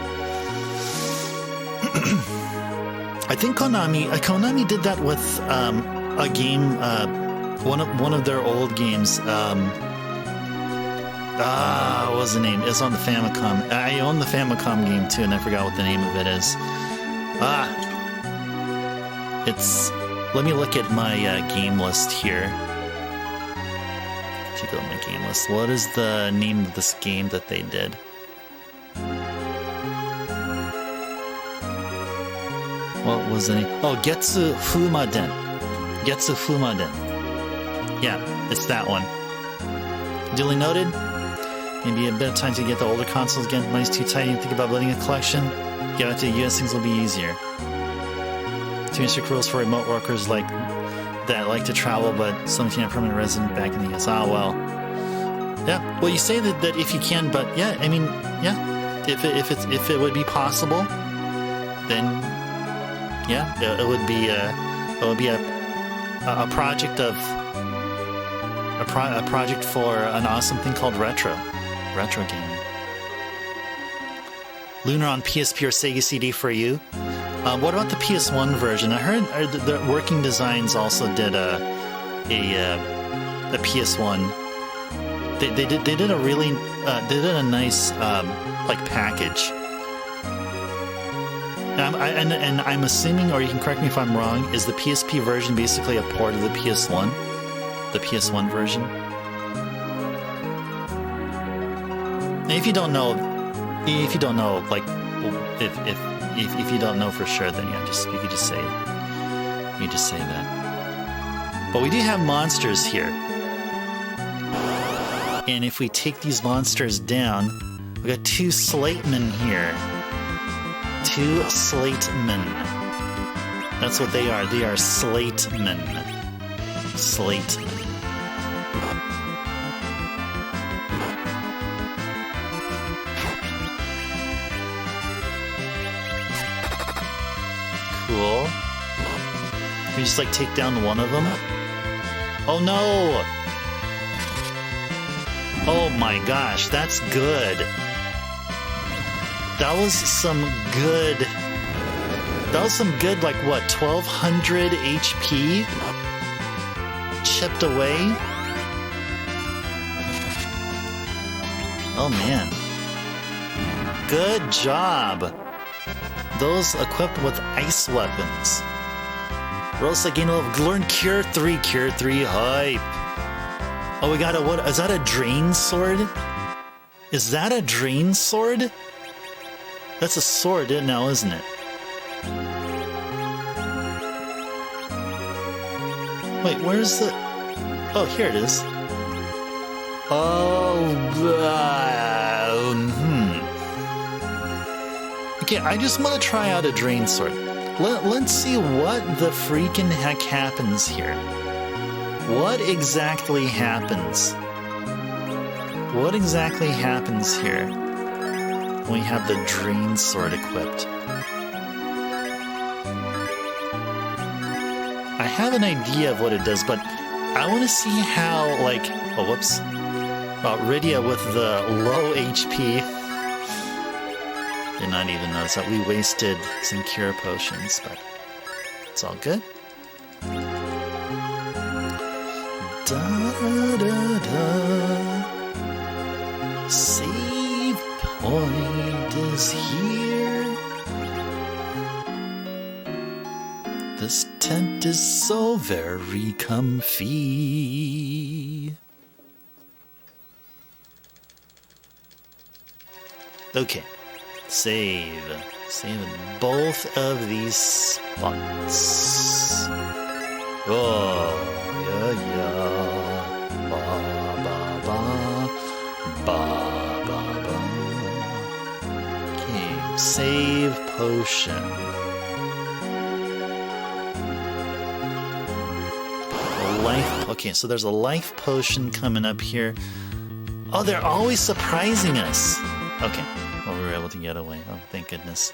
Speaker 1: I think Konami did that with a game, one of their old games. What was the name? It's on the Famicom. I own the Famicom game too, and I forgot what the name of it is. Let me look at my game list here. Check out my game list. What is the name of this game that they did? What was the name? Oh, Getsu Fumaden. Yeah, it's that one. Duly noted. Maybe a bit of time to get the older consoles again. Money's too tight and think about building a collection. Get out to the US, things will be easier. Too strict rules for remote workers like to travel, but some can't permanent resident back in the US. Well. Yeah. Well, you say that if you can, but yeah, I mean, yeah. If it would be possible, then yeah, it would be a project of a project for an awesome thing called retro gaming. Lunar on PSP or Sega CD for you. What about the PS1 version? I heard the Working Designs also did a PS1. They did a really they did a nice like package. And I'm assuming, or you can correct me if I'm wrong, is the PSP version basically a port of the PS1? The PS1 version? And if you don't know, like, if you don't know for sure, then yeah, you could just say that. But we do have monsters here, and if we take these monsters down, we got 2 Slatemen here. 2 Slatemen. That's what they are. They are Slatemen. Slatemen. Cool. Can we just like take down one of them? Oh no! Oh my gosh, that's good. That was some good, like, what, 1200 HP chipped away? Oh, man. Good job. Those equipped with ice weapons. Rosa gain a level. Learn Cure 3. Cure 3 hype. Oh, we got a, what, is that a drain sword? Is that a drain sword? That's a sword now, isn't it? Wait, where's the... Oh, here it is. Oh, Okay, I just want to try out a drain sword. Let's see what the freaking heck happens here. What exactly happens? What exactly happens here? We have the drain sword equipped. I have an idea of what it does, but I want to see how, like... Oh, whoops. Rydia with the low HP. Did not even notice that we wasted some cure potions, but it's all good. Save point is here. This tent is so very comfy. Okay, save both of these spots. Oh, yeah. Ba, ba, ba. Ba, ba, ba. Okay, save potion. Life. Okay, so there's a life potion coming up here. Oh, they're always surprising us. Okay, well, we were able to get away. Oh, thank goodness.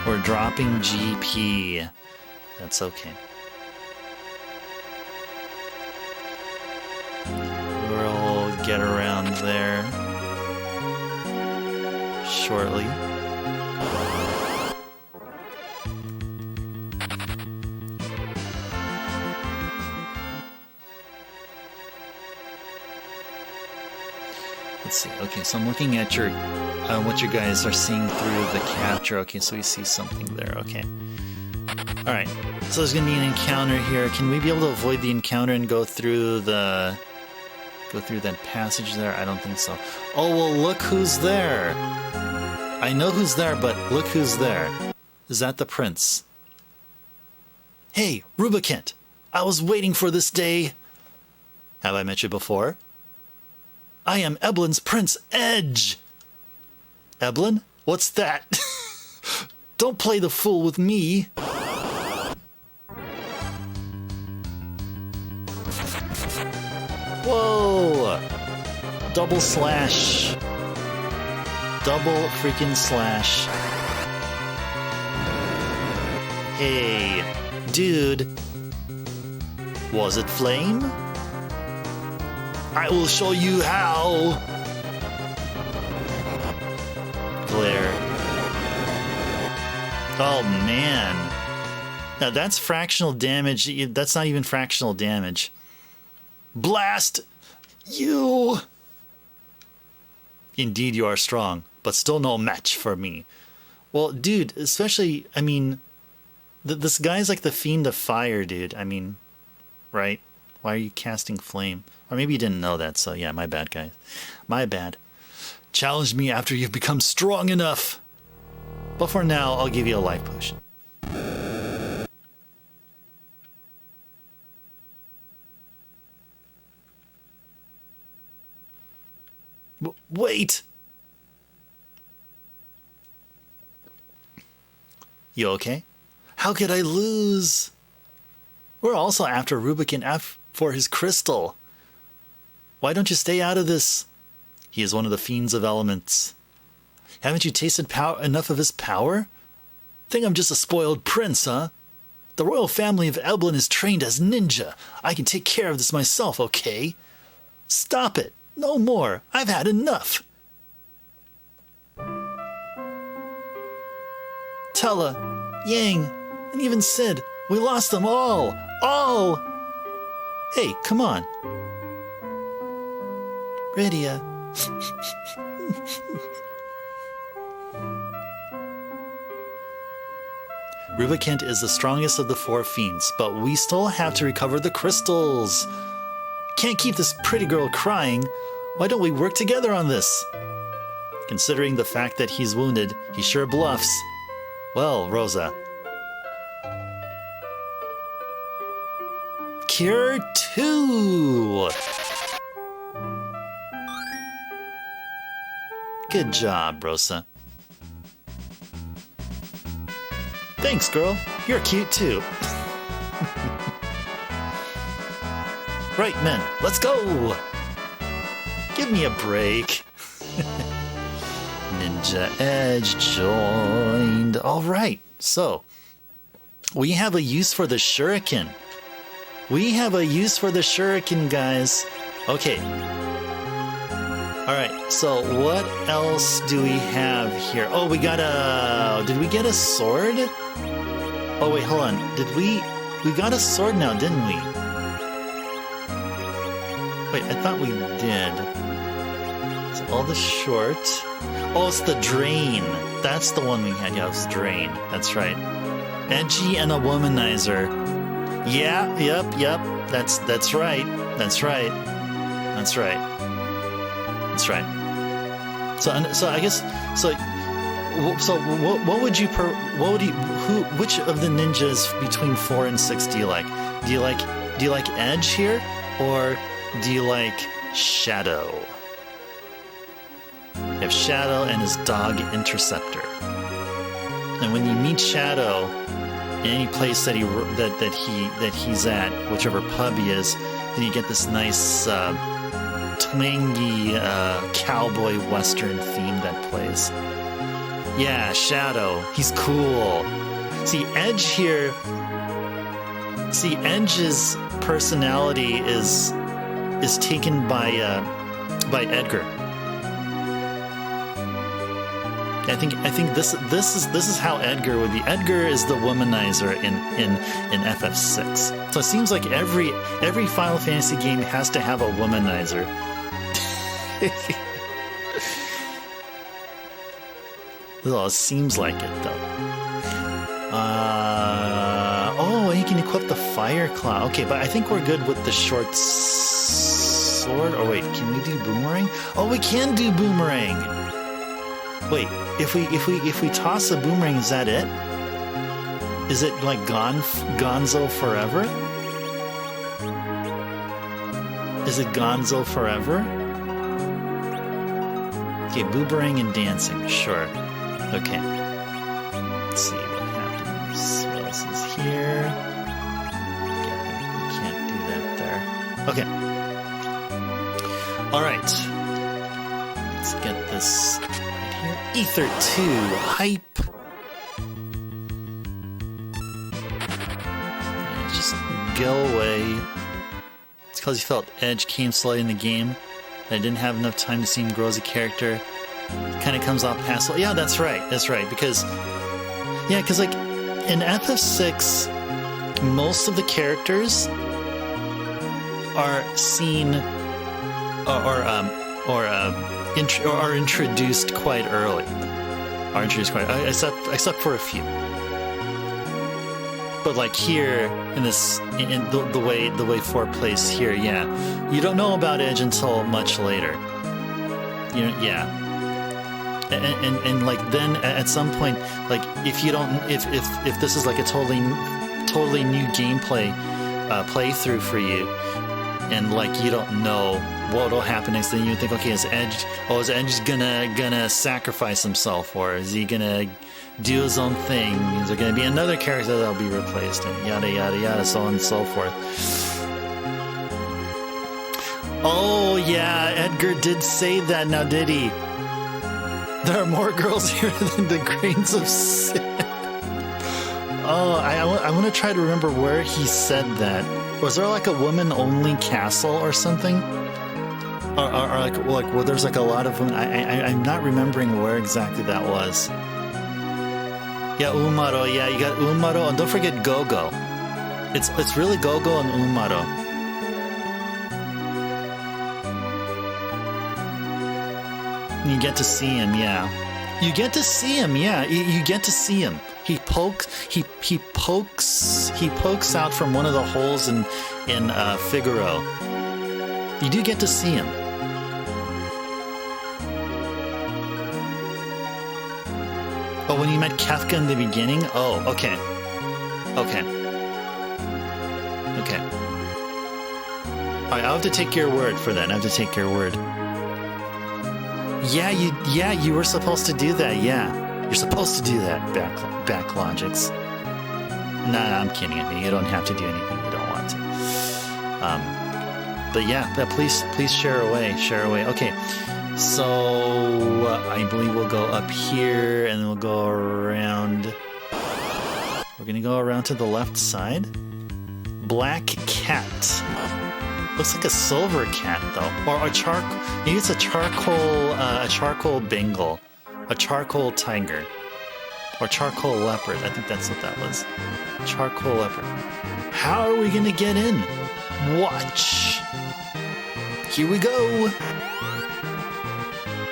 Speaker 1: We're dropping GP. That's okay. We'll get around there shortly. Let's see. Okay, so I'm looking at your what you guys are seeing through the capture. Okay, so we see something there. Okay. All right. So there's gonna be an encounter here. Can we be able to avoid the encounter and go through that passage there? I don't think so. Oh well, look who's there. I know who's there, but look who's there. Is that the prince? Hey, Rubicant. I was waiting for this day. Have I met you before? I am Eblin's Prince Edge. Eblin? What's that? Don't play the fool with me. Whoa! Double slash. Double freaking slash. Hey, dude. Was it flame? I will show you how. Glare. Oh, man. Now, that's fractional damage. That's not even fractional damage. Blast! You! Indeed you are strong, but still no match for me. Well, dude, especially, I mean, this guy's like the fiend of fire, dude. I mean, right? Why are you casting flame? Or maybe you didn't know that, so yeah, my bad, guys. My bad. Challenge me after you've become strong enough. But for now, I'll give you a life potion. Wait! You okay? How could I lose? We're also after Rubik for his crystal. Why don't you stay out of this? He is one of the fiends of elements. Haven't you tasted enough of his power? Think I'm just a spoiled prince, huh? The royal family of Eblin is trained as ninja. I can take care of this myself, okay? Stop it. No more. I've had enough. Tella, Yang, and even Sid. We lost them all. All. Hey, come on. Rydia. Rubikint is the strongest of the four fiends, but we still have to recover the crystals. Can't keep this pretty girl crying. Why don't we work together on this? Considering the fact that he's wounded, he sure bluffs. Well, Rosa. Cure 2! Good job, Rosa. Thanks, girl. You're cute too. Right, men, let's go! Give me a break. Ninja Edge joined. All right, so we have a use for the shuriken. We have a use for the shuriken, guys. Okay. All right, so what else do we have here? Oh, we got a... Did we get a sword? Oh, wait, hold on. Did we... We got a sword now, didn't we? Wait, I thought we did. It's all the short. Oh, it's the drain. That's the one we had. Yeah, it's drain. That's right. Edgy and a womanizer. Yeah, yep. That's right. That's right. That's right. That's right. So I guess what would you which of the ninjas between 4 and 6 do you like? Do you like Edge here, or do you like Shadow? You have Shadow and his dog Interceptor. And when you meet Shadow in any place that he's at, whichever pub he is, then you get this nice twangy cowboy western theme that plays. Yeah, Shadow. He's cool. See, Edge here. See, Edge's personality is taken by Edgar. I think this is how Edgar would be. Edgar is the womanizer in FF6. So it seems like every Final Fantasy game has to have a womanizer. Well, it seems like it though. Oh, you can equip the fire cloud. Okay, but I think we're good with the short sword. Oh wait, can we do boomerang? Oh, we can do boomerang. Wait, if we toss a boomerang, is that it? Is it like Gonzo forever? Is it Gonzo forever? Okay, boomerang and dancing, sure. Okay. Let's see what happens. What else is here? Okay, we can't do that there. Okay. All right. Let's get this right here. Ether 2 hype. Yeah, just go away. It's because you felt Edge came slowly in the game. I didn't have enough time to see him grow as a character. Kind of comes off passive. Yeah, that's right. Because like in FF6, most of the characters are seen
Speaker 2: are introduced quite early. Except for a few. But like here in this, in the way 4 plays here, yeah, you don't know about Edge until much later. You know, yeah. And like then at some point, like if you don't, if this is like a totally new gameplay playthrough for you, and like you don't know what'll happen next, then you think, okay, is Edge gonna sacrifice himself, or is he gonna do his own thing? Is there gonna be another character that'll be replaced, and yada yada yada, so on and so forth. Oh yeah, Edgar did say that now, did he? There are more girls here than the grains of sand. Oh, I want to try to remember where he said that. Was there like a woman-only castle or something? Or like well, there's like a lot of women. I'm not remembering where exactly that was. Yeah, Umaro. Yeah, you got Umaro, and don't forget Gogo. It's really Gogo and Umaro. You get to see him, yeah. You get to see him, yeah. You get to see him. He pokes out from one of the holes in Figaro. You do get to see him. Oh, when you met Kefka in the beginning? Oh, okay. Okay. Alright, I'll have to take your word for that. I have to take your word. Yeah, you were supposed to do that, yeah. You're supposed to do that, back logics. Nah, I'm kidding. I mean, you don't have to do anything you don't want to. But yeah, please share away. Okay, so I believe we'll go up here, and then we'll go around. We're gonna go around to the left side. Black cat. Looks like a silver cat though, or a charcoal. Maybe it's a charcoal Bengal, a charcoal tiger, or charcoal leopard. I think that's what that was. Charcoal leopard. How are we gonna get in? Watch. Here we go.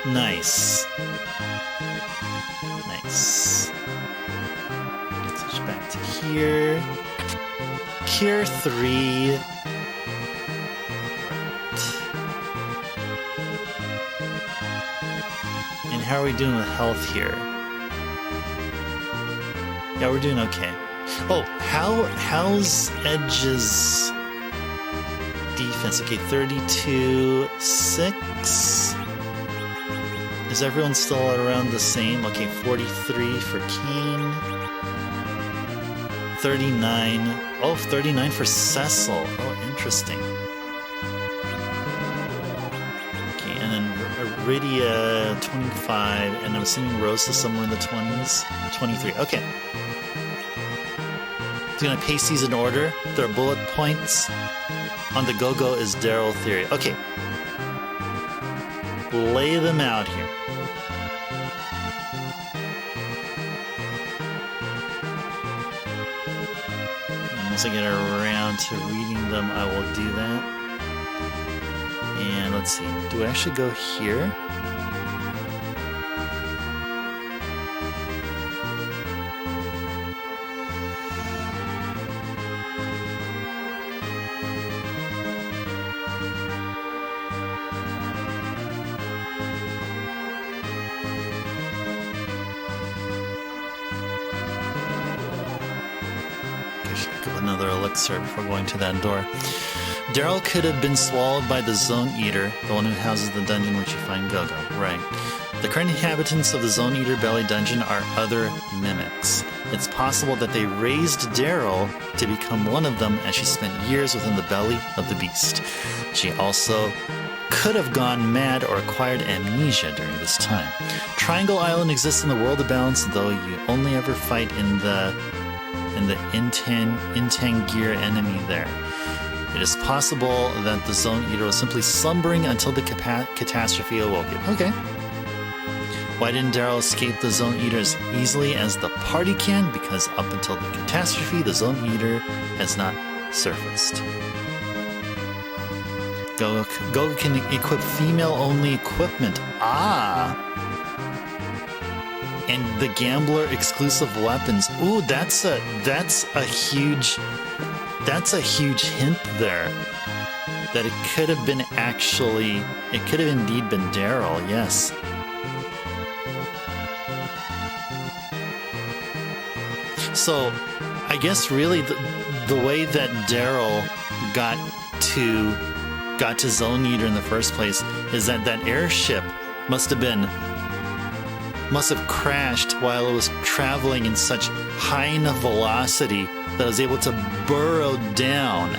Speaker 2: Nice. Switch back to here. Tier 3. And how are we doing with health here? Yeah, we're doing okay. Oh, how's Edge's defense? Okay, 32-6. Is everyone still around the same? Okay, 43 for Kane. 39. Oh, 39 for Cecil. Oh, interesting. Okay, and then Iridia, 25, and I'm assuming Rose is somewhere in the 20s. 23. Okay. So I'm gonna paste these in order. There are bullet points. On the go-go is Daryl Theory. Okay. Lay them out here. Once I get around to reading them, I will do that. And let's see, do I actually go here? Another elixir before going to that door. Daryl could have been swallowed by the Zone Eater, the one who houses the dungeon which you find Gogo. Right. The current inhabitants of the Zone Eater Belly dungeon are other mimics. It's possible that they raised Daryl to become one of them as she spent years within the belly of the beast. She also could have gone mad or acquired amnesia during this time. Triangle Island exists in the world of balance, though you only ever fight in the Intangir enemy there. It is possible that the Zone Eater was simply slumbering until the catastrophe awoke it. Okay. Why didn't Daryl escape the Zone Eater as easily as the party can? Because up until the catastrophe, the Zone Eater has not surfaced.
Speaker 1: Gogo can equip female-only equipment. Ah! And the Gambler exclusive weapons. Ooh, that's a huge hint there. That it could have been it could have indeed been Daryl, yes. So, I guess really the way that Daryl got to Zone Eater in the first place is that airship must have crashed while it was traveling in such high enough velocity that it was able to burrow down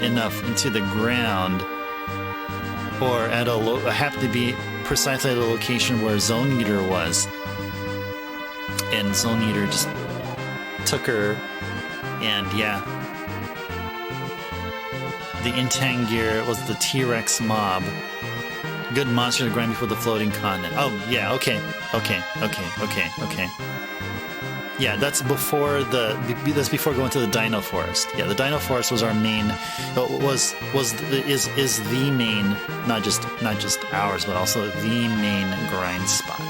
Speaker 1: enough into the ground, or happened to be precisely at a location where Zone Eater was, and Zone Eater just took her, and yeah, the Intangir was the T-Rex mob. Good monster to grind before the floating continent. Oh, yeah, okay. Yeah, that's before going to the Dino Forest. Yeah, the Dino Forest was our main, is the main, not just ours, but also the main grind spot,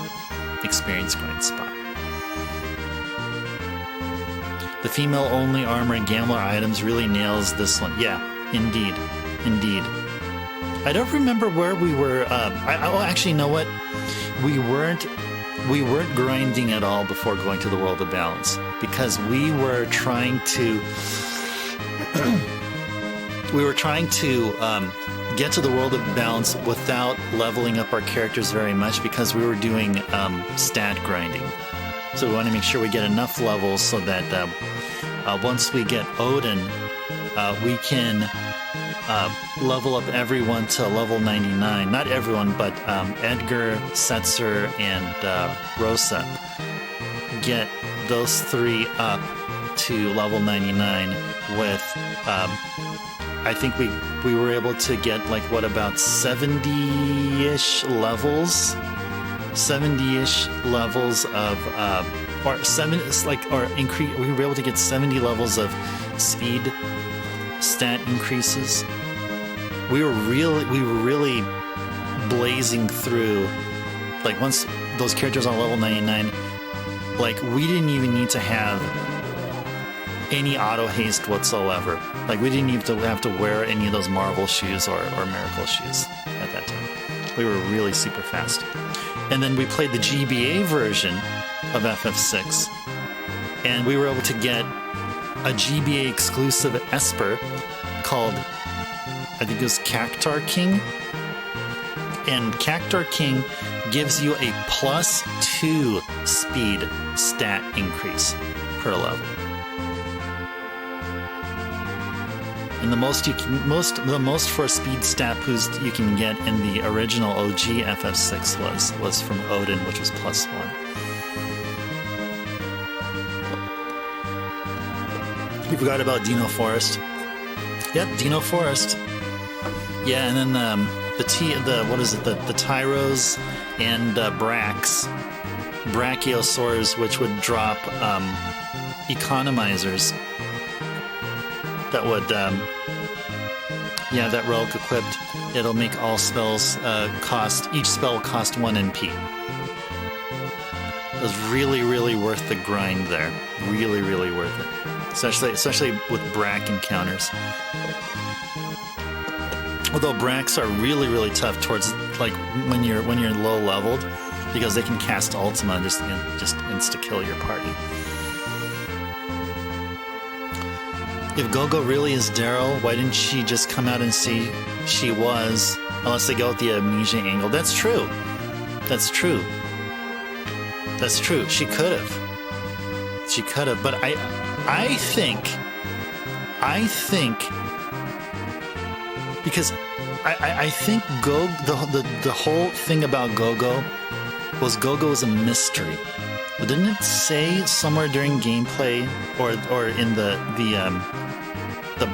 Speaker 1: experience grind spot. The female-only armor and Gambler items really nails this one. Yeah, indeed. I don't remember where we were. Actually, you know what? We weren't grinding at all before going to the World of Balance, because we were trying to get to the World of Balance without leveling up our characters very much, because we were doing stat grinding. So we want to make sure we get enough levels so that once we get Odin, we can level up everyone to level 99. Not everyone, but Edgar, Setzer, and Rosa. Get those three up to level 99 with, I think we were able to get about 70-ish levels? 70-ish levels of, we were able to get 70 levels of speed stat increases. We were really blazing through. Once those characters on level 99, we didn't even need to have any auto haste whatsoever. We didn't even have to wear any of those Marvel shoes or Miracle shoes at that time. We were really super fast. And then we played the GBA version of FF6, and we were able to get a GBA exclusive Esper called, I think it was Cactar King. And Cactar King gives you a +2 speed stat increase per level. And the most for a speed stat boost you can get in the original OG FF6 was from Odin, which was +1. We forgot about Dino Forest. Yep, Dino Forest. Yeah, and then the Tyros and Brachiosaurs, which would drop economizers. That would, that relic equipped. It'll make all spells each spell cost 1 NP. It was really, really worth the grind there. Really, really worth it. Especially with Brack encounters. Although Bracks are really, really tough towards when you're low leveled, because they can cast Ultima and just insta kill your party. If Gogo really is Daryl, why didn't she just come out and say she was? Unless they go with the amnesia angle. That's true. She could have. But I think because I think the whole thing about Gogo was a mystery. But didn't it say somewhere during gameplay or in the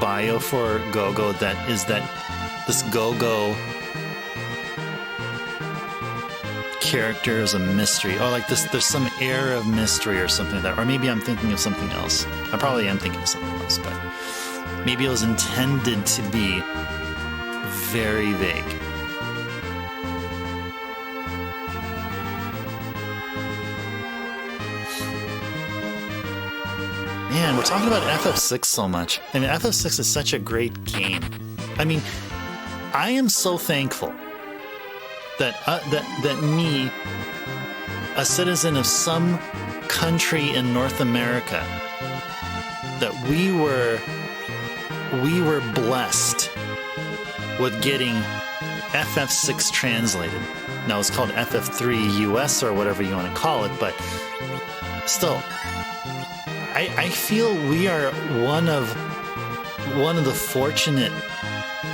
Speaker 1: bio for Gogo that this Gogo character is a mystery. Oh, like this, there's some air of mystery or something like that. Or maybe I'm thinking of something else. I probably am thinking of something else, but maybe it was intended to be very vague. Man, we're talking about FF6 so much. I mean, FF6 is such a great game. I mean, I am so thankful that me, a citizen of some country in North America, that we were blessed with getting FF6 translated. Now it's called FF3 US or whatever you want to call it, but still, I feel we are one of the fortunate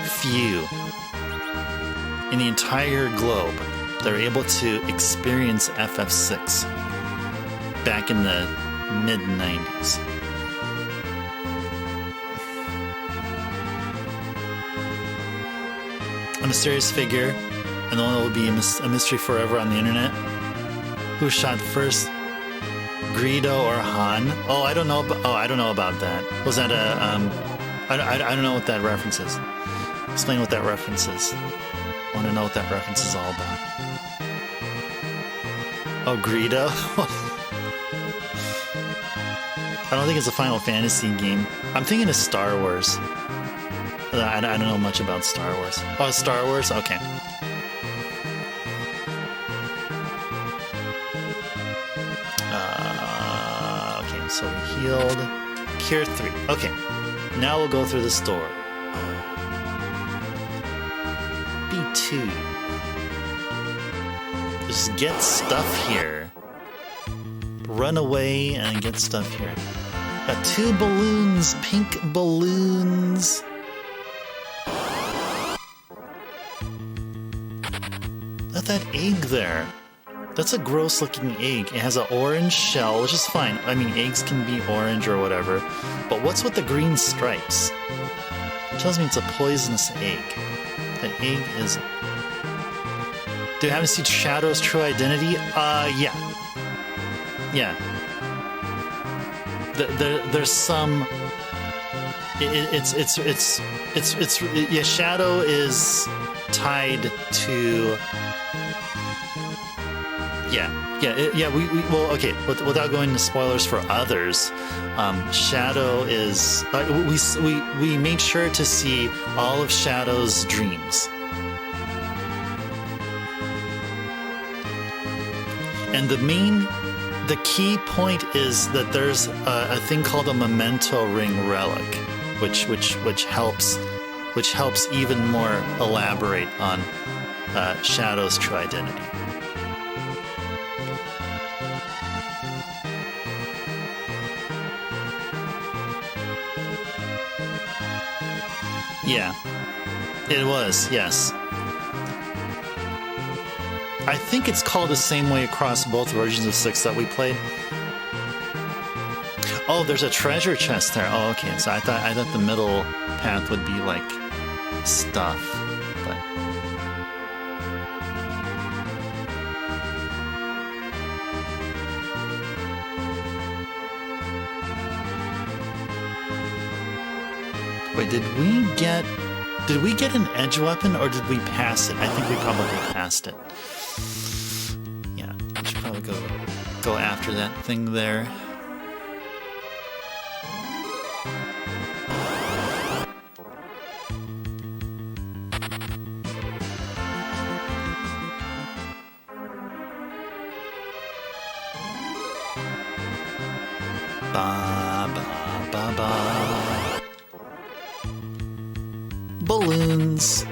Speaker 1: few in the entire globe that are able to experience FF6 back in the mid-90s. A mysterious figure, and the one that will be a mystery forever on the internet. Who shot first, Greedo or Han? Oh, I don't know. I don't know about that. Was that a? I don't know what that reference is. Explain what that reference is. I want to know what that reference is all about. Oh, Greedo? I don't think it's a Final Fantasy game. I'm thinking of Star Wars. I don't know much about Star Wars. Oh, Star Wars? Okay. Okay, so we healed. Cure 3. Okay. Now we'll go through this door. B2. Just get stuff here. Run away and get stuff here. Got 2 balloons, pink balloons. Look at that egg there. That's a gross looking egg. It has an orange shell, which is fine. I mean, eggs can be orange or whatever. But what's with the green stripes? It tells me it's a poisonous egg. The egg is... Do you happen to see Shadow's true identity? Yeah. Yeah. There's some... Yeah, Shadow is tied to... Well, okay. Without going into spoilers for others, Shadow is. We made sure to see all of Shadow's dreams, and the key point is that there's a thing called a memento ring relic, which helps even more elaborate on Shadow's true identity. Yeah, it was, yes. I think it's called the same way across both versions of 6 that we played. Oh, there's a treasure chest there. Oh, okay. So I thought the middle path would be like stuff, but wait, did we get an edge weapon or did we pass it? I think we probably passed it. Yeah, I should probably go after that thing there. Ba ba ba ba. Balloons.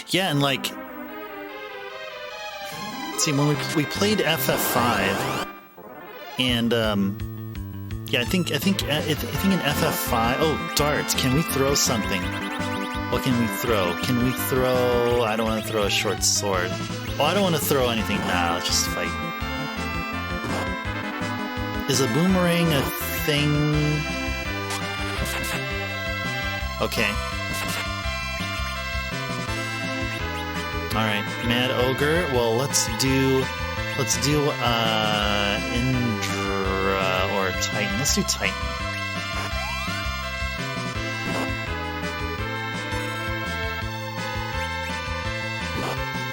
Speaker 1: Yeah, and like, see, when we played FF5, and yeah, I think in FF5. Oh, darts! Can we throw something? What can we throw? Can we throw? I don't want to throw a short sword. Oh, I don't want to throw anything. Nah, let's just fight. Is a boomerang a thing? Okay. Alright, Mad Ogre. Well, let's do Indra or Titan. Let's do Titan.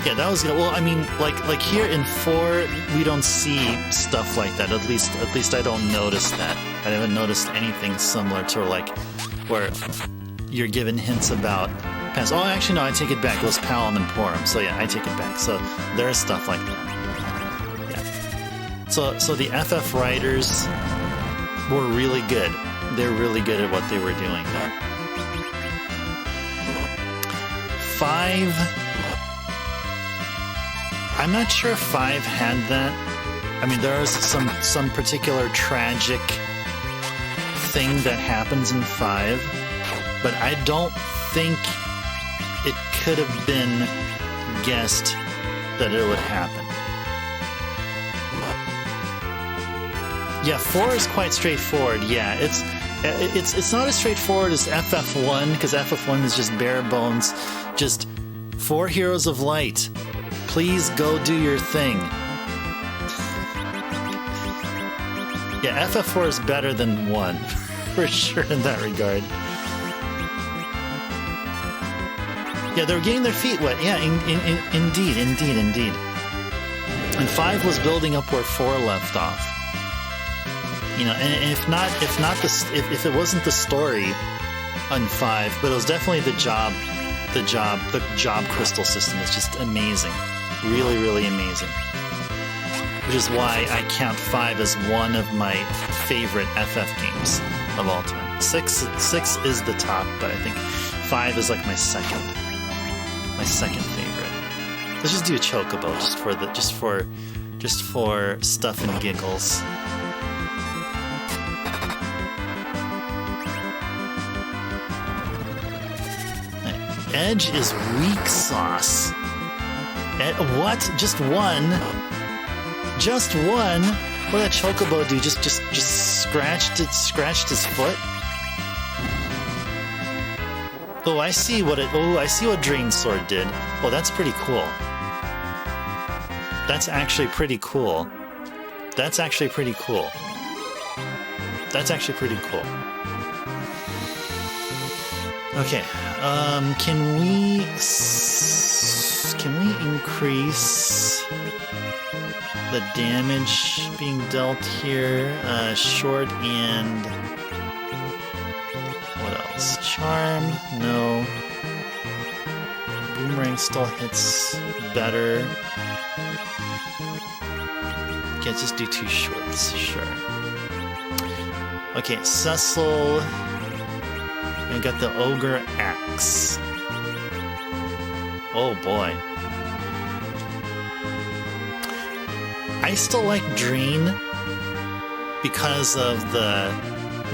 Speaker 1: Yeah, that was good. Well, I mean, like here in 4, we don't see stuff like that. At least I don't notice that. I haven't noticed anything similar to like where you're given hints about past. Oh, actually, no, I take it back. It was Palom and Porum. So yeah, I take it back. So there's stuff like that. Yeah. So the FF writers were really good. They're really good at what they were doing there. 5. I'm not sure if 5 had that. I mean, there is some particular tragic thing that happens in 5, but I don't think it could have been guessed that it would happen. Yeah, 4 is quite straightforward. Yeah, it's not as straightforward as FF1, because FF1 is just bare bones, just 4 heroes of light. Please go do your thing. Yeah, FF4 is better than 1, for sure in that regard. Yeah, they were getting their feet wet. Yeah, indeed. And 5 was building up where 4 left off. You know, and if it wasn't the story on 5, but it was definitely the job crystal system. It's just amazing. Really, really amazing. Which is why I count 5 as one of my favorite FF games of all time. 6 is the top, but I think 5 is like my second favorite. Let's just do a chocobo just for stuff and giggles. Edge is weak sauce. What? Just one? Just one? What did that chocobo do? Just scratched his foot? Oh, I see what Drain Sword did. Oh, that's pretty cool. That's actually pretty cool. Okay, can we increase the damage being dealt here? Short and what else? Charm? No. Boomerang still hits better. Okay, let's just do 2 shorts, sure. Okay, Cecil. I got the Ogre Axe. Oh boy. I still like Drain because of the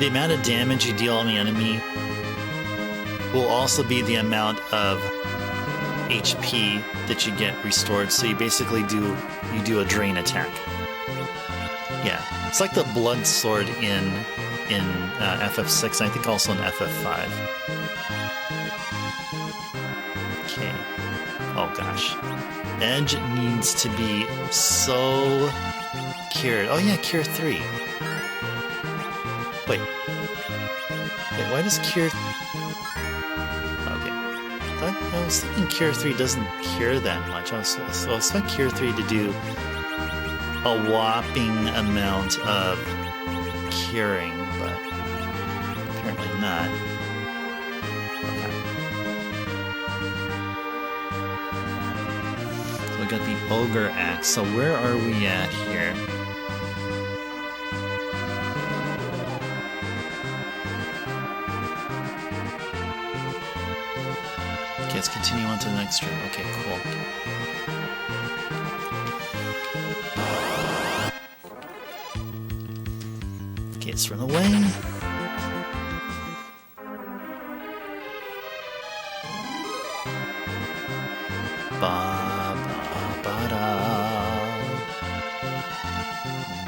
Speaker 1: amount of damage you deal on the enemy will also be the amount of HP that you get restored. So you basically do a Drain attack. Yeah, it's like the Blood Sword in FF6, and I think also in FF5. Okay. Oh gosh. Edge needs to be so cured. Oh yeah, Cure 3. Wait, why does Cure... Okay. I was thinking Cure 3 doesn't cure that much. I expect Cure 3 to do a whopping amount of curing, but apparently not. Okay. So we got the Ogre Axe. So where are we at here? Okay, let's continue on to the next room. Okay, cool. Okay, let's run away. Ba ba ba da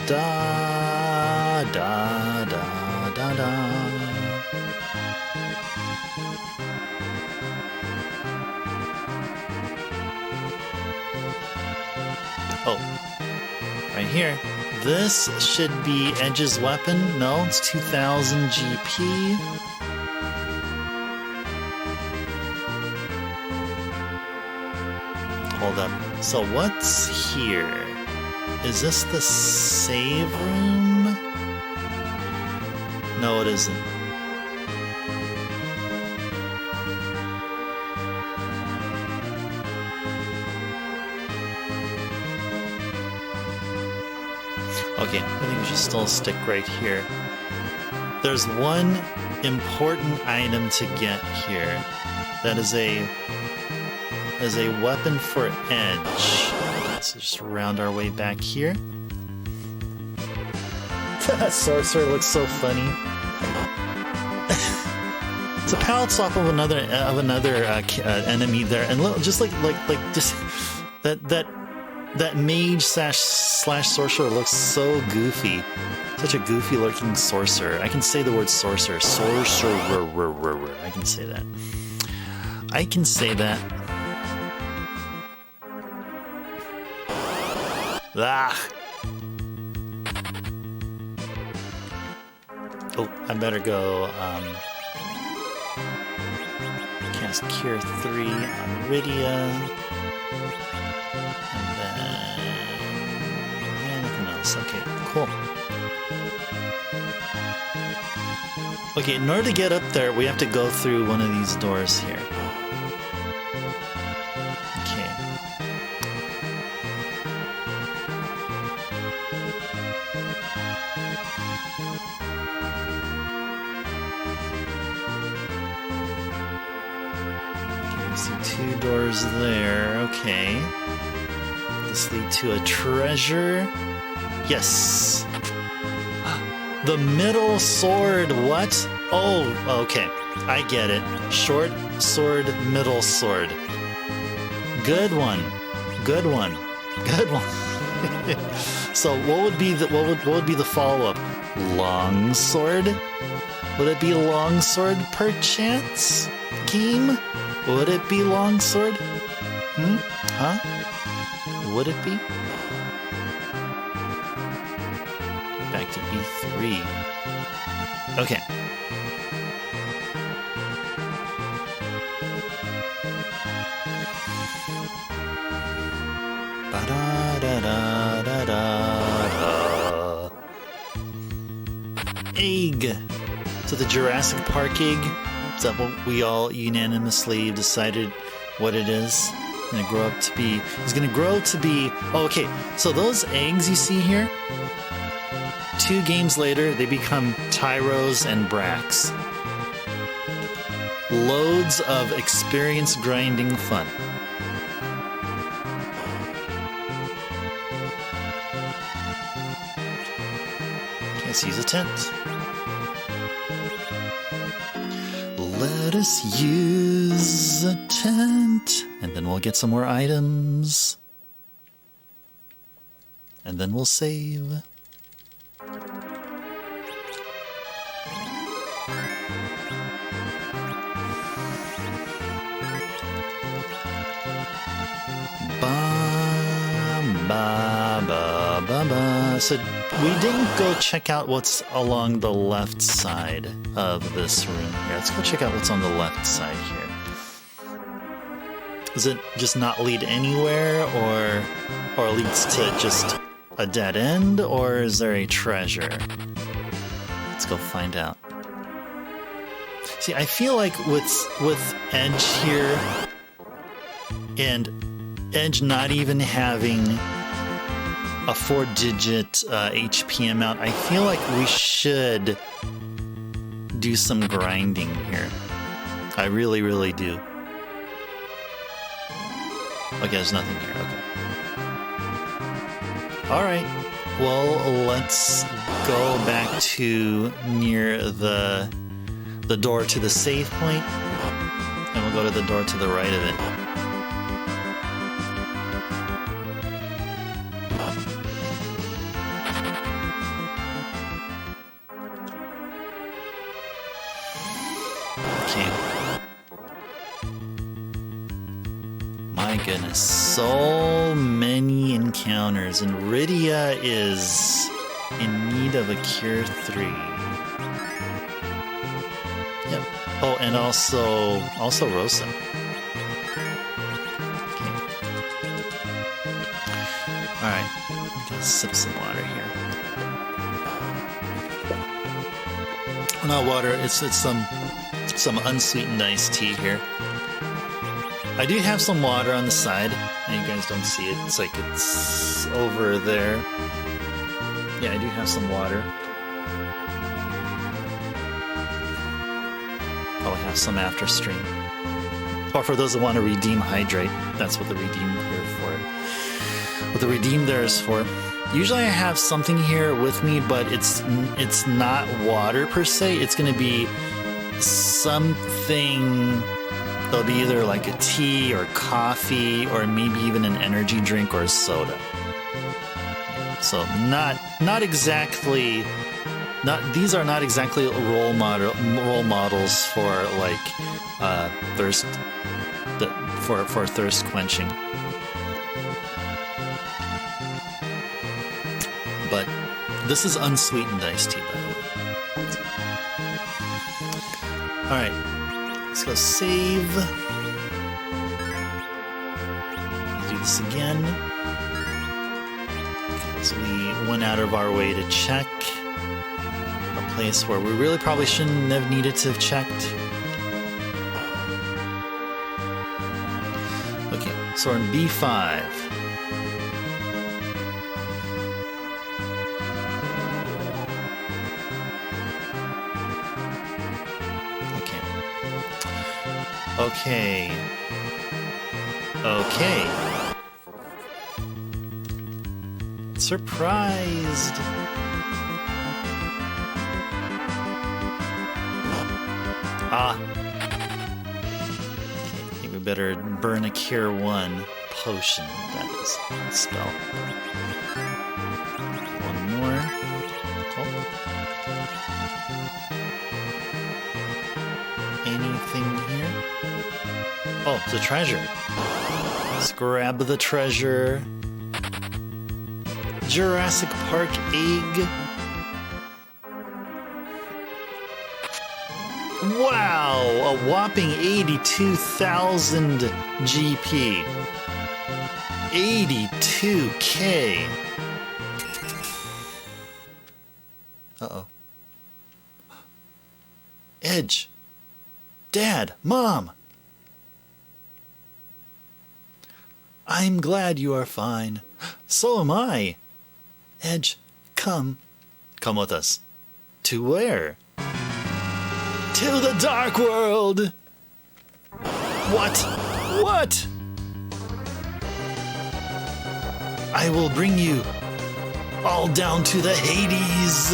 Speaker 1: da da da da da. Oh, right here. This should be Edge's weapon. No, it's 2000 GP. Hold up. So what's here? Is this the save room? No, it isn't. Okay, I think we should still stick right here. There's one important item to get here. That is a weapon for Edge. Let's just round our way back here. That sorcerer looks so funny. It's a palette swap of another enemy there, and look, just like just that mage slash sorcerer looks so goofy. Such a goofy looking sorcerer. I can say the word sorcerer. Sorcerer. I can say that. I can say that. Ah. Oh, I better go cast Cure 3 on Rydia. And then anything else. Okay, cool. Okay, in order to get up there, we have to go through one of these doors here. Two doors there, okay. This lead to a treasure. Yes! The middle sword, what? Oh, okay. I get it. Short sword, middle sword. Good one. Good one. Good one. So what would be the follow-up? Long sword? Would it be long sword perchance? Game? Would it be longsword? Huh? Would it be? Back to B3. Okay. Ba-da-da-da-da-da. Egg. So the Jurassic Park egg. Is that what we all unanimously decided what it is? It's gonna grow to be. Oh, okay, so those eggs you see here, 2 games later, they become Tyros and Brax. Loads of experience grinding fun. Let's use a tent. Let us use a tent, and then we'll get some more items. And then we'll save. So we didn't go check out what's along the left side of this room here. Let's go check out what's on the left side here. Does it just not lead anywhere, or leads to just a dead end, or is there a treasure? Let's go find out. See, I feel like with Edge here, and Edge not even having a 4-digit HP amount, I feel like we should do some grinding here. I really, really do. Okay, there's nothing here. Okay. Alright. Well, let's go back to near the door to the save point, and we'll go to the door to the right of it. goodness, so many encounters, and Rydia is in need of a Cure 3. Yep. Oh, and also Rosa. Okay. Alright, gotta sip some water here. Not water, it's some unsweetened iced tea here. I do have some water on the side, and you guys don't see it. It's like it's over there. Yeah, I do have some water. I'll have some after stream. Or for those that want to redeem hydrate, that's what the redeem here for. What the redeem there is for. Usually I have something here with me, but it's not water per se. It's going to be something. There'll be either like a tea or coffee or maybe even an energy drink or a soda. So not exactly. These are not exactly role models for like thirst for thirst quenching. But this is unsweetened iced tea, by the way. All right, let's go save. Let's do this again. Okay, so we went out of our way to check a place where we really probably shouldn't have needed to have checked. Okay, so we're in B5. Okay. Okay. Surprised. Ah. Okay, I think we better burn a Cure 1 potion. That is a spell. One more. Oh. Anything here? Oh, the treasure. Let's grab the treasure. Jurassic Park egg. Wow! A whopping 82,000 GP. 82K. Uh-oh. Edge. Dad, Mom. I'm glad you are fine. So am I. Edge, come. Come with us. To where? To the Dark World! What? What? I will bring you all down to the Hades.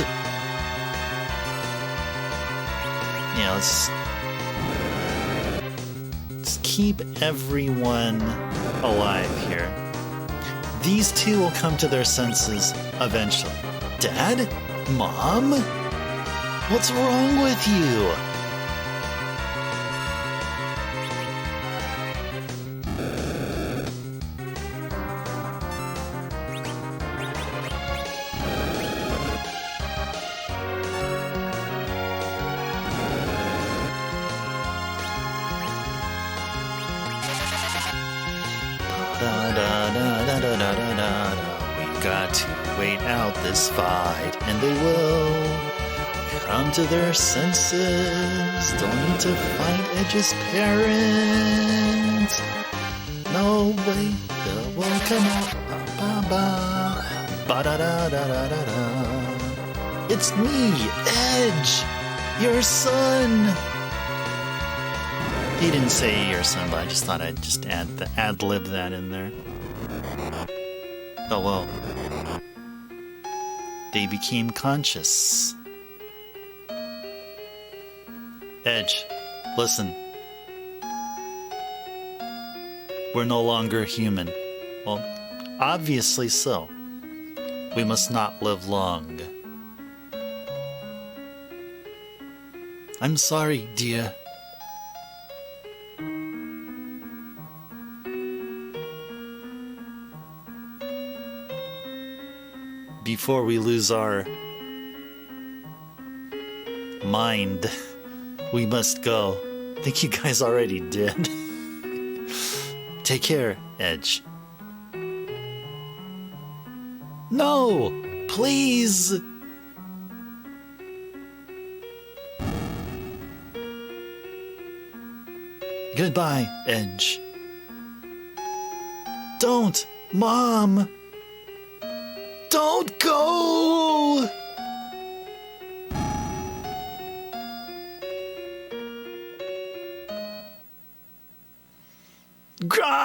Speaker 1: Yeah, let's keep everyone alive here. These two will come to their senses eventually. Dad? Mom? What's wrong with you? We got to wait out this fight, and they will come to their senses. Don't need to fight Edge's parents. No way, they'll come out. Ba-da-da-da-da-da-da. It's me, Edge, your son. He didn't say your son, but I just thought I'd just ad-lib that in there. Oh well. They became conscious. Edge, listen. We're no longer human. Well, obviously so. We must not live long. I'm sorry, dear. before we lose our mind, we must go. I think you guys already did. Take care, Edge. No! Please! Goodbye, Edge. Don't! Mom! Don't go! Grah!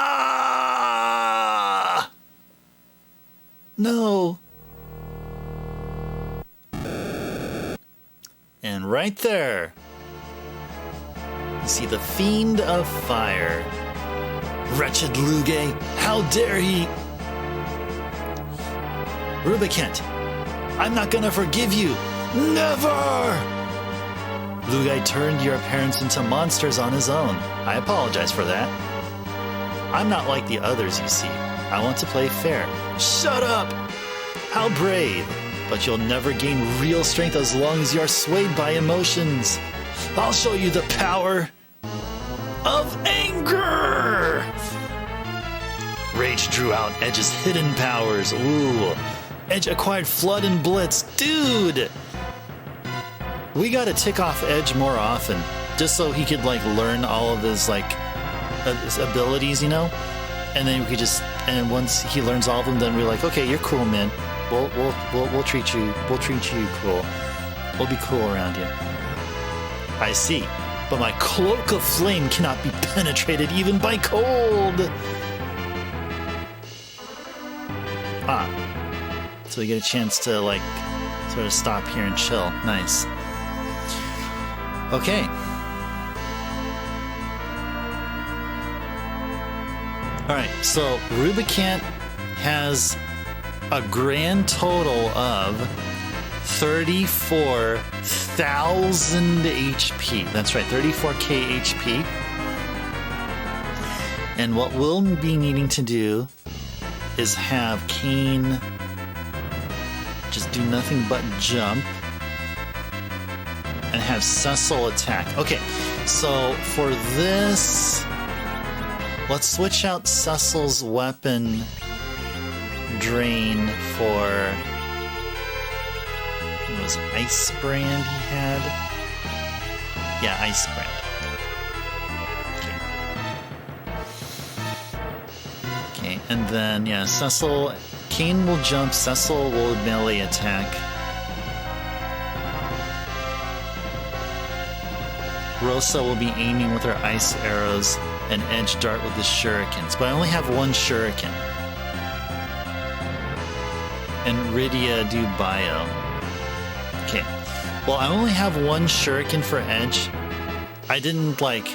Speaker 1: No. And right there, you see the Fiend of Fire. Wretched Luge, how dare he! Rubicant, I'm not gonna forgive you! Never! Luge turned your parents into monsters on his own. I apologize for that. I'm not like the others, you see. I want to play fair. Shut up! How brave! But you'll never gain real strength as long as you're swayed by emotions. I'll show you the power of anger! Rage drew out Edge's hidden powers. Ooh. Edge acquired Flood and Blitz. Dude! We gotta tick off Edge more often. Just so he could, like, learn all of his, like, his abilities, you know? And then we could just... And once he learns all of them, then we're like, okay, you're cool, man. We'll treat you cool. We'll be cool around you. I see. But my cloak of flame cannot be penetrated even by cold! Ah. So we get a chance to, like, sort of stop here and chill. Nice. Okay. Alright, so Rubicant has a grand total of 34,000 HP. That's right, 34k HP. And what we'll be needing to do is have Kane just do nothing but jump and have Cecil attack. Okay, so for this, let's switch out Cecil's weapon drain for... It was Ice Brand he had? Yeah, Ice Brand. Okay, and then, yeah, Cecil... Kane will jump, Cecil will melee attack. Rosa will be aiming with her ice arrows and Edge dart with his shurikens. But I only have one shuriken. And Rydia do bio. Okay. Well, I only have one shuriken for Edge. I didn't, like,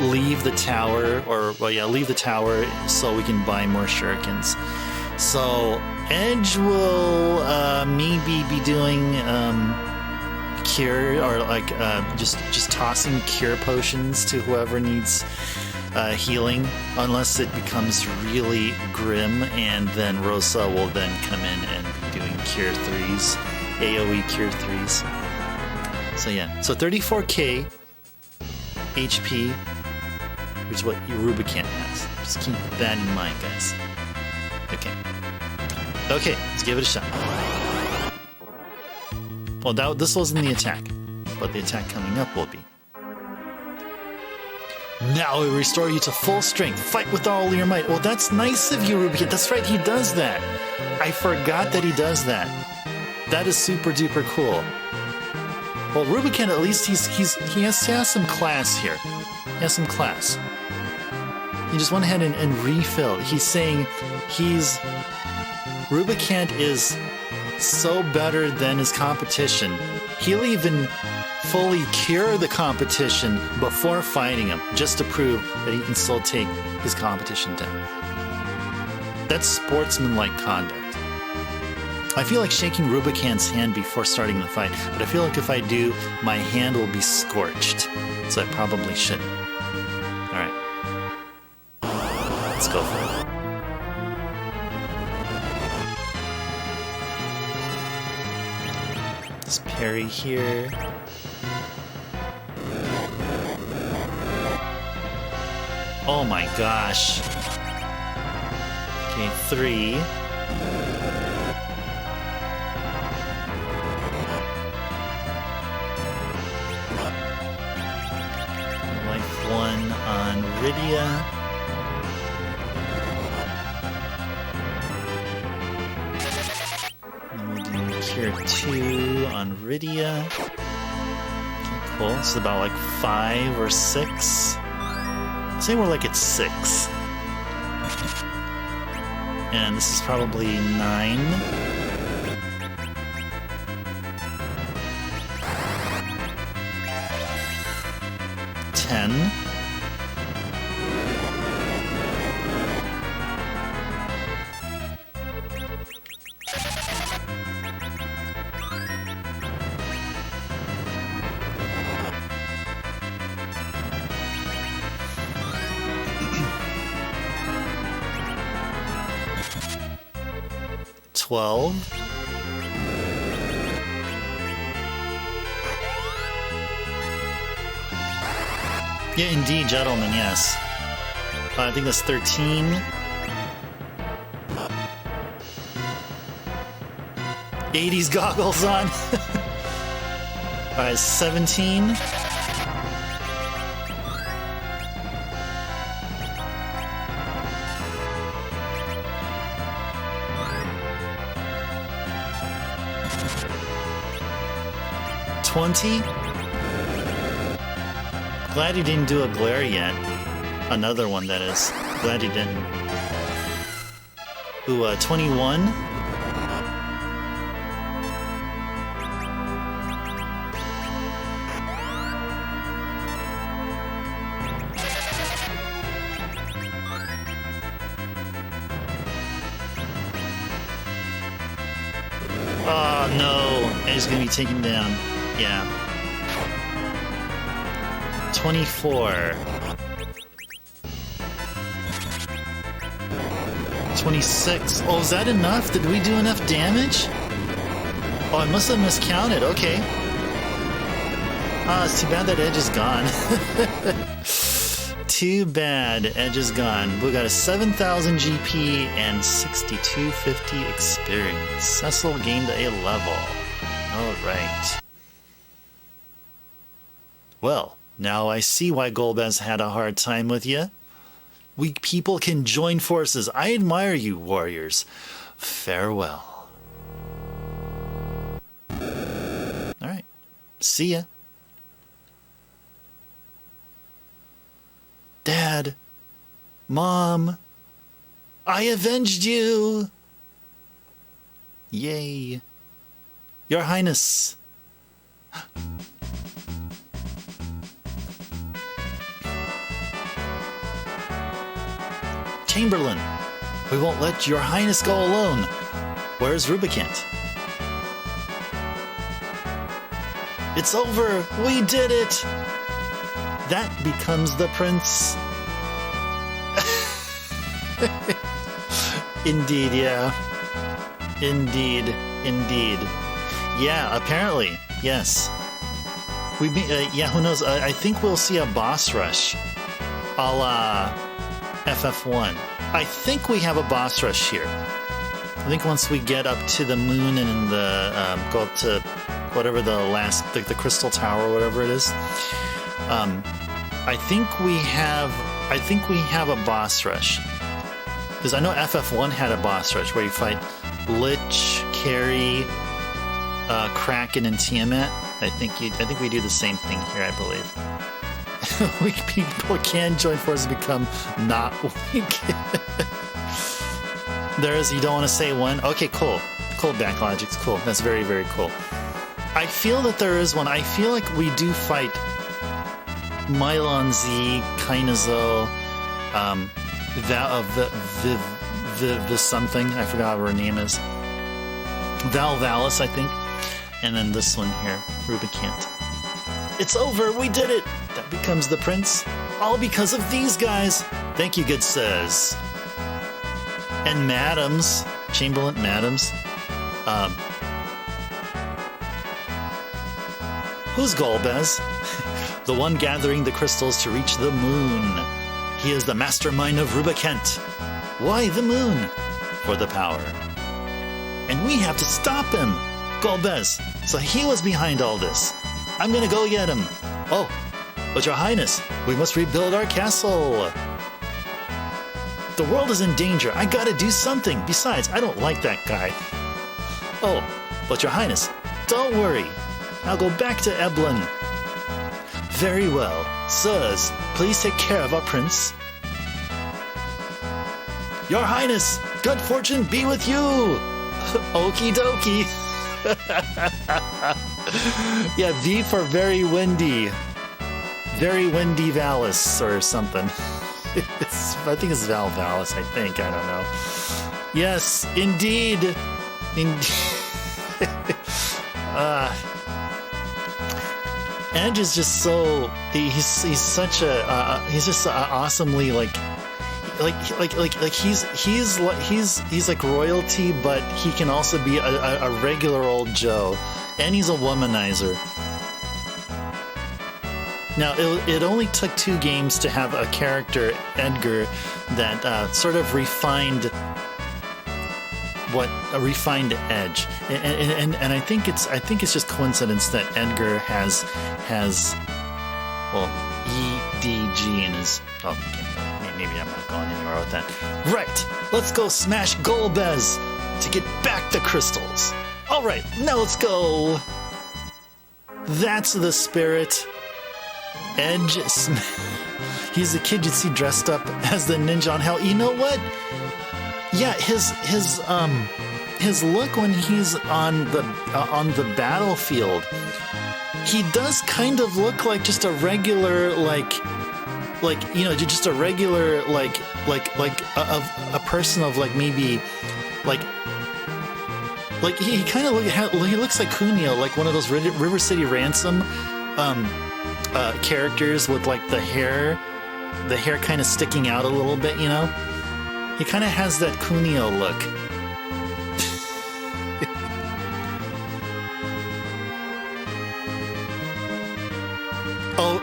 Speaker 1: leave the tower, or, well, yeah, leave the tower so we can buy more shurikens. So, Edge will maybe be doing cure, or like just tossing cure potions to whoever needs healing, unless it becomes really grim, and then Rosa will then come in and be doing cure 3s, AoE cure 3s. So yeah, so 34k HP is what your Rubicant has. Just keep that in mind, guys. Okay, let's give it a shot. Well, this wasn't the attack, but the attack coming up will be. Now we restore you to full strength. Fight with all your might. Well, that's nice of you, Rubicant. That's right, he does that. I forgot that he does that. That is super duper cool. Well, Rubicant, at least he has some class here. He has some class. He just went ahead and refilled. He's saying Rubicant is so better than his competition. He'll even fully cure the competition before fighting him, just to prove that he can still take his competition down. That's sportsmanlike conduct. I feel like shaking Rubicant's hand before starting the fight, but I feel like if I do, my hand will be scorched, so I probably shouldn't. Alright. Let's go for it. Let's parry here. Oh my gosh. Okay, 3. Life 1 on Rydia. And we'll do Cure 2 on Rydia. Okay, cool. It's about like 5 or 6. Say we're like at 6. And this is probably 9. $10. $12. Yeah, indeed, gentlemen, yes. I think that's 13. '80s goggles on. Alright, 17. $20. Glad he didn't do a glare yet. Another one, that is. Glad he didn't. Ooh, 21. Oh no, Ed's gonna be taken down. Yeah. 24. 26. Oh, is that enough? Did we do enough damage? Oh, I must have miscounted. Okay. Ah, it's too bad that Edge is gone. Too bad Edge is gone. We got a 7,000 GP and 6250 experience. Cecil gained a level. Alright. Well, now I see why Golbez had a hard time with you. We people can join forces. I admire you, warriors. Farewell. Alright. See ya. Dad. Mom. I avenged you. Yay. Your Highness. Chamberlain, we won't let Your Highness go alone. Where's Rubicant? It's over. We did it. That becomes the prince. Indeed, yeah. Indeed, indeed. Yeah, apparently, yes. Yeah, who knows? I think we'll see a boss rush, a la FF1. I think we have a boss rush here. I think once we get up to the moon and go up to whatever the last, the crystal tower or whatever it is. I think we have a boss rush. Because I know FF1 had a boss rush where you fight Lich, Carrie, Kraken, and Tiamat. I think we do the same thing here, I believe. Weak people can join forces and become not weak. You don't want to say one? Okay, cool. Cool, Backlogic's cool. That's very, very cool. I feel that there is one. I feel like we do fight Mylon Z, Kainazo, the something. I forgot what her name is. Val Valis, I think. And then this one here, Rubicant. It's over, we did it! That becomes the prince. All because of these guys. Thank you, good sirs. And madams, Chamberlain madams. Who's Golbez? The one gathering the crystals to reach the moon. He is the mastermind of Rubicant. Why the moon? For the power. And we have to stop him. Golbez. So he was behind all this. I'm gonna go get him. Oh, but Your Highness, we must rebuild our castle. The world is in danger. I gotta do something. Besides, I don't like that guy. Oh, but Your Highness, don't worry. I'll go back to Eblin. Very well. Sirs, please take care of our prince. Your Highness, good fortune be with you. Okie dokie. Yeah, V for very windy. Very windy Valis or something. I think it's Val Valis, I think. I don't know. Yes, indeed. Edge is just so he's such a he's just awesomely like he's like royalty, but he can also be a regular old Joe, and he's a womanizer. Now it only took 2 games to have a character, Edgar, that sort of refined a refined Edge, and I think it's just coincidence that Edgar has well EDG in his. Oh, okay, maybe I'm not going anywhere with that. Right, let's go smash Golbez to get back the crystals. All right, now let's go. That's the spirit. Edge. He's the kid you'd see dressed up as the ninja on Hell. You know what? Yeah, his look when he's on the battlefield, he does kind of look like just a regular just a regular a person of maybe he kind of he looks like Kunio, like one of those River City Ransom characters with the hair kind of sticking out a little bit, you know. He kind of has that Kunio look.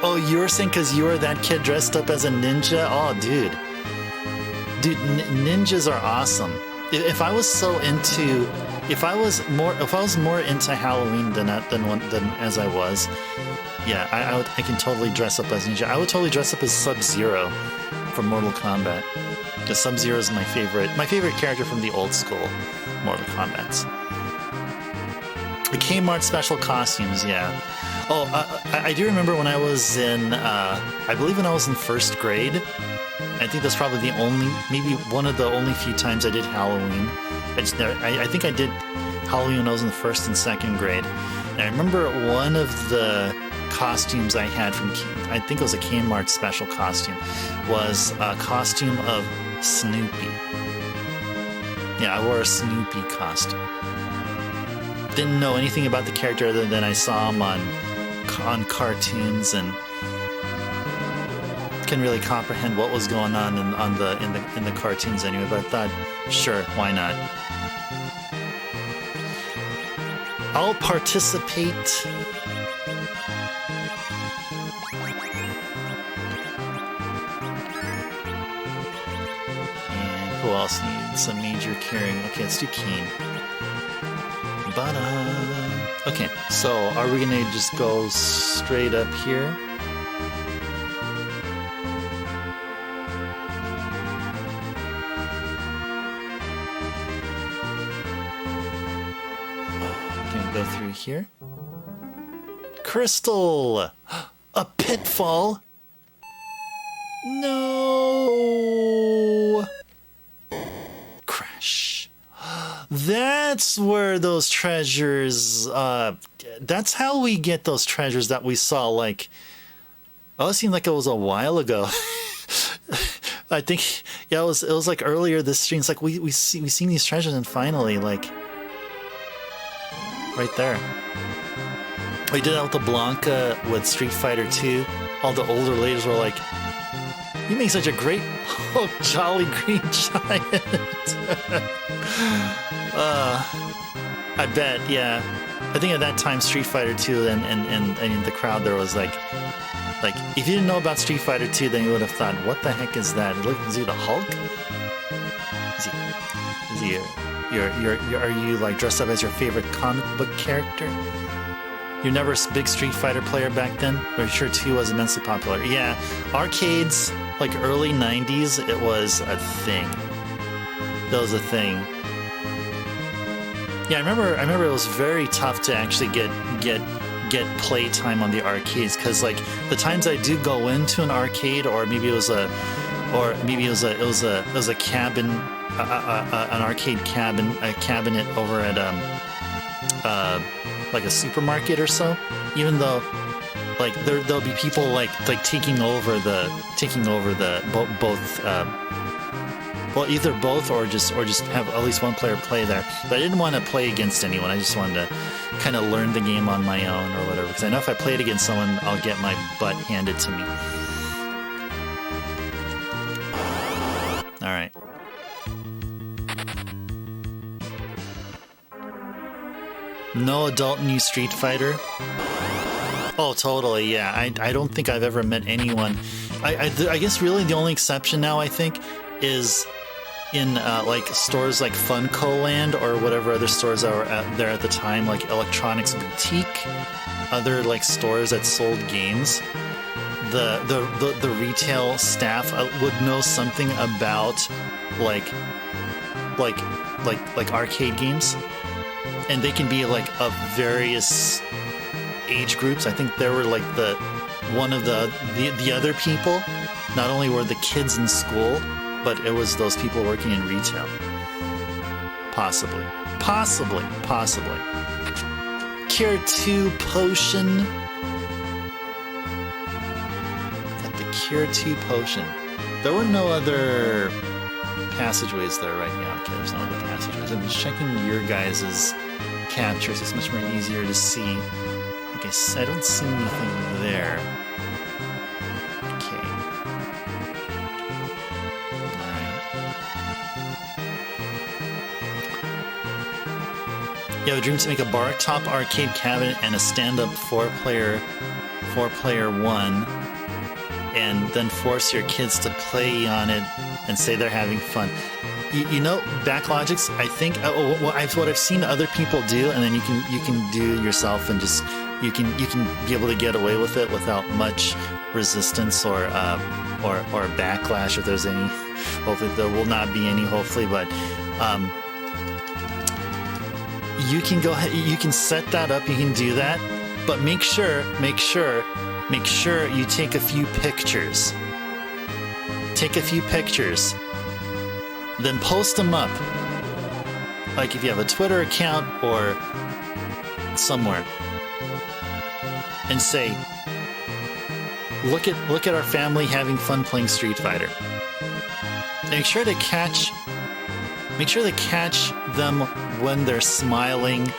Speaker 1: Oh, you were saying because you were that kid dressed up as a ninja? Oh, dude, ninjas are awesome. If I was more into Halloween than as I was, yeah, I can totally dress up as ninja. I would totally dress up as Sub-Zero from Mortal Kombat. Because Sub-Zero is my favorite character from the old school Mortal Kombats. The Kmart special costumes, yeah. Oh, I do remember when I was in, I believe when I was in 1st grade. I think that's probably maybe one of the only few times I did Halloween. I think I did Halloween when I was in the 1st and 2nd grade. And I remember one of the costumes I had from, I think it was a Kmart special costume, was a costume of Snoopy. Yeah, I wore a Snoopy costume. Didn't know anything about the character other than I saw him on cartoons and couldn't really comprehend what was going on in the cartoons anyway. But I thought, sure, why not? I'll participate. Who else needs some major carrying? Okay, let's do Kane. Okay, so are we gonna just go straight up here? Can we go through here? Crystal! A pitfall? No! Crash. That's where those treasures, that's how we get those treasures that we saw, it seemed like it was a while ago. I think, yeah, it was earlier this stream. It's we seen these treasures and finally, right there. We did that with the Blanca with Street Fighter 2. All the older ladies were like, you make such a great jolly green giant. I bet, yeah. I think at that time Street Fighter 2 and in the crowd there was like if you didn't know about Street Fighter 2, then you would have thought, what the heck is that? Is he the Hulk? Is he are you like dressed up as your favorite comic book character? You're never a big Street Fighter player back then? But sure 2 was immensely popular. Yeah, arcades, like early 90s, it was a thing. That was a thing. Yeah, I remember it was very tough to actually get play time on the arcades, because like the times I do go into an arcade, or maybe it was a cabin, an arcade cabinet over at like a supermarket or so. Even though like there'll be people like taking over the both. Well, either both or just have at least one player play there. But I didn't want to play against anyone. I just wanted to kind of learn the game on my own or whatever. Because I know if I played against someone, I'll get my butt handed to me. All right. No adult new Street Fighter? Oh, totally, yeah. I don't think I've ever met anyone. I guess really the only exception now, I think, is in like stores like Funko Land or whatever other stores that were there at the time, like Electronics Boutique, other like stores that sold games. The retail staff would know something about like arcade games, and they can be like of various age groups. I think there were like one of the other people. Not only were the kids in school, but it was those people working in retail. Possibly. Cure 2 potion. Got the Cure 2 potion. There were no other passageways there right now. Okay, there's no other passageways. I'm just checking your guys' captures. It's much more easier to see. Like I said, I don't see anything there. You have a dream to make a bar top arcade cabinet and a stand-up four-player one, and then force your kids to play on it and say they're having fun. You know, Backlogics, I think what I've seen other people do, and then you can do yourself, and just you can be able to get away with it without much resistance or backlash, if there's any. Hopefully there will not be any. Hopefully, but. You can go ahead, you can set that up, you can do that, but make sure you take a few pictures. Take a few pictures, then post them up. Like if you have a Twitter account or somewhere, and say, look at our family having fun playing Street Fighter. Make sure to catch them when they're smiling.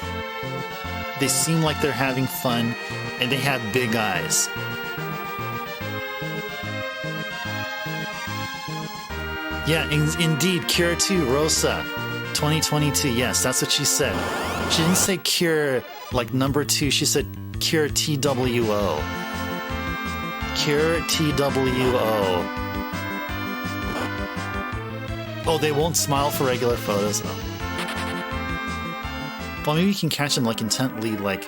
Speaker 1: They seem like they're having fun, and they have big eyes. Yeah, indeed, Cure 2 Rosa 2022. Yes, that's what she said. She didn't say Cure like number 2. She said Cure TWO. Cure TWO. Oh, they won't smile for regular photos. Oh. Well, maybe you can catch them like intently, like,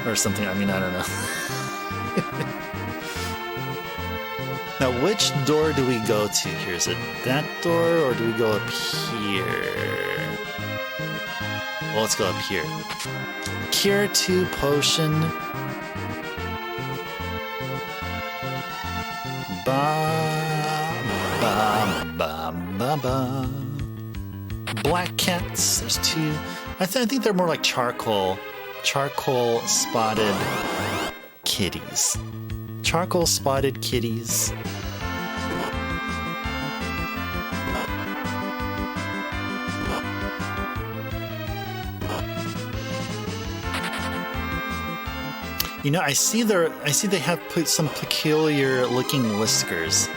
Speaker 1: or something. I mean, I don't know. Now, which door do we go to here? Is it that door, or do we go up here? Well, let's go up here. Cure 2 potion. Black cats. There's 2. I think they're more like charcoal spotted kitties. Charcoal spotted kitties. You know, I see they have put some peculiar looking whiskers.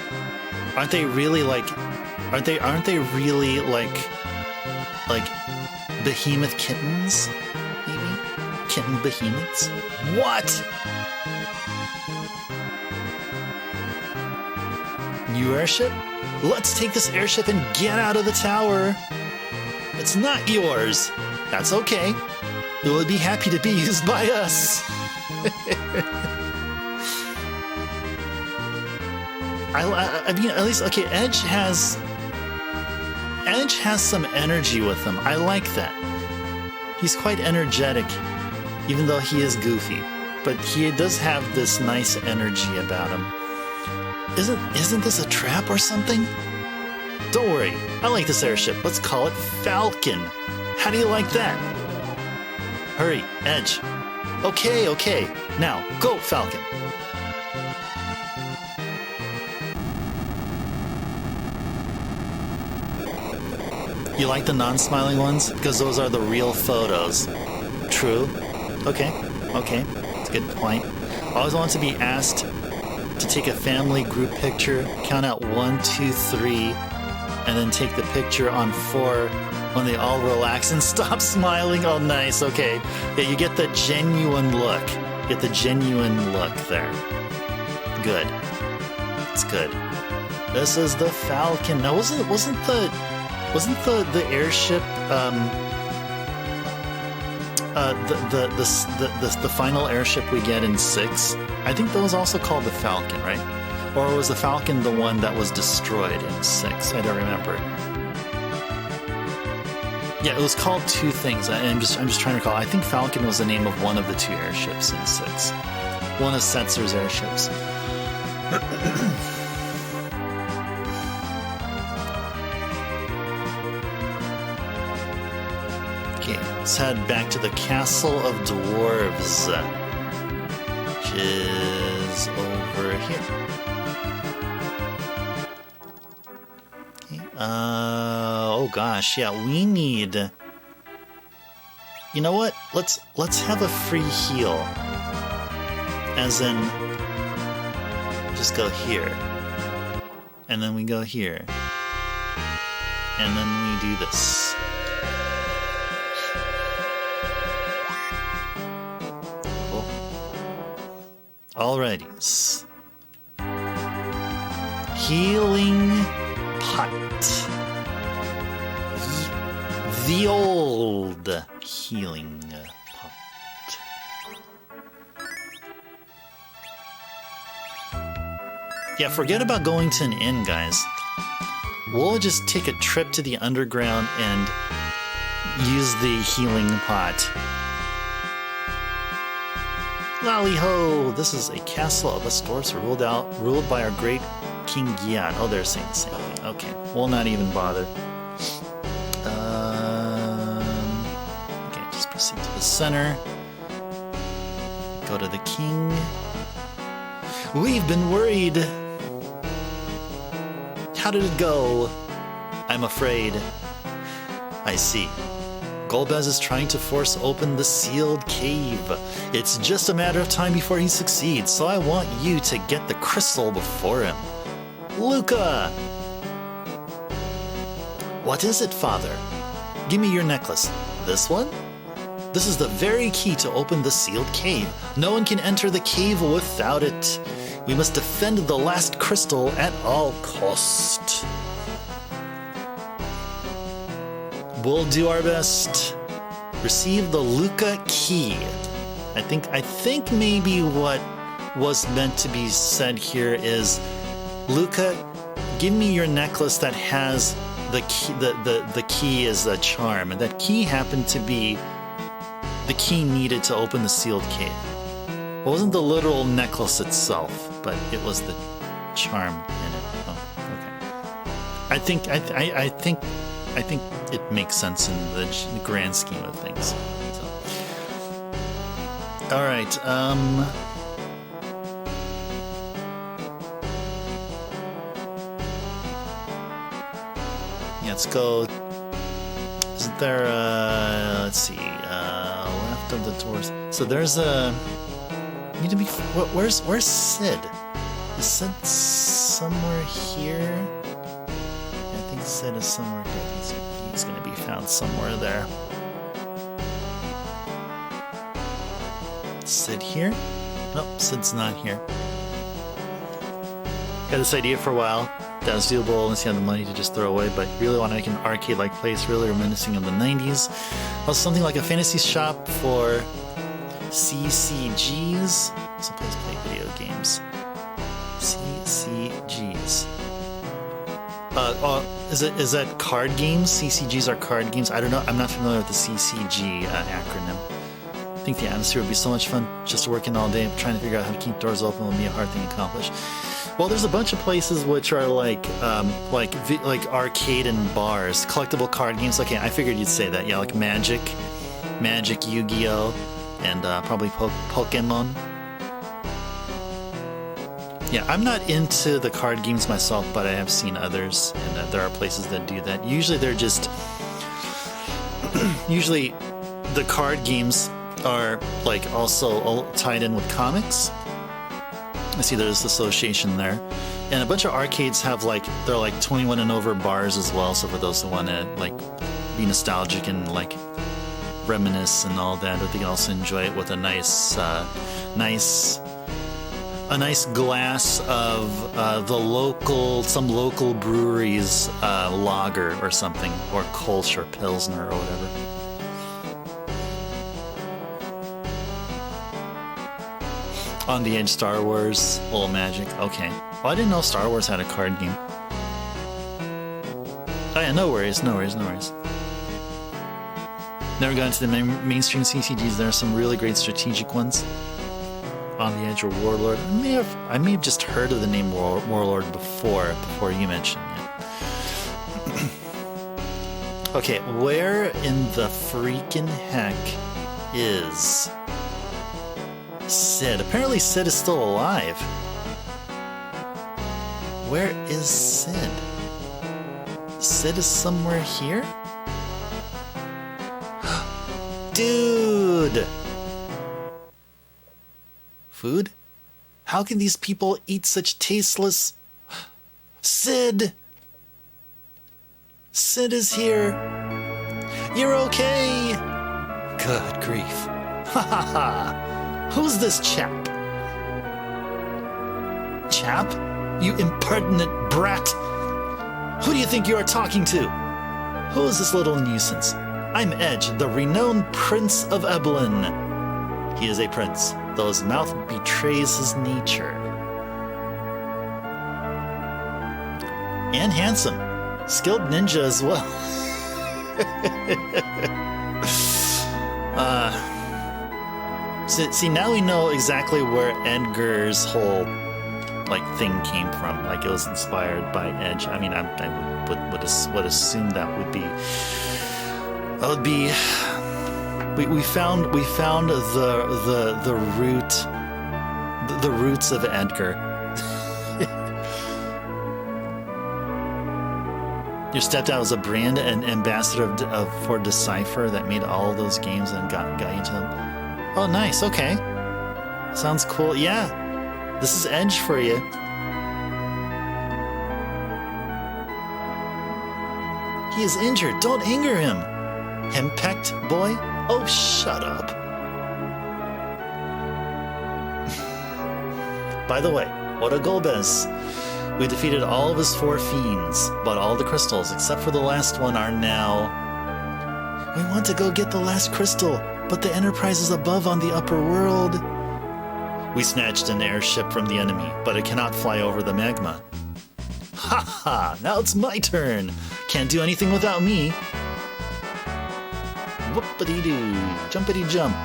Speaker 1: Aren't they really like behemoth kittens, maybe? Kitten behemoths? What? New airship? Let's take this airship and get out of the tower. It's not yours. That's okay. It would be happy to be used by us. I mean, at least, okay, Edge has some energy with him. I like that. He's quite energetic, even though he is goofy. But he does have this nice energy about him. Isn't this a trap or something? Don't worry, I like this airship. Let's call it Falcon. How do you like that? Hurry, Edge. Okay. Now, go, Falcon. You like the non-smiling ones? Because those are the real photos. True. Okay. That's a good point. I always want to be asked to take a family group picture, count out 1, 2, 3, and then take the picture on 4 when they all relax and stop smiling. Oh, nice. Okay. Yeah, you get the genuine look. You get the genuine look there. Good. It's good. This is the Falcon. Now, wasn't the airship the final airship we get in 6? I think that was also called the Falcon, right? Or was the Falcon the one that was destroyed in 6? I don't remember. Yeah, it was called 2 things. I'm just trying to recall. I think Falcon was the name of one of the 2 airships in 6. One of Setzer's airships. Okay, let's head back to the Castle of Dwarves, which is over here. Okay, oh gosh, yeah, we need... You know what? Let's have a free heal. As in, just go here. And then we go here. And then we do this. Alrighties. Healing pot. The old healing pot. Yeah, forget about going to an inn, guys. We'll just take a trip to the underground and use the healing pot. Lally-ho! This is a castle of us dwarfs ruled by our great King Gian. Oh, they're saying the same thing. Okay, we'll not even bother. Okay, just proceed to the center. Go to the king. We've been worried. How did it go? I'm afraid. I see. Golbez is trying to force open the sealed cave. It's just a matter of time before he succeeds, so I want you to get the crystal before him. Luca! What is it, father? Give me your necklace. This one? This is the very key to open the sealed cave. No one can enter the cave without it. We must defend the last crystal at all cost. We'll do our best. Receive the Luca key. I think maybe what was meant to be said here is, Luca, give me your necklace that has the key. The key is a charm, and that key happened to be the key needed to open the sealed cave. It wasn't the literal necklace itself, but it was the charm in it. Oh, okay. I think it makes sense in the grand scheme of things. So. All right. Yeah, let's go. Isn't there? Let's see. Left of the doors. So there's a. Need to be. Where's Sid? Is Sid somewhere here? I think Sid is somewhere here. He's going to be found somewhere there. Sid here? Nope, Sid's not here. Had this idea for a while. That was doable unless you had the money to just throw away, but really want to make an arcade-like place, really reminiscing of the 90s. Also something like a fantasy shop for CCGs. Someplace play video games. CCGs. Is that card games? CCGs are card games? I don't know. I'm not familiar with the CCG acronym. I think the atmosphere would be so much fun just working all day, trying to figure out how to keep doors open would be a hard thing to accomplish. Well, there's a bunch of places which are like arcade and bars, collectible card games. Okay, I figured you'd say that. Yeah, like Magic, Yu-Gi-Oh, and probably Pokemon. Yeah, I'm not into the card games myself, but I have seen others, and there are places that do that. Usually they're just... usually the card games are like also tied in with comics. I see there's association there. And a bunch of arcades have they're like 21 and over bars as well, so for those who want to like be nostalgic and like reminisce and all that, or they can also enjoy it with a nice glass of some local brewery's lager or something, or Kolsch or Pilsner or whatever. On the Edge Star Wars, a little magic. Okay. Well, I didn't know Star Wars had a card game. Oh yeah, no worries. Never got into the mainstream CCGs. There are some really great strategic ones. On the Edge or Warlord. I may have just heard of the name Warlord before you mentioned it. Okay, where in the freaking heck is Sid? Apparently Sid is still alive. Where is Sid? Sid is somewhere here? Dude! Food? How can these people eat such tasteless... Sid! Sid is here! You're okay! Good grief. Ha ha ha! Who's this chap? Chap? You impertinent brat! Who do you think you are talking to? Who is this little nuisance? I'm Edge, the renowned Prince of Eblin. He is a prince, though his mouth betrays his nature. And handsome. Skilled ninja as well. See, now we know exactly where Edgar's whole thing came from. Like, it was inspired by Edge. I mean, I would assume that would be. We found the roots of Edgar. Your stepdad was a brand and ambassador for Decipher that made all those games and got into them. Oh, nice. Okay, sounds cool. Yeah, this is Edge for you. He is injured. Don't anger him. Henpecked boy? Oh, shut up. By the way, what a Golbez. We defeated all of his 4 fiends, but all the crystals, except for the last one, are now... We want to go get the last crystal, but the Enterprise is above on the upper world. We snatched an airship from the enemy, but it cannot fly over the magma. Ha ha! Now it's my turn! Can't do anything without me. Whoopity-doo, jumpity-jump.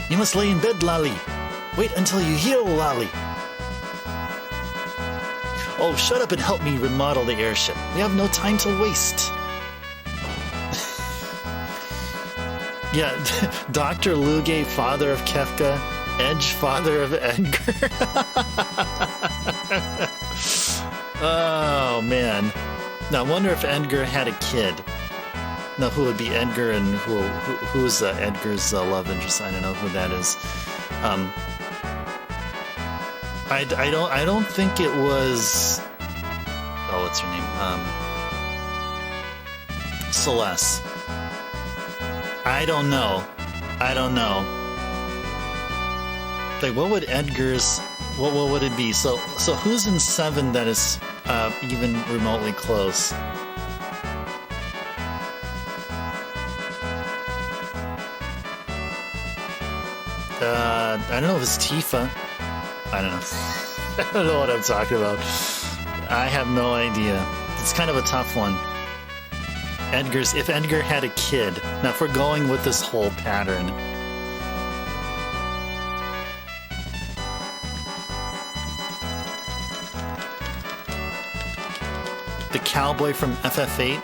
Speaker 1: You must lay in bed, Lolly. Wait until you heal, Lolly. Oh, shut up and help me remodel the airship. We have no time to waste. Yeah, Dr. Luge, father of Kefka, Edge, father of Edgar. Oh, man. Now, I wonder if Edgar had a kid. Now, who would be Edgar and who's Edgar's love interest? I don't know who that is. I don't think it was... Oh, what's her name? Celeste. I don't know. I don't know. Like, what would Edgar's... What would it be? So who's in 7 that is even remotely close? I don't know if it's Tifa. I don't know. I don't know what I'm talking about. I have no idea. It's kind of a tough one. If Edgar had a kid. Now, if we're going with this whole pattern. The cowboy from FF8?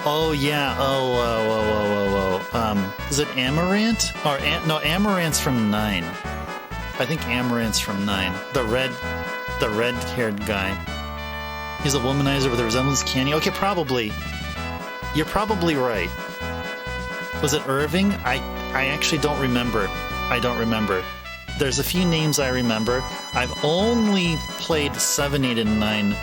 Speaker 1: Oh, yeah. Is it Amaranth? Or no, Amaranth's from 9. I think Amaranth's from 9. The red-haired guy. He's a womanizer with a resemblance to Candy. Okay, probably. You're probably right. Was it Irving? I actually don't remember. I don't remember. There's a few names I remember. I've only played 7, 8, and 9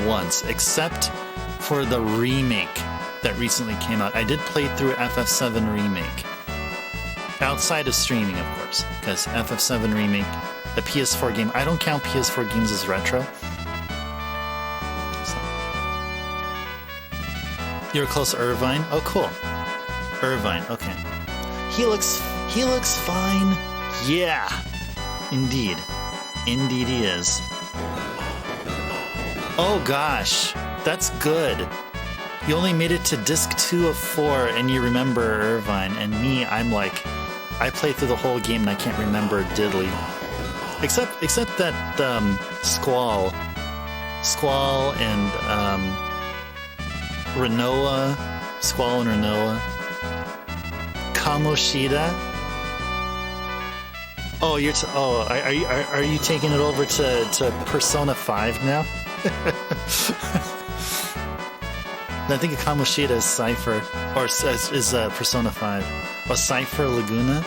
Speaker 1: once, except for the remake that recently came out. I did play through FF7 Remake. Outside of streaming, of course, because FF7 Remake, the PS4 game, I don't count PS4 games as retro. So. You're close to Irvine? Oh, cool. Irvine, okay. He looks fine. Yeah, indeed. Indeed he is. Oh gosh, that's good. You only made it to disc 2 of 4 and you remember Irvine. And me, I'm like, I played through the whole game and I can't remember diddly. Except that Squall and Renoa, Squall and Renoa. Kamoshida. Oh, are you taking it over to Persona 5 now? I think Kamoshida is Cypher, or is Persona 5. Or Cypher Laguna?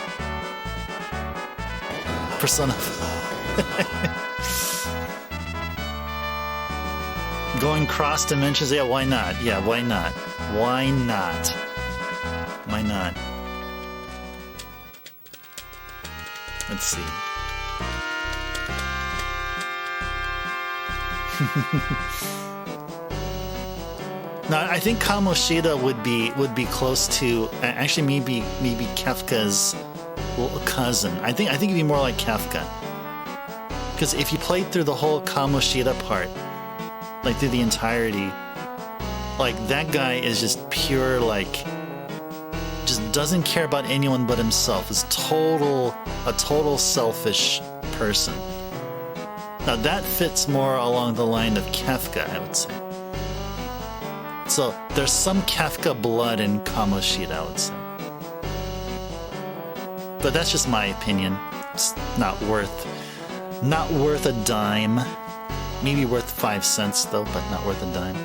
Speaker 1: Persona 5. Going cross dimensions? Yeah, why not? Yeah, why not? Why not? Why not? Let's see. No, I think Kamoshida would be close to actually maybe Kefka's cousin. I think it'd be more like Kefka. Because if you played through the whole Kamoshida part, like through the entirety, like that guy is just pure just doesn't care about anyone but himself. Is a total selfish person. Now that fits more along the line of Kefka, I would say. So there's some Kefka blood in Kamoshida, I would say. But that's just my opinion. It's not worth a dime. Maybe worth 5 cents though, but not worth a dime.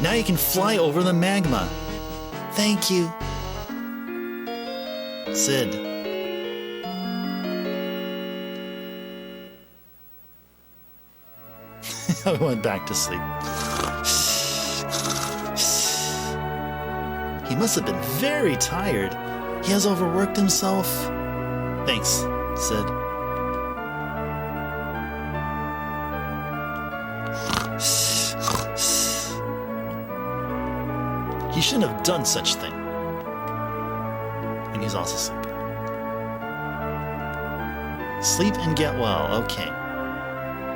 Speaker 1: Now you can fly over the magma. Thank you, Sid. I went back to sleep. He must have been very tired. He has overworked himself. Thanks, Sid. He shouldn't have done such thing. And he's also sleeping. Sleep and get well. Okay.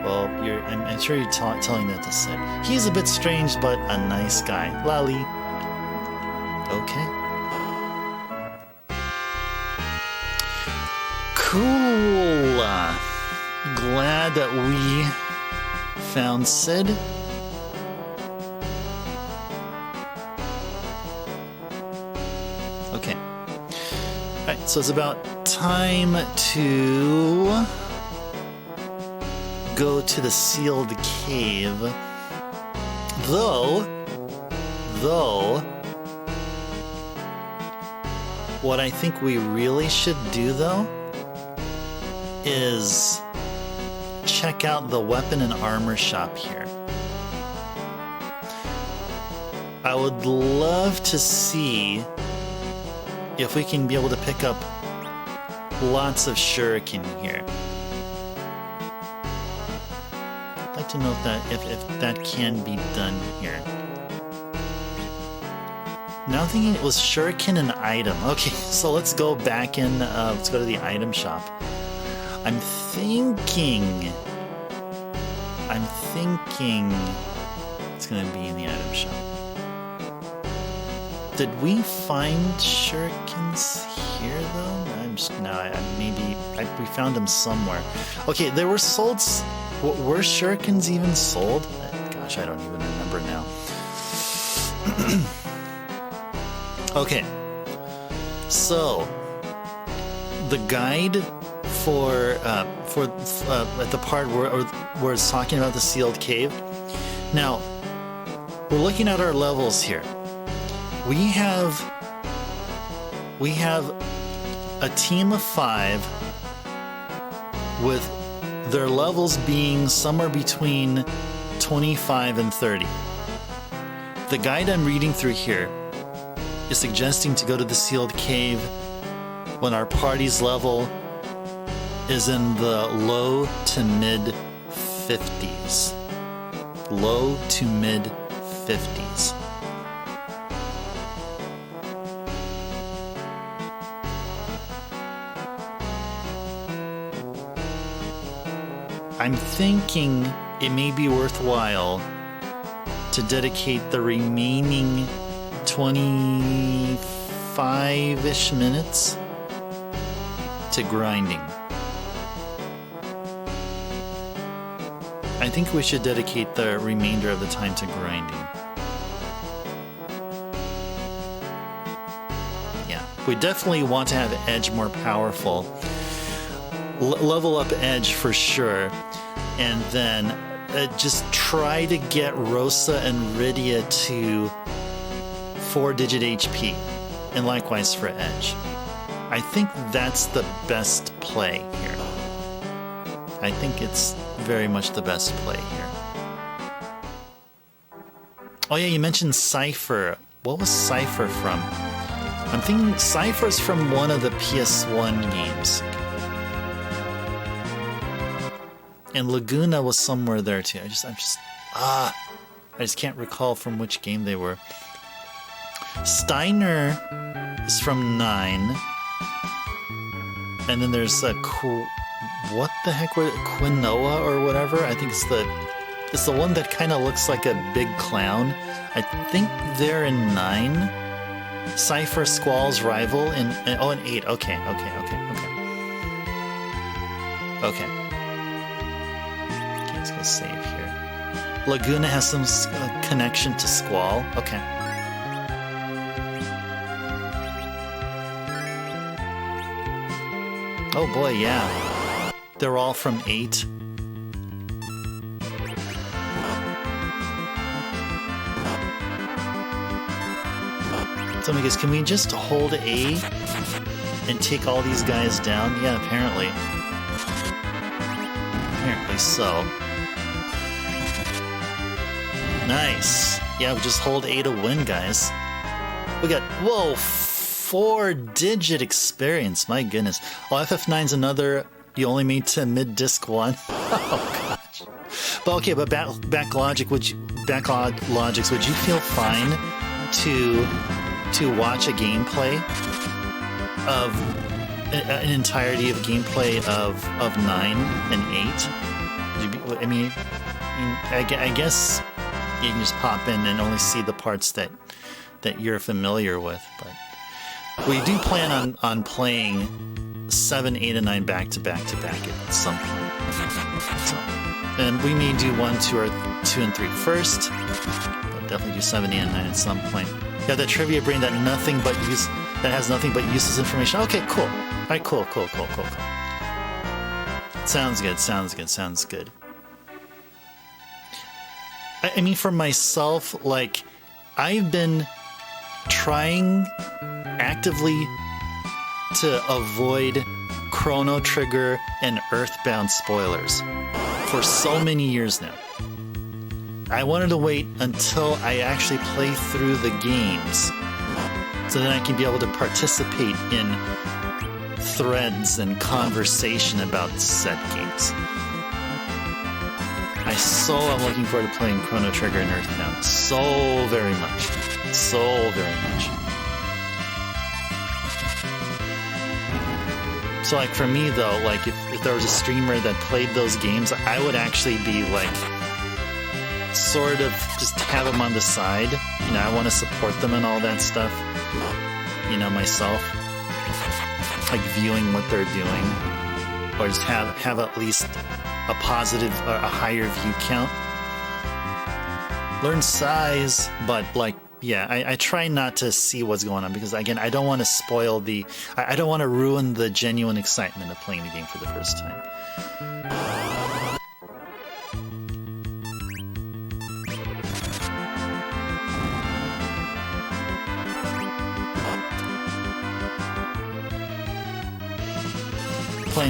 Speaker 1: Well, I'm sure you're telling that to Sid. He's a bit strange, but a nice guy. Lali. Okay. Cool. Glad that we found Sid. Okay. Alright, so it's about time to go to the sealed cave. Though, what I think we really should do, though, is check out the weapon and armor shop here. I would love to see if we can be able to pick up lots of shuriken here. I'd like to note that if that can be done here. Now I'm thinking it was shuriken an item. Okay, so let's go back in, let's go to the item shop. I'm thinking it's gonna be in the item shop. Did we find shurikens here though? We found them somewhere. Okay, they were sold. Were shurikens even sold? Gosh, I don't even remember now. Okay, so the guide for at the part where it's talking about the sealed cave. Now we're looking at our levels here. We have a team of 5 with their levels being somewhere between 25 and 30. The guide I'm reading through here is suggesting to go to the sealed cave when our party's level is in the low to mid 50s. Low to mid 50s. I'm thinking it may be worthwhile to dedicate the remaining 25-ish minutes to grinding. I think we should dedicate the remainder of the time to grinding. Yeah, we definitely want to have Edge more powerful. Level up Edge for sure. And then just try to get Rosa and Rydia to 4-digit HP. And likewise for Edge. I think that's the best play here. I think it's very much the best play here. Oh yeah, you mentioned Cypher. What was Cypher from? I'm thinking Cypher's from one of the PS1 games. And Laguna was somewhere there too. I just can't recall from which game they were. Steiner is from 9. And then there's a what the heck were Quinoa or whatever? I think it's the one that kind of looks like a big clown. I think they're in 9. Cypher Squall's rival in 8. Okay. Let's go save here. Laguna has some connection to Squall. Okay. Oh boy, yeah. They're all from 8. So, I guess, can we just hold A and take all these guys down? Yeah, apparently. Apparently so. Nice. Yeah, we just hold A to win, guys. We got, 4-digit experience. My goodness. Oh, FF9's another, you only made to mid-disc 1. Oh, gosh. But okay, but Backlogix, would you feel fine to watch a gameplay of an entirety of gameplay of 9 and 8? I guess you can just pop in and only see the parts that you're familiar with, but we do plan on playing 7, 8, and 9 back to back at some point. So, and we may do 1, 2, or 2 and 3 first, but definitely do 7, 8, and 9 at some point. Yeah, the trivia brain that has nothing but useless information. Okay, cool. All right, cool. Sounds good. I mean, for myself, like, I've been trying actively to avoid Chrono Trigger and Earthbound spoilers for so many years now. I wanted to wait until I actually play through the games so then I can be able to participate in threads and conversation about said games. I'm looking forward to playing Chrono Trigger and Earthbound. So very much. So very much. So like for me though, like if there was a streamer that played those games, I would actually be like sort of just have them on the side. You know, I want to support them and all that stuff. You know, myself. Like viewing what they're doing. Or just have at least a positive or a higher view count. Learn size, but like, yeah, I try not to see what's going on because, again, I don't want to spoil I don't want to ruin the genuine excitement of playing the game for the first time.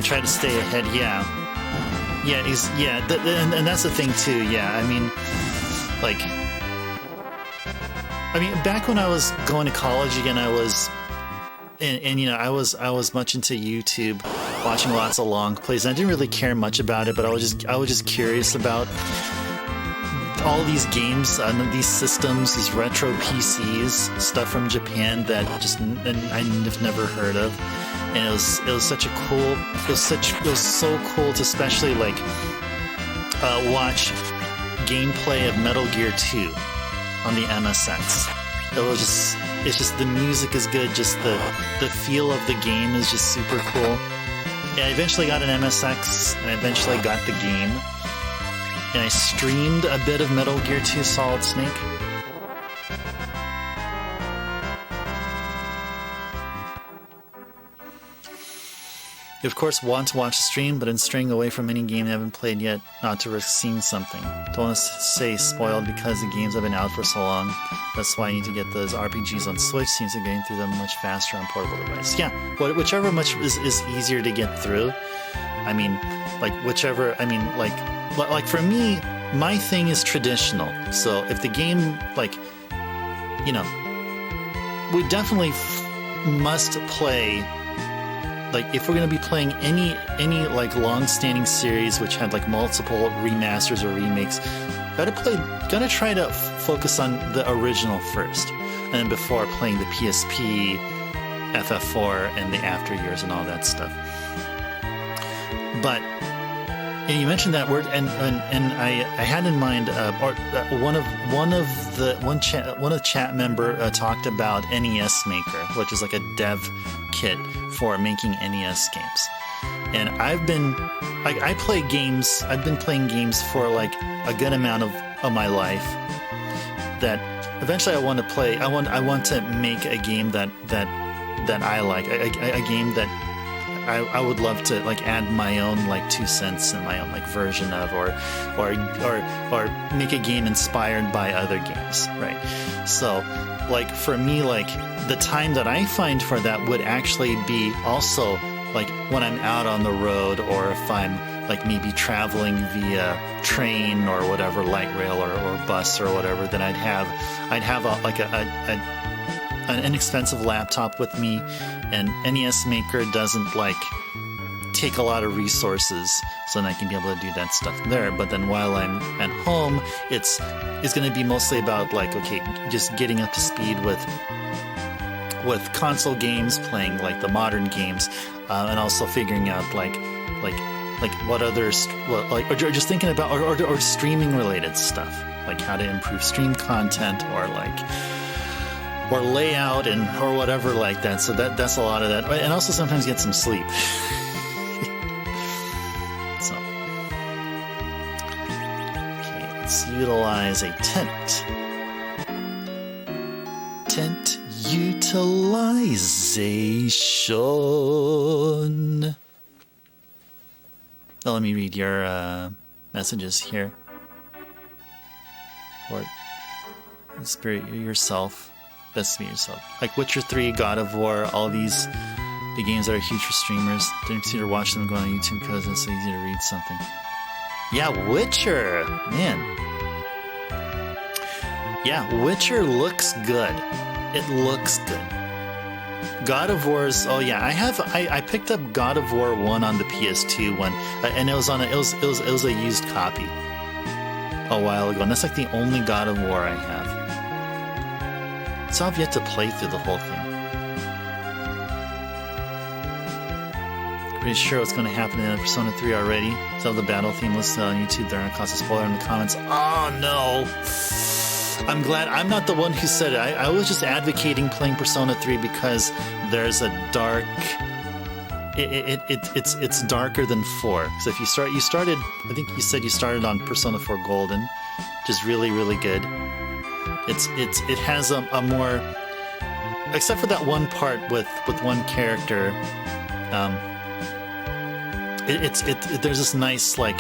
Speaker 1: Try to stay ahead, yeah, and that's the thing too. Yeah, I mean, back when I was going to college again, I was, and you know, I was much into YouTube, watching lots of long plays. And I didn't really care much about it, but I was just curious about all these games, these systems, these retro PCs, stuff from Japan that I've never heard of. And it was such a cool, it was so cool to especially like watch gameplay of Metal Gear 2 on the MSX. It's just the music is good, just the feel of the game is just super cool. And I eventually got an MSX, and I eventually got the game, and I streamed a bit of Metal Gear 2 Solid Snake. You, of course, want to watch the stream, but in straying away from any game you haven't played yet, not to risk seeing something. Don't want to say spoiled because the games have been out for so long. That's why I need to get those RPGs on Switch. Seems to be getting through them much faster on portable device. Yeah, whichever much is easier to get through. I mean, like, whichever, I mean, like for me, my thing is traditional. So if the game, like, you know, we definitely must play. Like, if we're going to be playing any like long-standing series which had like multiple remasters or remakes, gotta try to focus on the original first, and then before playing the PSP, FF4, and the after years and all that stuff. But and you mentioned that word, and I had in mind, one of the chat member talked about NES Maker, which is like a dev kit for making NES games. And I've been playing games for like a good amount of my life, that eventually I want to play. I want to make a game that I like, a game that I would love to like add my own like 2 cents and my own like version of, or make a game inspired by other games, right? So like for me, like the time that I find for that would actually be also like when I'm out on the road, or if I'm like maybe traveling via train or whatever, light rail or bus or whatever, then I'd have an inexpensive laptop with me, and NES Maker doesn't like take a lot of resources, so then I can be able to do that stuff there. But then while I'm at home, it's going to be mostly about like, okay, just getting up to speed with console games, playing like the modern games, and also figuring out like what others, or just thinking about or streaming related stuff, like how to improve stream content, or layout or whatever like that. So that's a lot of that, and also sometimes get some sleep. So okay, let's utilize a tent utilization. Now let me read your messages here. Or spirit yourself. Best to be yourself. Like Witcher 3, God of War, all these big games that are huge for streamers. Didn't consider watching them go on YouTube because it's so easy to read something. Yeah, Witcher! Man. Yeah, Witcher looks good. It looks good. God of War's. Oh yeah, I picked up God of War 1 on the PS2 one, and it was on it was a used copy a while ago, and that's like the only God of War I have. So I've yet to play through the whole thing. Pretty sure what's going to happen in Persona 3 already. So the battle theme listed on YouTube. They're going to cause a spoiler in the comments. Oh no! I'm glad I'm not the one who said it. I was just advocating playing Persona 3 because there's a dark. It's darker than 4. So if you started. I think you said you started on Persona 4 Golden, which is really really good. It has a more, except for that one part with one character. There's this nice like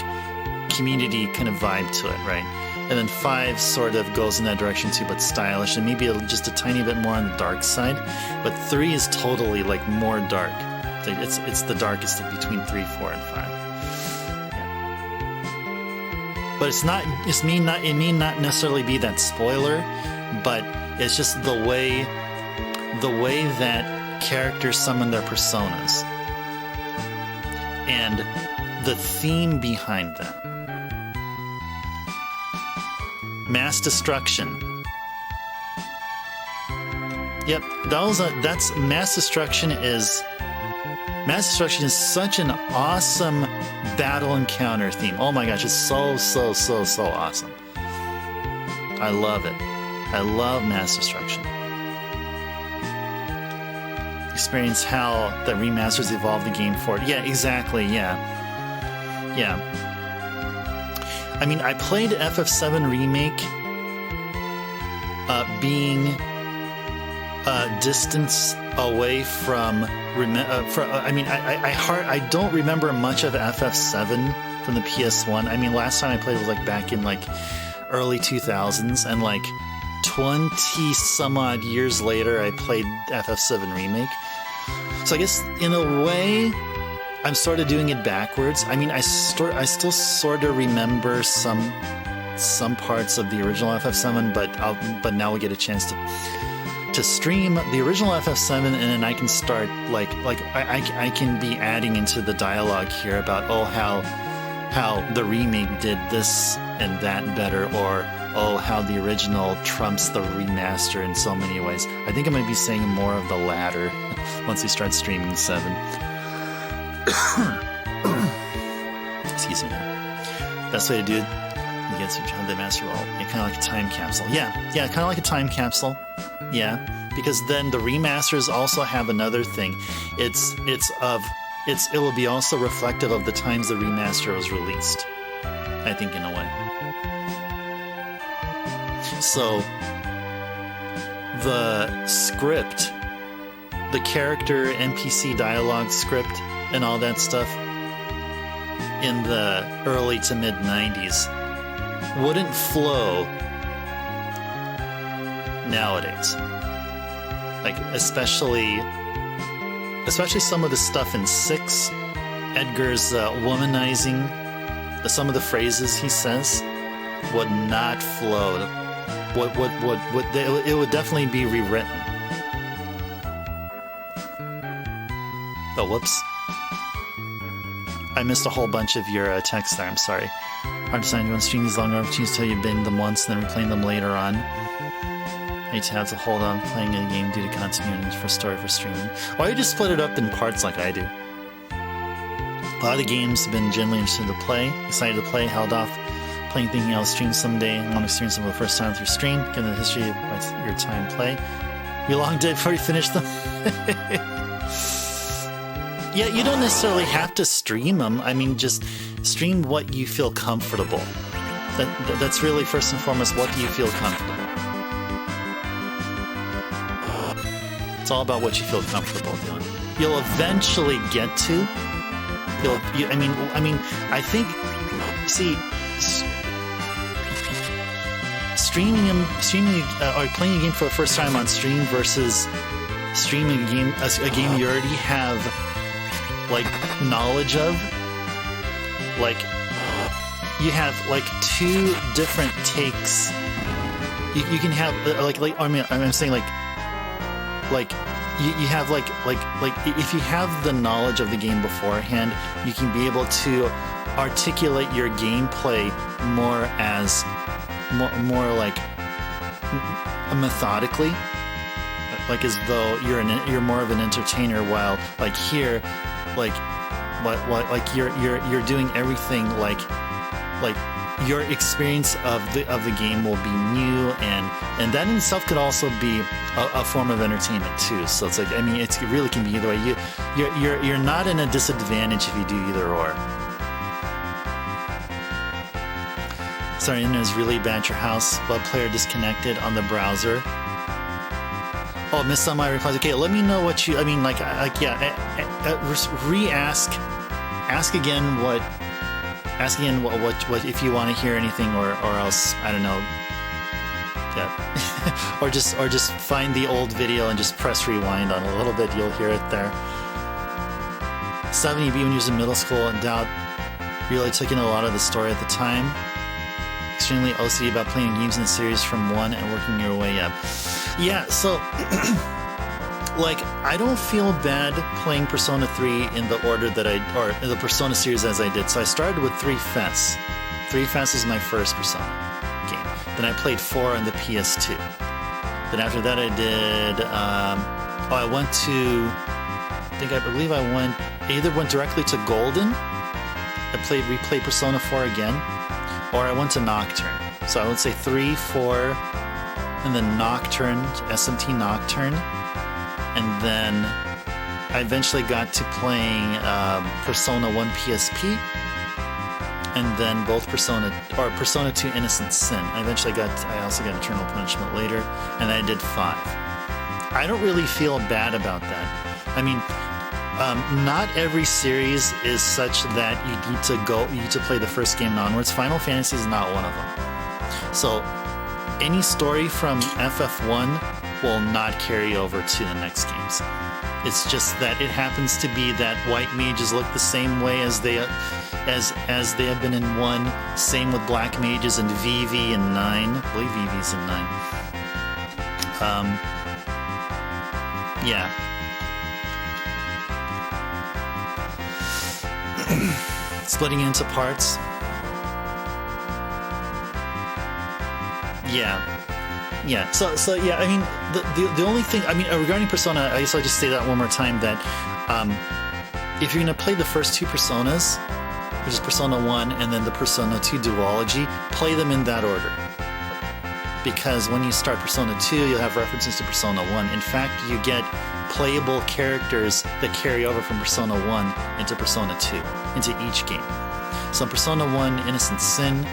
Speaker 1: community kind of vibe to it, right? And then 5 sort of goes in that direction too, but stylish and maybe just a tiny bit more on the dark side. But 3 is totally like more dark. It's the darkest between 3, 4, and 5. Yeah. But it may not necessarily be that spoiler, but it's just the way that characters summon their personas. And the theme behind that. Mass destruction. Yep, that's Mass destruction is such an awesome battle encounter theme. Oh my gosh, it's so awesome. I love it. I love Mass destruction. Experience how the remasters evolve the game forward. Yeah, exactly. Yeah. I mean, I played FF7 Remake being distance away from. I don't remember much of FF7 from the PS1. I mean, last time I played was like back in like early 2000s, and like 20 some odd years later, I played FF7 Remake. So I guess in a way, I'm sort of doing it backwards. I mean, I still sort of remember some parts of the original FF7, but now we get a chance to stream the original FF7, and then I can start I can be adding into the dialogue here about how the remake did this and that better, or how the original trumps the remaster in so many ways. I think I'm going to be saying more of the latter once we start streaming 7. Excuse me. Best way to do it, you get the master roll. Yeah, kind of like a time capsule. Yeah, kind of like a time capsule. Yeah, because then the remasters also have another thing. It will be also reflective of the times the remaster was released, I think, in a way. So the script, the character NPC dialogue script and all that stuff in the early to mid 90s wouldn't flow nowadays. Like especially some of the stuff in 6, Edgar's womanizing, some of the phrases he says would not flow. It would definitely be rewritten. Oh, whoops. I missed a whole bunch of your texts there. I'm sorry. Hard to decide you want to stream these longer opportunities until you've been them once and then replaying them later on. You have to hold on playing a game due to continuity for story for streaming. Or you just split it up in parts like I do. A lot of the games have been generally interested to play, excited to play, held off playing, thinking I'll stream someday. I want to experience them for the first time through stream, given the history of your time play. You long dead before you finish them. Yeah, you don't necessarily have to stream them. I mean, just stream what you feel comfortable. That's really first and foremost, what do you feel comfortable? It's all about what you feel comfortable doing. You'll eventually get to. I think. See, streaming or playing a game for the first time on stream versus streaming a game you already have like knowledge of. Like you have like 2 different takes. You can have I'm saying like you have like if you have the knowledge of the game beforehand, you can be able to articulate your gameplay more more like methodically, like as though you're more of an entertainer, while like here, like you're doing everything like your experience of the game will be new, and that in itself could also be a form of entertainment too. So it's like, I mean, it really can be either way. You're not in a disadvantage if you do either or. Sorry, internet is really bad at your house. Web player disconnected on the browser. Oh, missed some of my replies. Okay, let me know what you. I mean, ask again what. Ask again what if you want to hear anything, or else I don't know. Yeah, or just find the old video and just press rewind on a little bit. You'll hear it there. 70B when you was in middle school, and doubt really took in a lot of the story at the time. Extremely OCD about playing games in the series from 1 and working your way up. Yeah, so. Like, I don't feel bad playing Persona 3 in the order that or in the Persona series as I did. So I started with 3 FES. 3 FES was my first Persona game. Then I played 4 on the PS2. Then after that I did, I went to, I believe I either went directly to Golden, replayed Persona 4 again, or I went to Nocturne. So I would say 3, 4, and then Nocturne, SMT Nocturne. And then I eventually got to playing Persona 1 PSP, and then both Persona 2 Innocent Sin. I also got Eternal Punishment later, and I did 5. I don't really feel bad about that. I mean, not every series is such that you need to play the first game onwards. Final Fantasy is not one of them. So any story from FF1 will not carry over to the next games. It's just that it happens to be that white mages look the same way as they have been in 1. Same with black mages in VV and 9. I believe VV's in 9. Yeah. Splitting into parts. Yeah. So yeah. I mean, the only thing. I mean, regarding Persona, I guess I'll just say that one more time. That if you're gonna play the first 2 Personas, which is Persona 1 and then the Persona 2 duology, play them in that order. Because when you start Persona 2, you'll have references to Persona 1. In fact, you get playable characters that carry over from Persona 1 into Persona 2, into each game. So in Persona 1 Innocent Sin,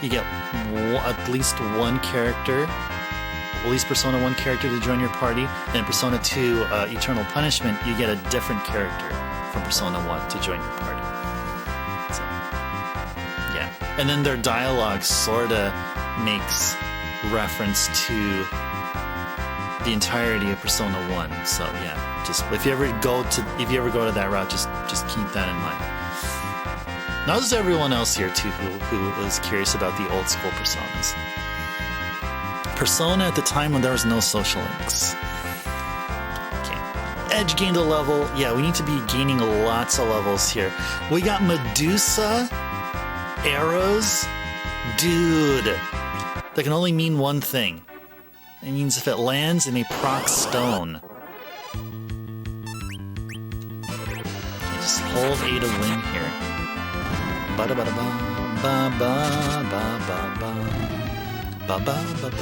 Speaker 1: you get at least one character, at least Persona 1 character to join your party. And in Persona 2 Eternal Punishment, you get a different character from Persona 1 to join your party. So, yeah. And then their dialogue sorta makes reference to the entirety of Persona 1. So yeah, just if you ever go to that route, just keep that in mind. Now there's everyone else here too who is curious about the old school Personas. Persona at the time when there was no social links. Okay. Edge gained a level. Yeah, we need to be gaining lots of levels here. We got Medusa arrows. Dude, that can only mean one thing. It means if it lands in a proc stone. Okay, just hold A to win here. Ba da ba da ba ba ba ba ba ba ba ba ba ba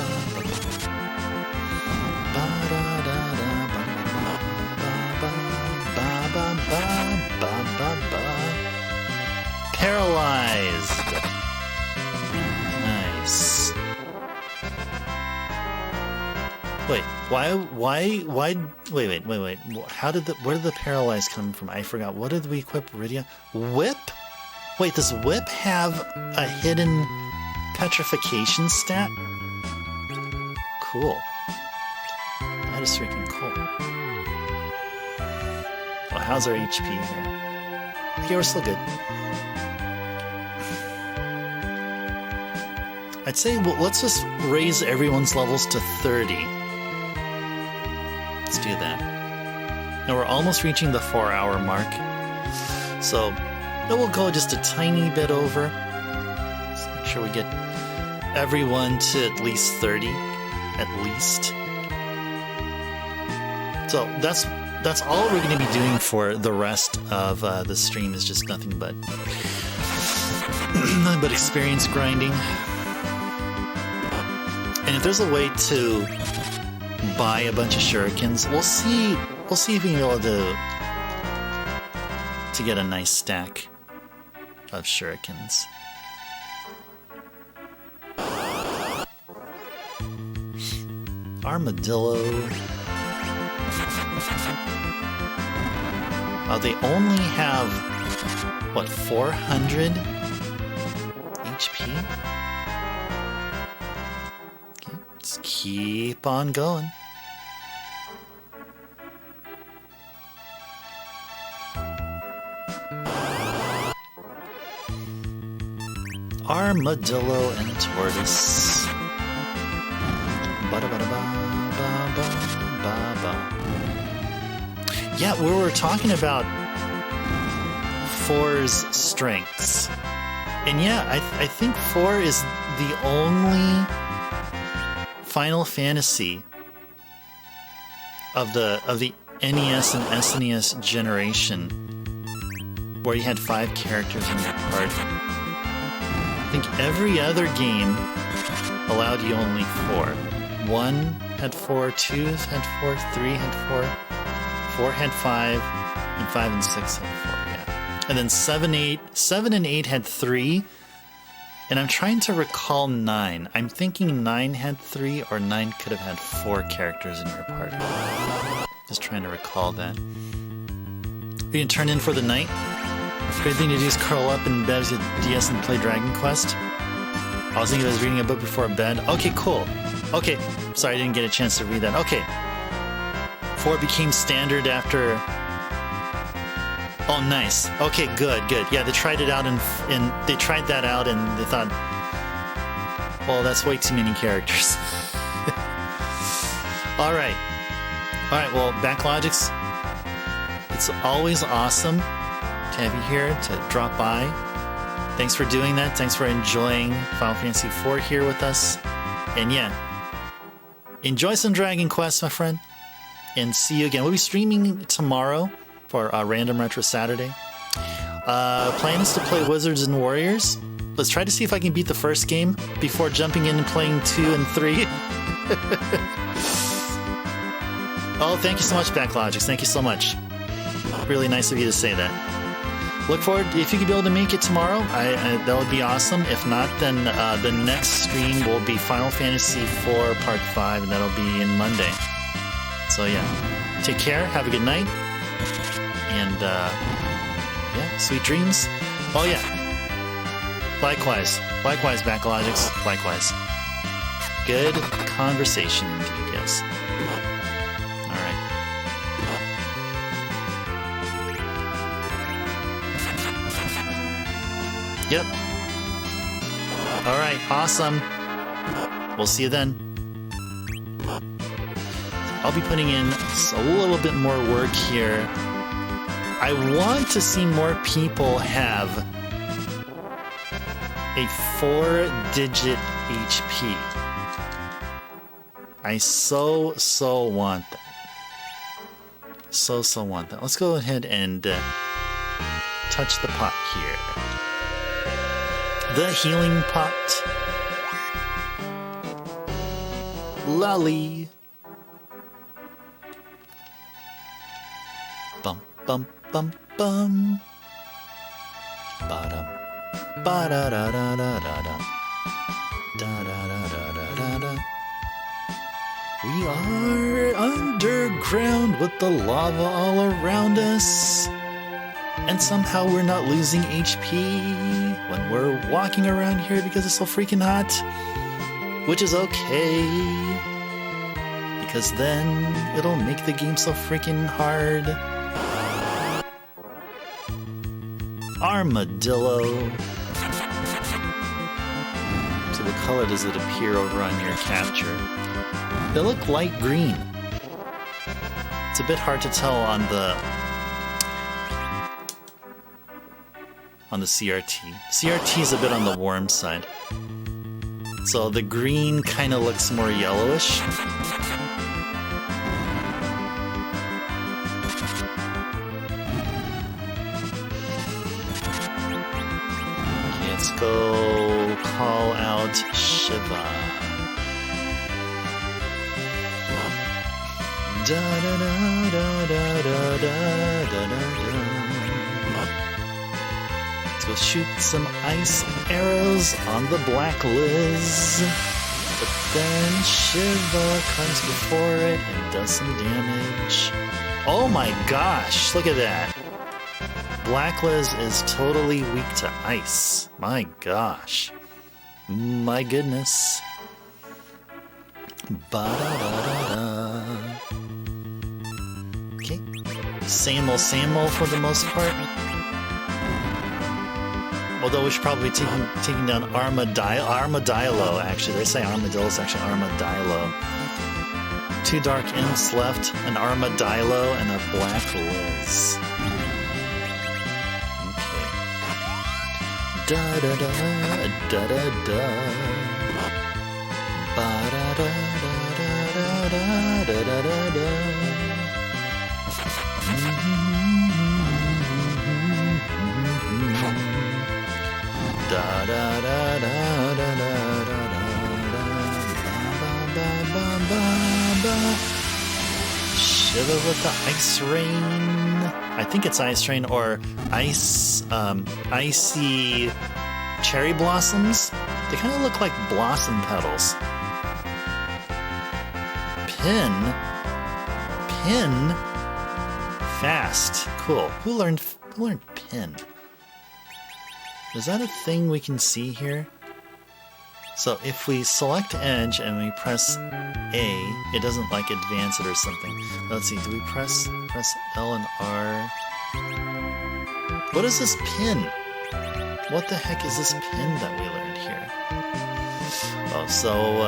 Speaker 1: ba da da da ba ba ba ba ba ba ba. Paralyzed. Nice. Wait, wait. Where did the paralyze come from? I forgot. What did we equip Rydia? Whip? Wait, does Whip have a hidden petrification stat? Cool. That is freaking cool. Well, how's our HP here? Okay, we're still good. I'd say, well, let's just raise everyone's levels to 30. Let's do that. And we're almost reaching the 4-hour mark. So it will go just a tiny bit over. Let's make sure we get everyone to at least 30. At least. So that's all we're going to be doing for the rest of the stream, is just nothing but experience grinding. And if there's a way to buy a bunch of shurikens, we'll see if we can be able to get a nice stack of shurikens. Armadillo. Oh, they only have, what, 400 HP? Okay, let's keep on going. Armadillo and tortoise. Yeah, we were talking about 4's strengths. And yeah, I think 4 is the only Final Fantasy of the NES and SNES generation where you had 5 characters in your party. I think every other game allowed you only 4. 1 had 4, 2 had 4, 3 had 4, 4 had 5, and 5 and 6 had 4, yeah. And then 7 and 8 had 3, and I'm trying to recall 9. I'm thinking 9 had 3, or 9 could have had 4 characters in your party. Just trying to recall that. We can turn in for the night. Great thing to do is curl up in bed with your DS and play Dragon Quest. I was thinking I was reading a book before bed. Okay, cool. Okay, sorry I didn't get a chance to read that. Okay. 4 became standard after... Oh, nice. Okay, good. Yeah, they tried it out and they tried that out and they thought, well, that's way too many characters. All right, well, Backlogics, it's always awesome to have you here, to drop by. Thanks for doing that. Thanks for enjoying Final Fantasy IV here with us. And yeah, enjoy some Dragon Quest, my friend. And see you again. We'll be streaming tomorrow for Random Retro Saturday. Plan is to play Wizards and Warriors. Let's try to see if I can beat the first game before jumping in and playing 2 and 3. Oh, thank you so much, Backlogics. Thank you so much. Really nice of you to say that. Look forward, if you could be able to make it tomorrow, that would be awesome. If not, then the next stream will be Final Fantasy IV Part 5, and that'll be in Monday. So yeah, take care, have a good night, and yeah, sweet dreams. Oh yeah, likewise, Backlogics, likewise. Good conversation indeed, yes. All right. Yep. All right, awesome. We'll see you then. I'll be putting in a little bit more work here. I want to see more people have a 4-digit HP. I so want that. So want that. Let's go ahead and touch the pot here. The healing pot. Lolly. Bum bum bum bum. Ba-dum. Ba-da-da-da-da-da-da. Da-da-da-da-da-da. We are underground with the lava all around us. And somehow we're not losing HP when we're walking around here because it's so freaking hot. Which is okay. Because then it'll make the game so freaking hard. Armadillo. So what color does it appear over on your capture? They look light green. It's a bit hard to tell on the CRT. CRT is a bit on the warm side. So the green kind of looks more yellowish. Okay, let's go call out Shiva. Da da da da da da da da da. Let's go shoot some ice arrows on the Black Liz. But then Shiva comes before it and does some damage. Oh my gosh, look at that. Black Liz is totally weak to ice. My gosh. My goodness. Ba-da-da-da-da. Okay. Same old for the most part. Although we should probably be taking down Armadillo, actually. They say Armadillo is actually Armadillo. 2 Dark Imps left, an Armadillo, and a Black Liz. Okay. Da-da-da, da-da-da. Ba-da-da-da-da-da-da-da-da-da. Da da da da da da da. Shiva with the ice rain. I think it's ice rain or icy cherry blossoms. They kind of look like blossom petals. Pin. Fast. Cool. Who learned pin? Is that a thing we can see here? So if we select edge and we press A, it doesn't like advance it or something. Let's see, do we press L and R? What is this pin? What the heck is this pin that we learned here? Oh, so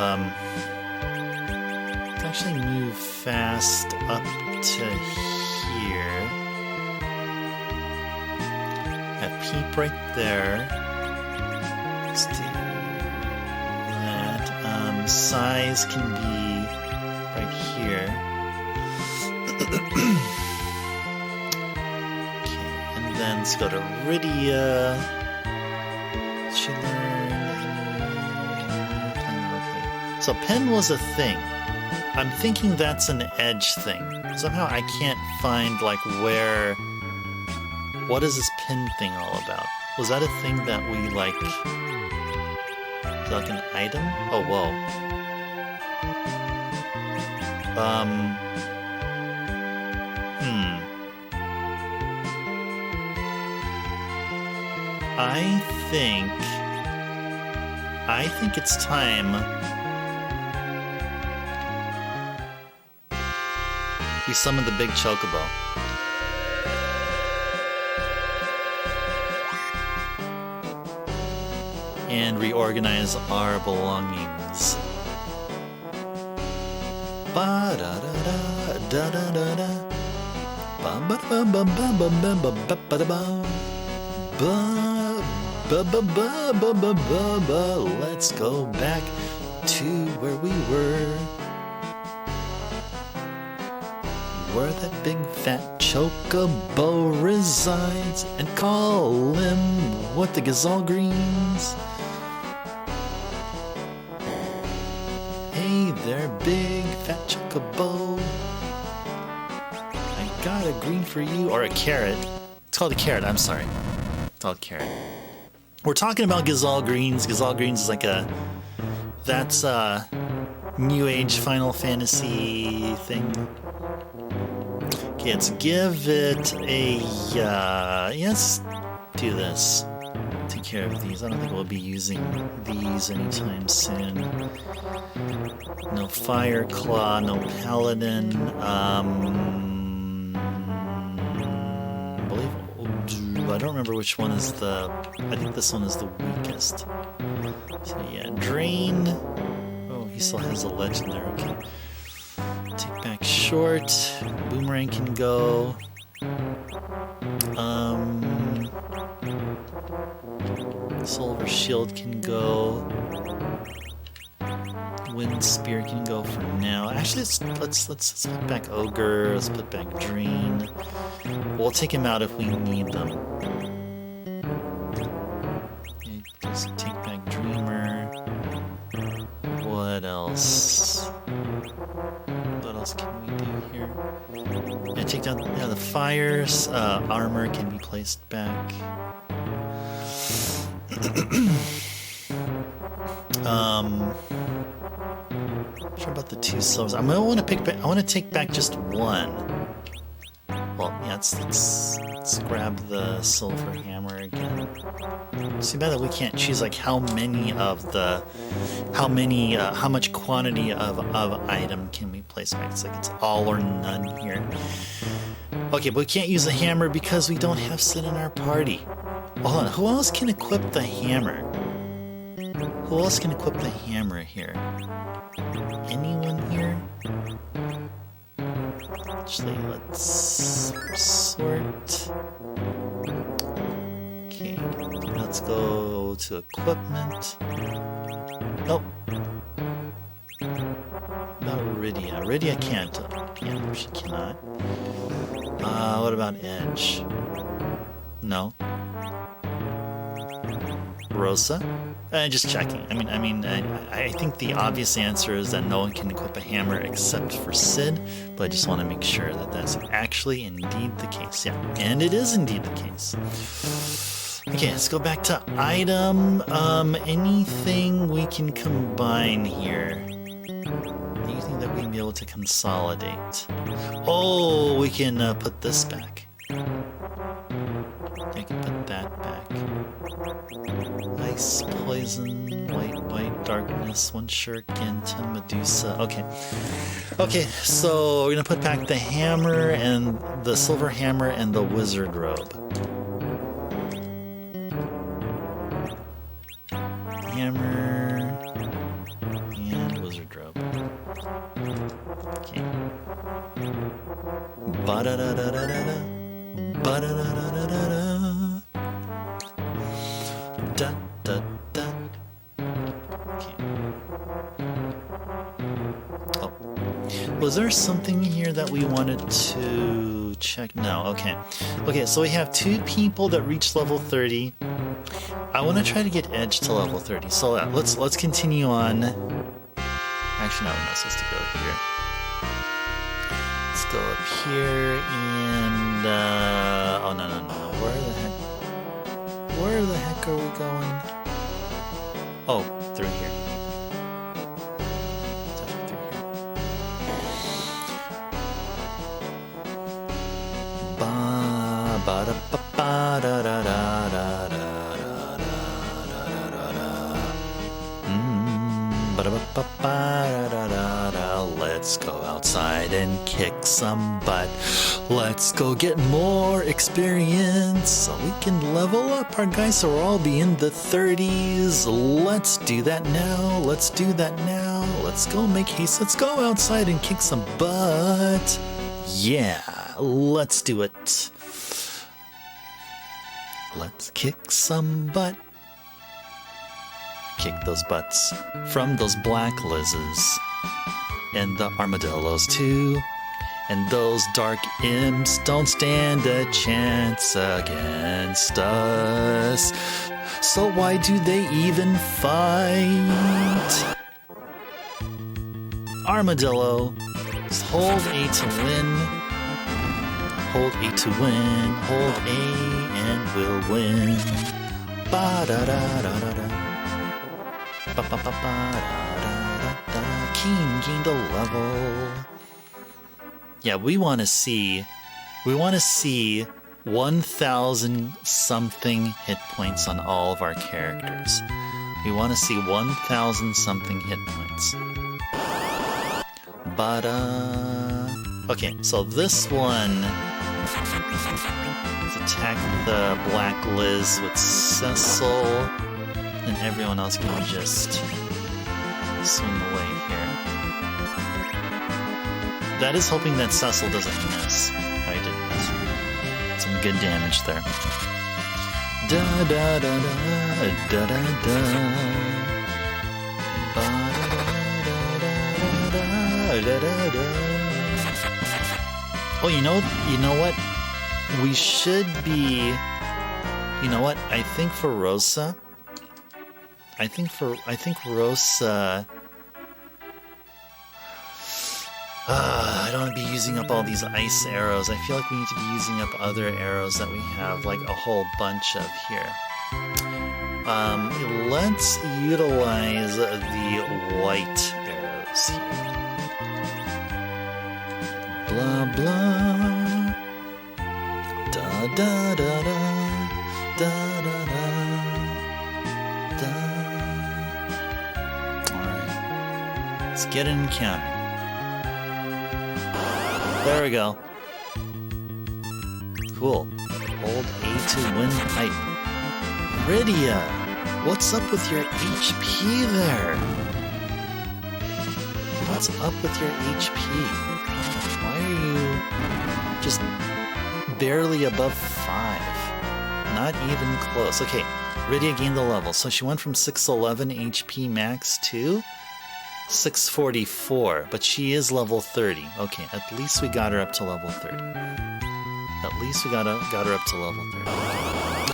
Speaker 1: let's actually move fast up to here. That peep right there. Let's do that. Size can be right here. Okay, and then let's go to Rydia. She learned. Okay. So pen was a thing. I'm thinking that's an edge thing. Somehow I can't find like where. What is this pin thing all about? Was that a thing that we like? Is that like an item? Oh, whoa. I think it's time we summon the big chocobo. And reorganize our belongings. Ba da da da da da da. Ba ba ba ba ba ba ba ba ba ba ba ba ba ba ba ba. Let's go back to where we were. Where that big fat chocobo resides, and call him what the Gazelle Greens. Hey there, big fat chocobo. I got a green for you, or a carrot. It's called a carrot, I'm sorry. It's called carrot. We're talking about Gazelle Greens. Gazelle Greens is like that's a New Age Final Fantasy thing. Okay, let's give it a, yes, do this. Take care of these. I don't think we'll be using these anytime soon. No Fire Claw, no Paladin. I don't remember which one is I think this one is the weakest. So yeah, Drain. Oh, he still has a legend there, okay. Take back short. Boomerang can go. Silver shield can go. Wind spear can go for now. Actually, let's put back ogre. Let's put back drain. We'll take him out if we need them. Okay, let's take back dreamer. What else? What else can we do here? Yeah, take down the fires. Armor can be placed back. Sure about the 2 silvers. I want to pick back. I want to take back just 1. Well, yeah. Let's grab the silver hammer again. Too bad that we can't choose like how much quantity of item can we place back. It's like it's all or none here. Okay, but we can't use the hammer because we don't have Sid in our party. Well, hold on. Who else can equip the hammer? Who else can equip the hammer here? Anyone here? Actually, let's sort. Okay, let's go to equipment. Nope. About Rydia. Rydia can't. Yeah, she cannot. What about Edge? No. Rosa? Just checking. I think the obvious answer is that no one can equip a hammer except for Sid, but I just want to make sure that that's actually indeed the case. Yeah, and it is indeed the case. Okay, let's go back to item. Anything we can combine here? Anything that we can be able to consolidate? Oh, we can put this back. I can put that back. Ice, poison, white, darkness, 1 shuriken, 10 Medusa. Okay, so we're gonna put back the hammer and the silver hammer and the wizard robe. Hammer and wizard robe. Okay. Ba-da-da-da-da-da-da. Ba-da-da-da-da-da-da. Da, da, da. Okay. Oh. Was there something here that we wanted to check? No, okay. Okay, so we have 2 people that reached level 30. I want to try to get Edge to level 30. So let's continue on. Actually, no, we're not supposed to go here. Let's go up here and oh no. Where the heck are we going? Oh, through here. It's actually through here. Ba ba da ba ba da da da da da da da da. Ba da ba ba ba da da da. Let's go outside and kick some butt. Let's go get more experience so we can level up our guys so we'll all be in the 30s. Let's do that now. Let's do that now. Let's go make haste. Let's go outside and kick some butt. Yeah, let's do it. Let's kick some butt. Kick those butts from those black Lizzes. And the armadillos too. And those dark imps don't stand a chance against us. So why do they even fight? Armadillo, just hold A to win. Hold A to win. Hold A and we'll win. Ba da da da da da. Ba ba ba ba da da da. Keen gained a level. Yeah, we want to see 1,000 something hit points on all of our characters. We want to see 1,000 something hit points. But, okay, so this one, let's attack the Black Liz with Cecil, and everyone else can just swing away here. That is hoping that Cecil doesn't miss. I didn't miss. Some good damage there. Da da da da da da da. Ba da da da da da. Oh, you know what? We should be. You know what? I think for Rosa. I think Rosa. I don't want to be using up all these ice arrows. I feel like we need to be using up other arrows that we have, like a whole bunch of here. Let's utilize the white arrows here. Blah blah. Da da da da. Da da da. Da. Alright. Let's get an encounter. There we go. Cool. Hold A to win pipe. Rydia, what's up with your HP there? What's up with your HP? Why are you just barely above 5? Not even close. Okay, Rydia gained the level. So she went from 611 HP max to 644, but she is level 30. Okay, at least we got her up to level 30. At least we got her up to level 30.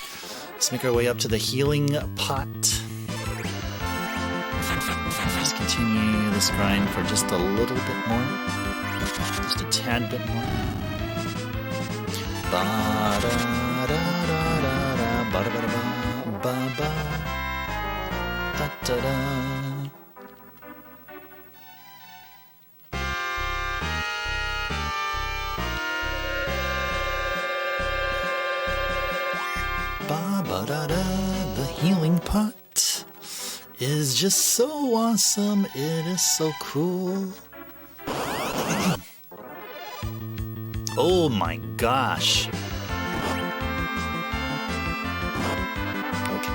Speaker 1: Let's make our way up to the healing pot. Just continue this grind for just a little bit more. Just a tad bit more. Ba-da-da-da-da, ba-da-ba-da-ba, ba-ba, da-da-da. The healing pot is just so awesome. It is so cool. Oh my gosh. Okay.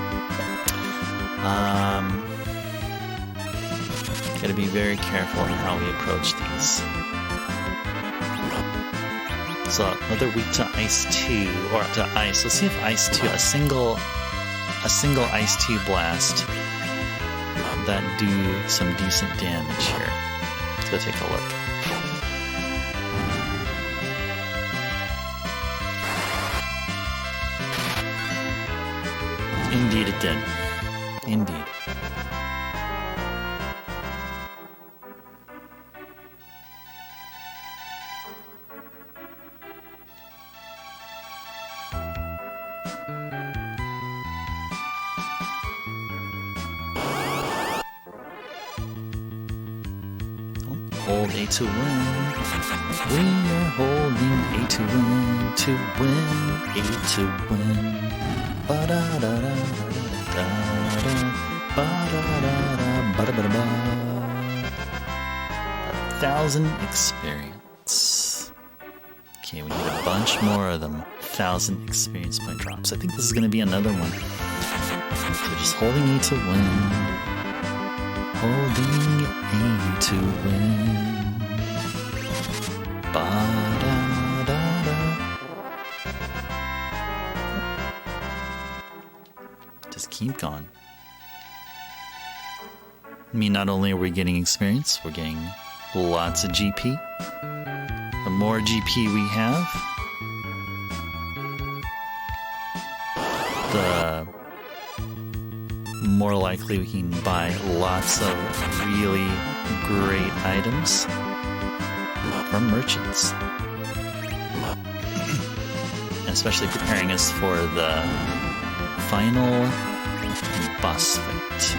Speaker 1: Gotta be very careful in how we approach these. So another weak to ice 2 or to ice. Let's see if ice 2, a single ice 2 blast that do some decent damage here. Let's go take a look. Indeed it did. Indeed. Hold A to win. We are holding A to win, to win, A to win. Ba-da-da-da-da-da-da, ba-da-da-da, ba-da-ba-da-ba. 1,000 experience. Okay, we need a bunch more of them. 1,000 experience point drops. I think this is going to be another one. So just holding A to win. Holding A to win. Ba-da-da-da. Just keep going. I mean, not only are we getting experience, we're getting lots of GP. The more GP we have, the more likely we can buy lots of really great items from merchants. Especially preparing us for the final boss fight.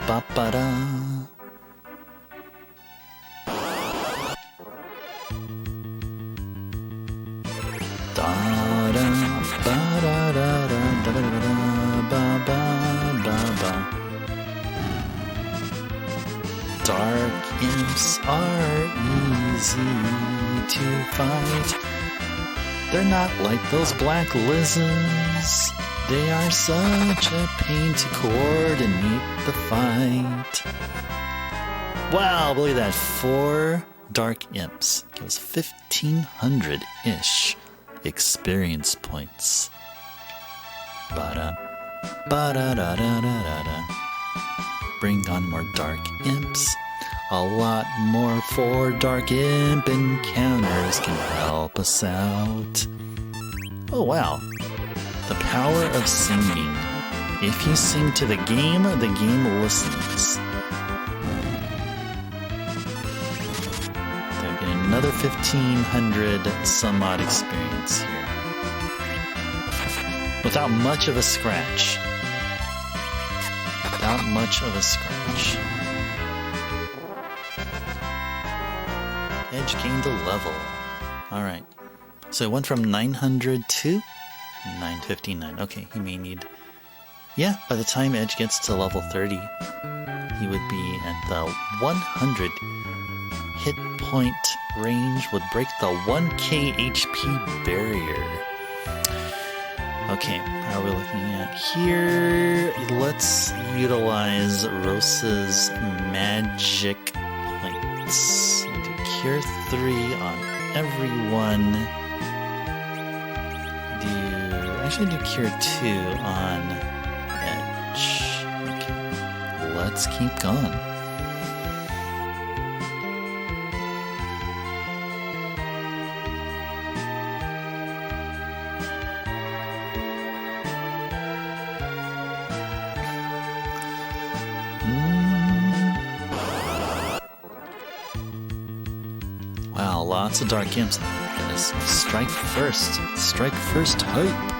Speaker 1: Ba-ba-da. Da-da, ba-da-da-da, da-da-da-da, ba-ba-ba-ba. Dark imps are easy to fight. They're not like those black lizards. They are such a pain to coordinate the fight. Wow, look at that. 4 Dark Imps. Gives 1,500-ish experience points. Ba-da. Ba-da-da-da-da-da-da. Bring on more Dark Imps. A lot more 4 Dark Imp encounters can help us out. Oh, wow. The power of singing. If you sing to the game listens. They're getting another 1,500 some odd experience here. Without much of a scratch. Without much of a scratch. Edge gained a level. Alright. So it went from 900 to 959. Okay, he may need... Yeah, by the time Edge gets to level 30, he would be at the 100 hit point range, would break the 1k HP barrier. Okay, how are we looking at here? Let's utilize Rosa's magic points. We do Cure 3 on everyone. Actually do Cure 2 on Edge. Okay, let's keep going. Wow, lots of Dark Imps. Goodness, strike first. Strike first hype.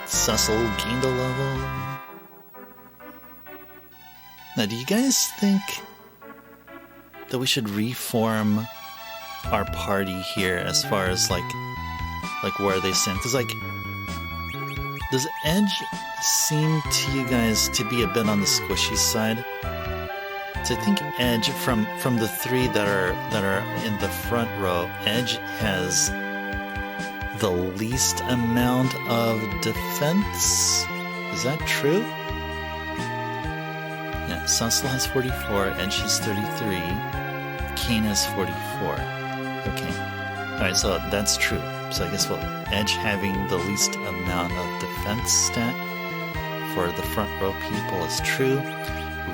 Speaker 1: Cecil gained a level. Now, do you guys think that we should reform our party here as far as like where they stand? Because does Edge seem to you guys to be a bit on the squishy side? So I think Edge from the 3 that are in the front row, Edge has the least amount of defense. Is that true? Yeah, Cecil has 44, Edge has 33, Kane has 44. Okay. Alright, so that's true. So I guess Edge having the least amount of defense stat for the front row people is true.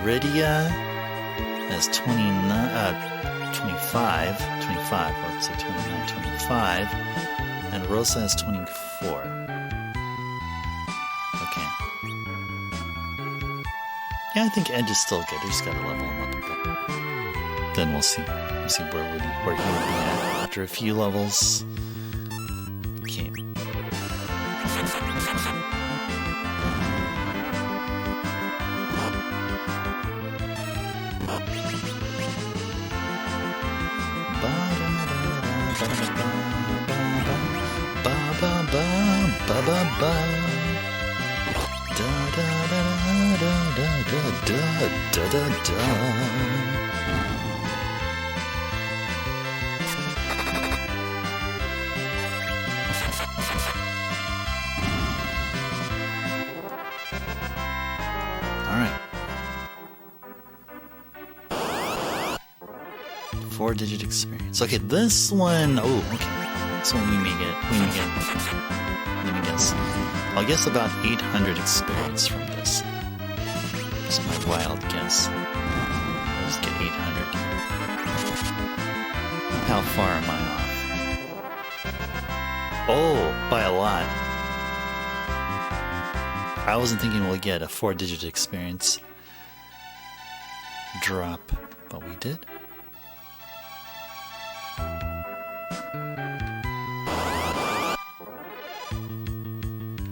Speaker 1: Rydia has 25, let's say 29, 25. And Rosa has 24. Okay. Yeah, I think Edge is still good. We just gotta level him up a bit. Then we'll see. We'll see where he would be at after a few levels. Okay. Ba-ba-ba. Da da da da da da da da da da. All right. 4-digit experience. Okay, this one. Oh, okay. This one we may get. Let me guess. I'll guess about 800 experience from this. That's my wild guess. Let's get 800. How far am I off? Oh, by a lot. I wasn't thinking we'll get a 4-digit experience drop, but we did.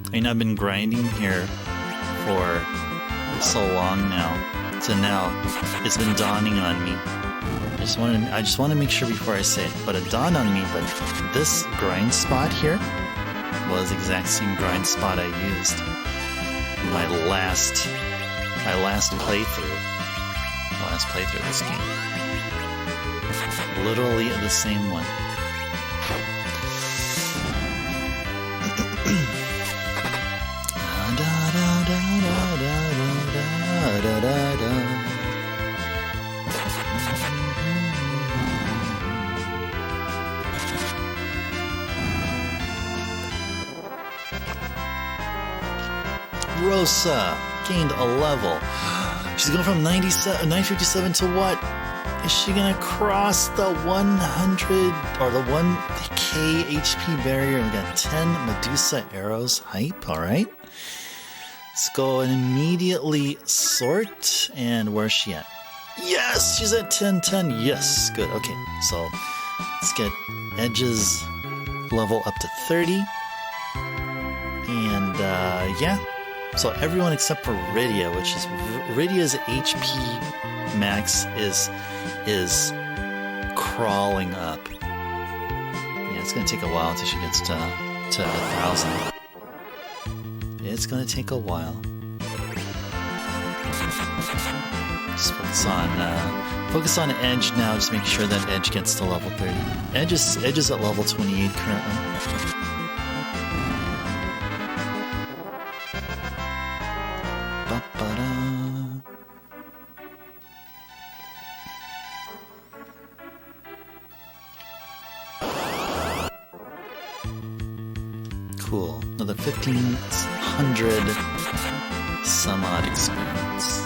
Speaker 1: I mean, I've been grinding here for so long now, so now it's been dawning on me. I just want to make sure before I say it, but it dawned on me. But this grind spot here was the exact same grind spot I used in my last my last playthrough. My last playthrough of this game. Literally the same one. Rosa gained a level. She's going from 957 to what? Is she gonna cross the 100 or the 1k HP barrier? We got 10 Medusa arrows. Hype, alright. Let's go and immediately sort. And where's she at? Yes, she's at 1010. Yes, good. Okay, so let's get Edge's level up to 30. And yeah. So everyone except for Rydia, which is Rydia's HP max is crawling up. Yeah, it's gonna take a while until she gets to 1,000. It's gonna take a while. Just focus on Edge now. Just make sure that Edge gets to level 30. Edge is at level 28 currently. Cool. Another 1,500 some odd experience.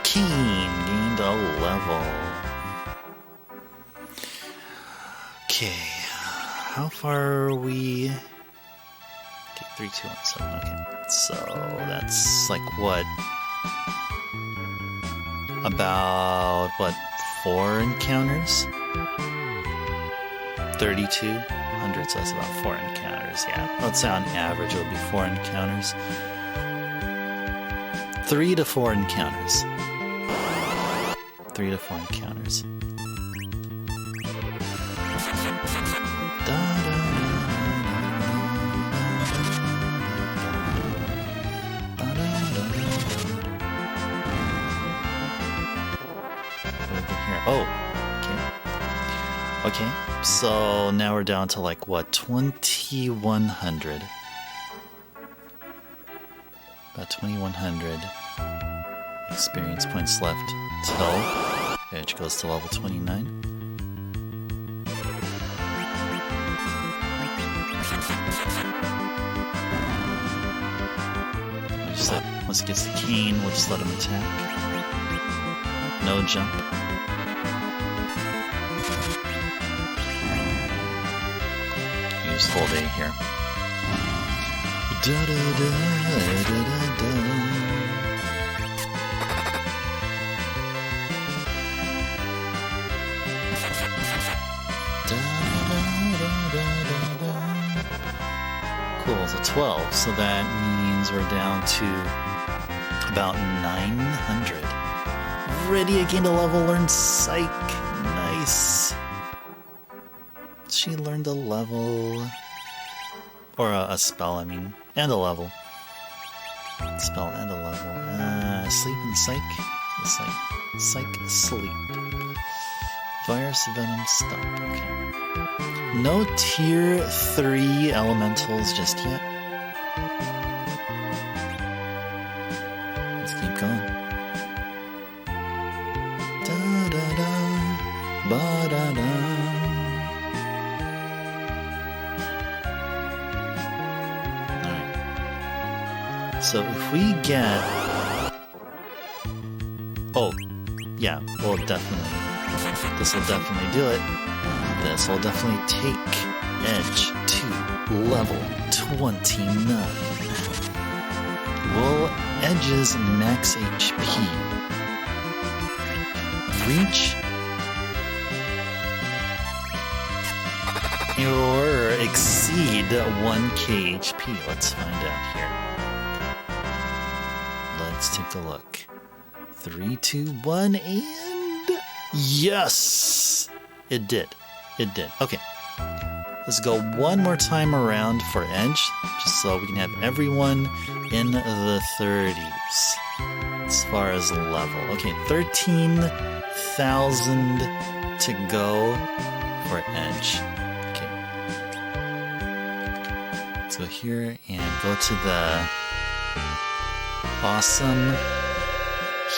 Speaker 1: Keen gained a level. Okay. How far are we? Okay, 3, 2, 1, 7. Okay, so that's like what? About what? 4 encounters? 3,200, so that's about 4 encounters. Yeah, let's say on average it would be 4 encounters. 3 to 4 encounters. 3 to 4 encounters. Oh, okay, so now we're down to like what, 2,100. About 2,100 experience points left till Edge goes to level 29. Once he gets the cane, we'll just let him attack. No jump. You just hold A here. Da da da da da da. Cool, so 12, so that means we're down to about 900. Ready again to level, learn Psych. Nice. She learned a level. Or a spell, I mean. And a level. Spell and a level. Sleep and Psych. Psych, sleep. Virus, venom, stop. Okay. No tier 3 elementals just yet. Let's keep going. Da da da, ba da da. Alright. So if we get. Oh, yeah, well, definitely. This will definitely do it. This will definitely take Edge to level 29. Will Edge's max HP reach or exceed 1k HP? Let's find out here. Let's take a look. 3, 2, 1, and yes! It did. It did. Okay. Let's go one more time around for Edge, just so we can have everyone in the 30s as far as level. Okay, 13,000 to go for Edge. Okay. Let's go here and go to the awesome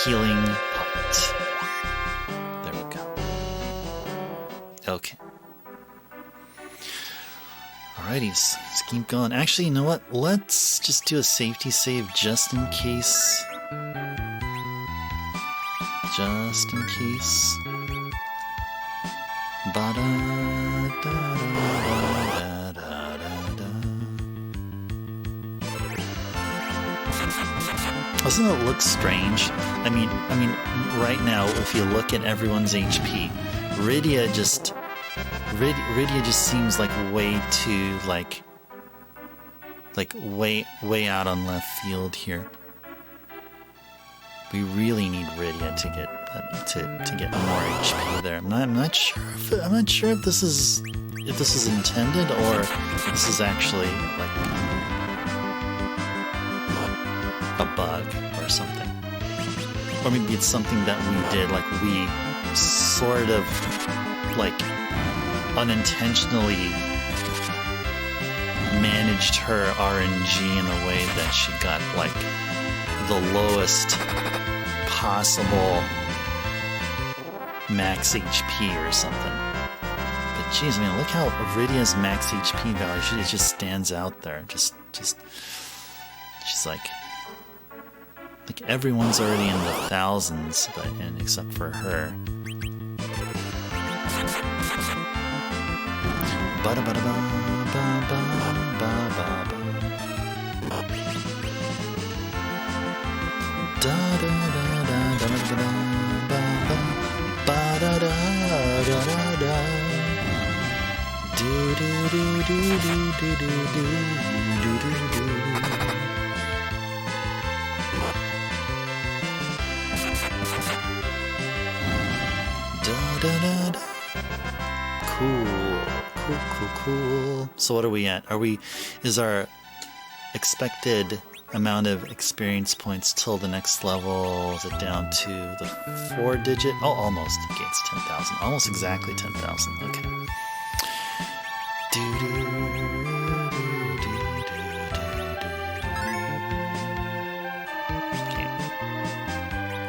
Speaker 1: healing pot. There we go. Okay. Alrighty, let's keep going. Actually, you know what? Let's just do a safety save just in case. Just in case. Doesn't it look strange? I mean, right now, if you look at everyone's HP, Rydia just seems like way too like way out on left field here. We really need Rydia to get more HP there. I'm not sure if this is intended or if this is actually like a bug or something. Or maybe it's something that we did, like we sort of like unintentionally managed her RNG in a way that she got like the lowest possible max HP or something. But geez, I mean, look how Rydia's max HP value, it just stands out there. Just she's like everyone's already in the thousands, and except for her. Cool. So what are we at? Is our expected amount of experience points till the next level, is it down to the 4-digit? Oh, almost. Okay, it's 10,000. Almost exactly 10,000. Okay. Okay.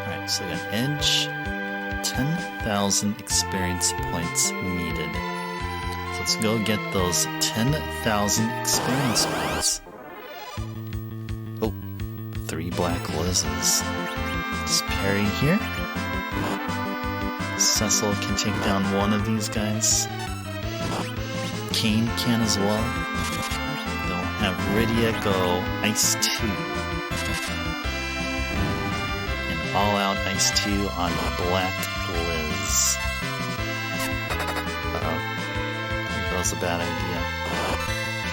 Speaker 1: Alright, so we got Edge. 10,000 experience points needed. So let's go get those 10,000 experience points. Oh, 3 black Liz's. Just parry here. Cecil can take down one of these guys. Kane can as well. They'll have Rydia go Ice 2. All out Ice 2 on Black Liz. Uh-oh. That was a bad idea.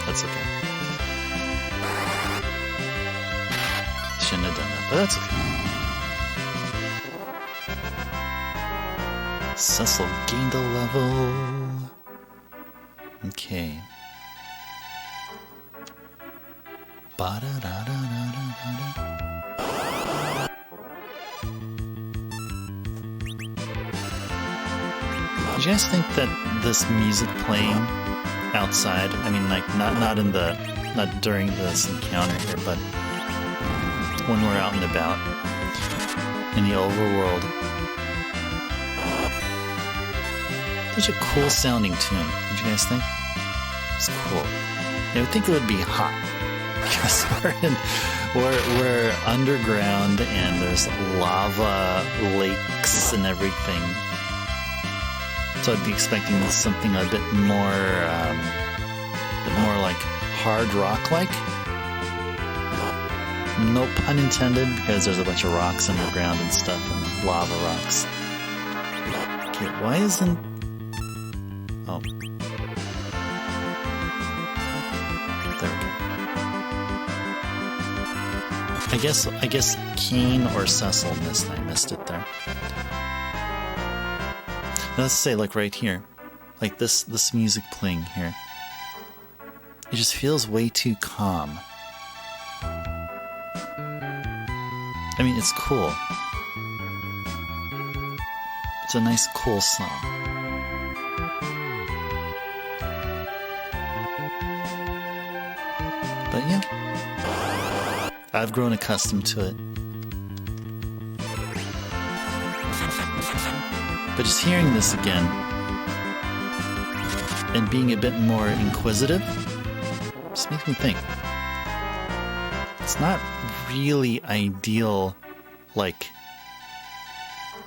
Speaker 1: That's okay. Shouldn't have done that, but that's okay. Cecil gained a level. Okay. Ba-da-da-da-da-da-da. Did you guys think that this music playing outside, I mean, like, not during this encounter here, but when we're out and about in the overworld, such a cool sounding tune, don't you guys think? It's cool. I would think it would be hot because we're underground and there's lava lakes and everything. So I'd be expecting something a bit more like hard rock-like. No pun intended, because there's a bunch of rocks underground and stuff, and lava rocks. Okay, why isn't... Oh. There we go. I guess Kane or Cecil missed. I missed it there. Now let's say, like right here, like this music playing here. It just feels way too calm. I mean, it's cool. It's a nice, cool song. But yeah, I've grown accustomed to it. But just hearing this again and being a bit more inquisitive just makes me think. It's not really ideal, like,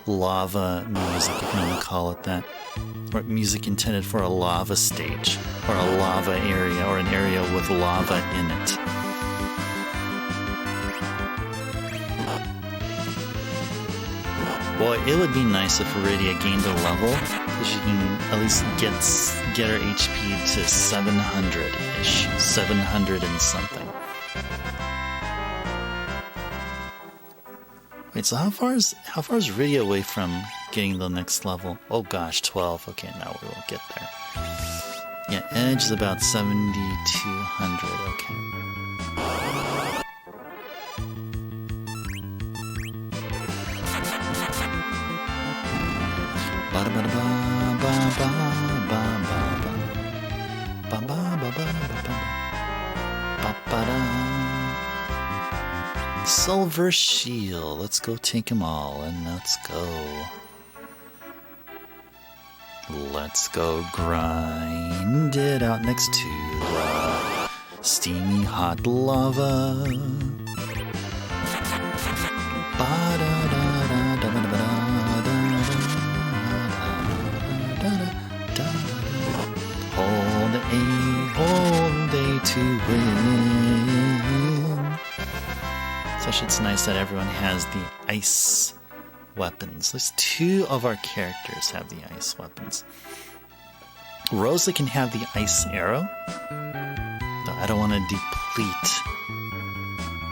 Speaker 1: lava music, if you want to call it that. Or music intended for a lava stage, or a lava area, or an area with lava in it. Boy, it would be nice if Iridia gained a level, because she can at least get her HP to 700-ish. 700 and something. Wait, so how far is Iridia away from getting the next level? Oh gosh, 12. Okay, now we will get there. Yeah, Edge is about 7,200. Okay. Silver Shield. Let's go take them all, and let's go. Let's go grind it out next to the steamy hot lava. Hold A to win. So it's nice that everyone has the ice weapons. At least 2 of our characters have the ice weapons. Rosa can have the ice arrow, but I don't want to deplete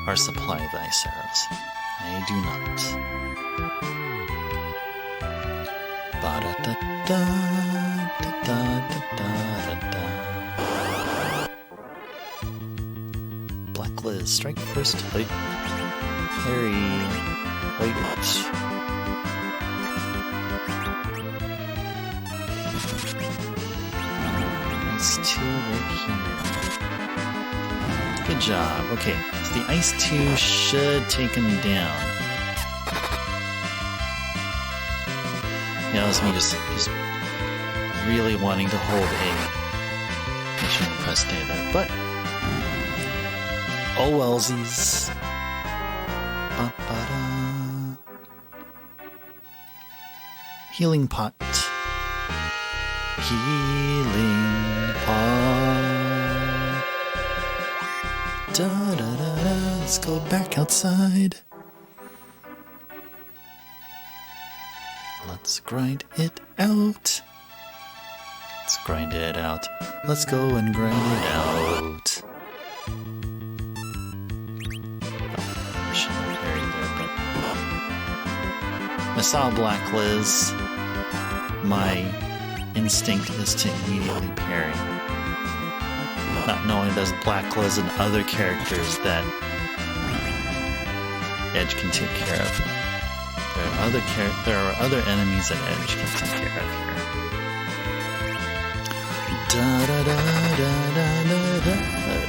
Speaker 1: our supply of ice arrows. I do not. Black Liz, strike first. Wait. Harry, wait. Ice 2 right here. Good job. Okay, so the Ice 2 should take him down. Yeah, that was me just really wanting to hold A. I shouldn't press A there, but oh wellsies. Healing pot. Healing pot. Da da da da. Let's go back outside. Let's grind it out. Let's grind it out. Let's go and grind it out. I saw Black Liz. My instinct is to immediately parry. Not knowing there's Black Liz and other characters that Edge can take care of. There are other enemies that Edge can take care of here. Da da da da da da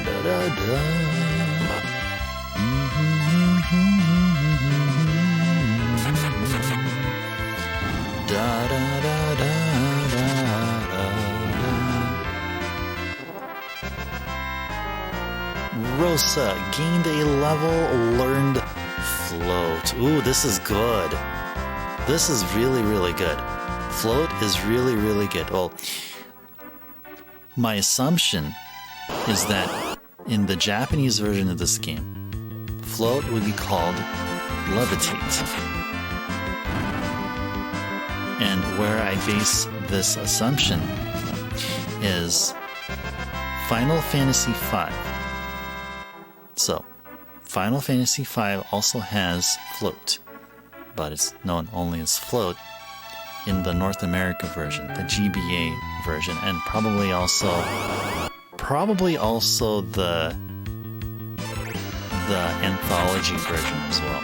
Speaker 1: da da da. Da da da da da da. Rosa gained a level, learned float. Ooh, this is good. This is really, really good. Float is really, really good. Well, my assumption is that in the Japanese version of this game, float would be called levitate. And where I base this assumption is Final Fantasy V. So,
Speaker 2: Final Fantasy V also has float, but it's known only as float in the North America version, the GBA version, and probably also the anthology version as well.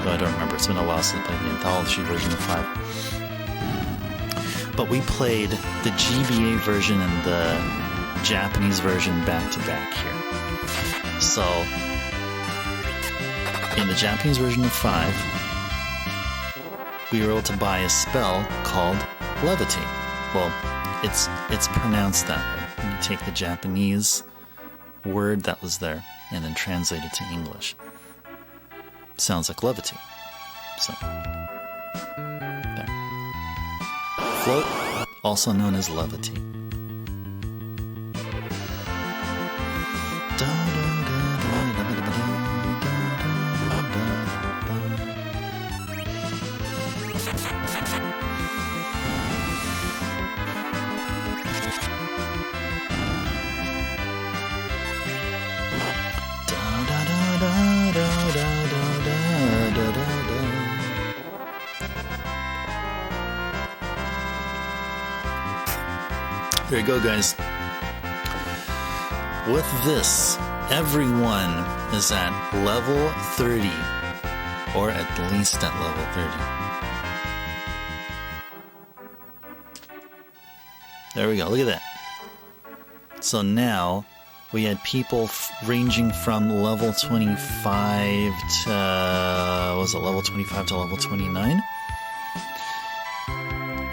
Speaker 2: Though I don't remember, it's been a while since I played the anthology version of 5. But we played the GBA version and the Japanese version back to back here. So, in the Japanese version of 5, we were able to buy a spell called Levitate. Well, it's pronounced that way. When you take the Japanese word that was there and then translate it to English. Sounds like levitate. So, there. Float, also known as levitate. There you go, guys. With this, everyone is at level 30, or at least at level 30. There we go, look at that. So now, we had people ranging from level 25 to, was it level 25 to level 29?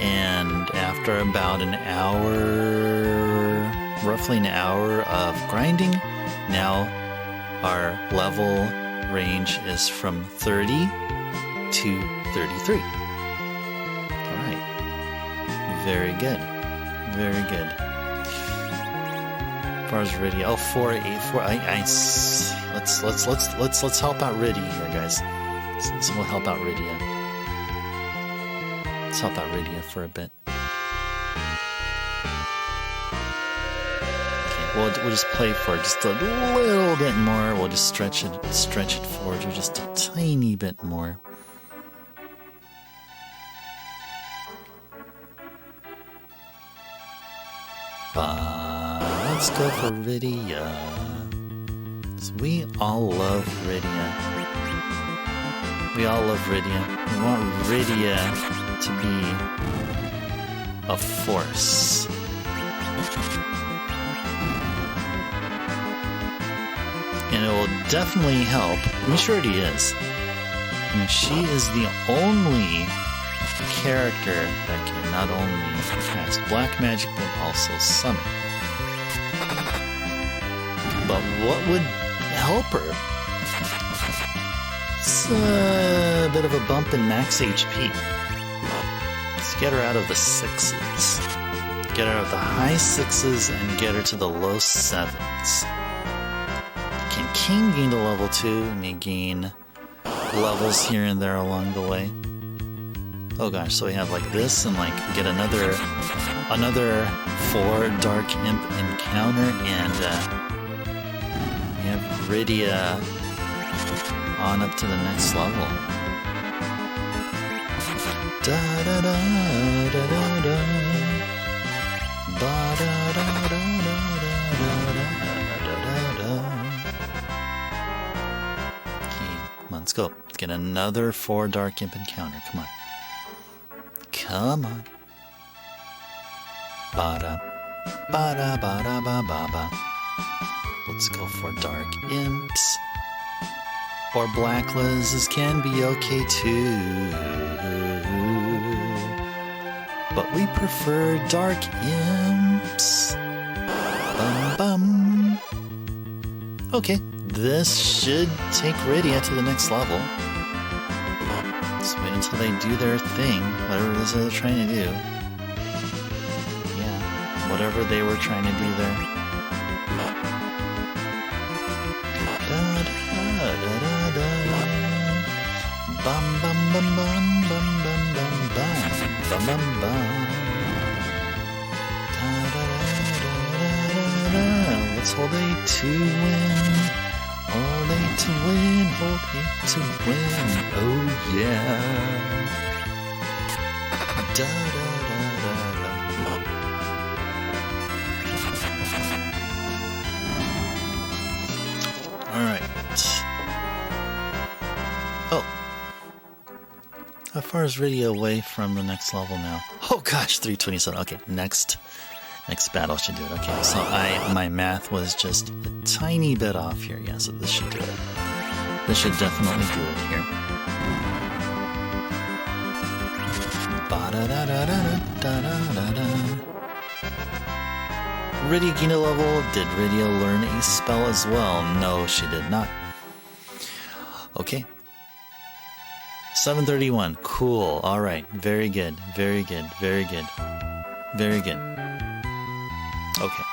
Speaker 2: And after about an hour, roughly an hour of grinding, now our level range is from 30 to 33. Alright. Very good. Very good. As far as Rydia, oh, 484. Let's help out Rydia here, guys. So we'll help out Rydia. Let's help out Rydia for a bit. Okay, we'll just play for just a little bit more. We'll just stretch it forward just a tiny bit more. Let's go for Rydia. We all love Rydia. We all love Rydia. We want Rydia to be a force. And it will definitely help. I mean, she already is. I mean, she is the only character that can not only cast black magic, but also summon. But what would help her? It's a bit of a bump in max HP. Let's get her out of the 6s. Get her out of the high 6s and get her to the low 7s. Can King gain to level 2? May gain levels here and there along the way. Oh gosh, so we have like this and like get another 4 Dark Imp encounter and we have Rydia on up to the next level. Da da da da da da. Ba da da da da da da da. Okay, come on, let's go. Let's get another 4 Dark Imp encounter. Come on. Come on. Ba-da. Ba-da ba-da ba ba ba. Let's go for Dark Imps. Or Black Liz's can be okay too. But we prefer Dark Imps. Bum bum. Okay, this should take Rydia to the next level. Just wait until they do their thing, whatever it is they're trying to do. Yeah, whatever they were trying to do there. Bum bum bum bum bum bum bum bum bum bum bum. Let's hold a 2 win. Hold a to win, hoping to win. Oh yeah. Da, da, da, da, da. All right. Oh. How far is radio away from the next level now? Oh gosh, 327. Okay, next battle should do it. Okay, so my math was just a tiny bit off here. Yeah, so this should do it. This should definitely do it here. Ba-da-da-da-da-da-da-da-da. Rydia gained a level. Did Rydia learn a spell as well? No, she did not. Okay. 731. Cool. All right. Very good. Very good. Very good. Very good. Okay.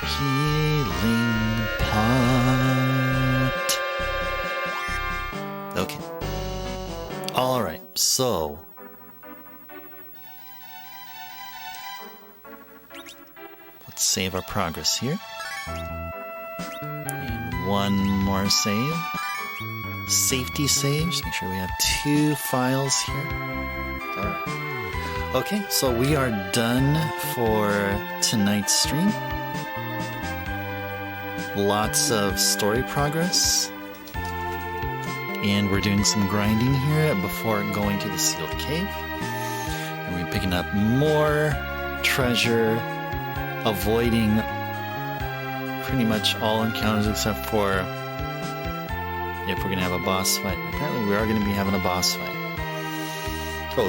Speaker 2: Healing pot. Okay. All right. So let's save our progress here. And one more save. Safety saves. Make sure we have 2 files here. All right. Okay, so we are done for tonight's stream. Lots of story progress. And we're doing some grinding here before going to the sealed cave. And we're picking up more treasure, avoiding pretty much all encounters except for if we're going to have a boss fight. Apparently we are going to be having a boss fight. Oh,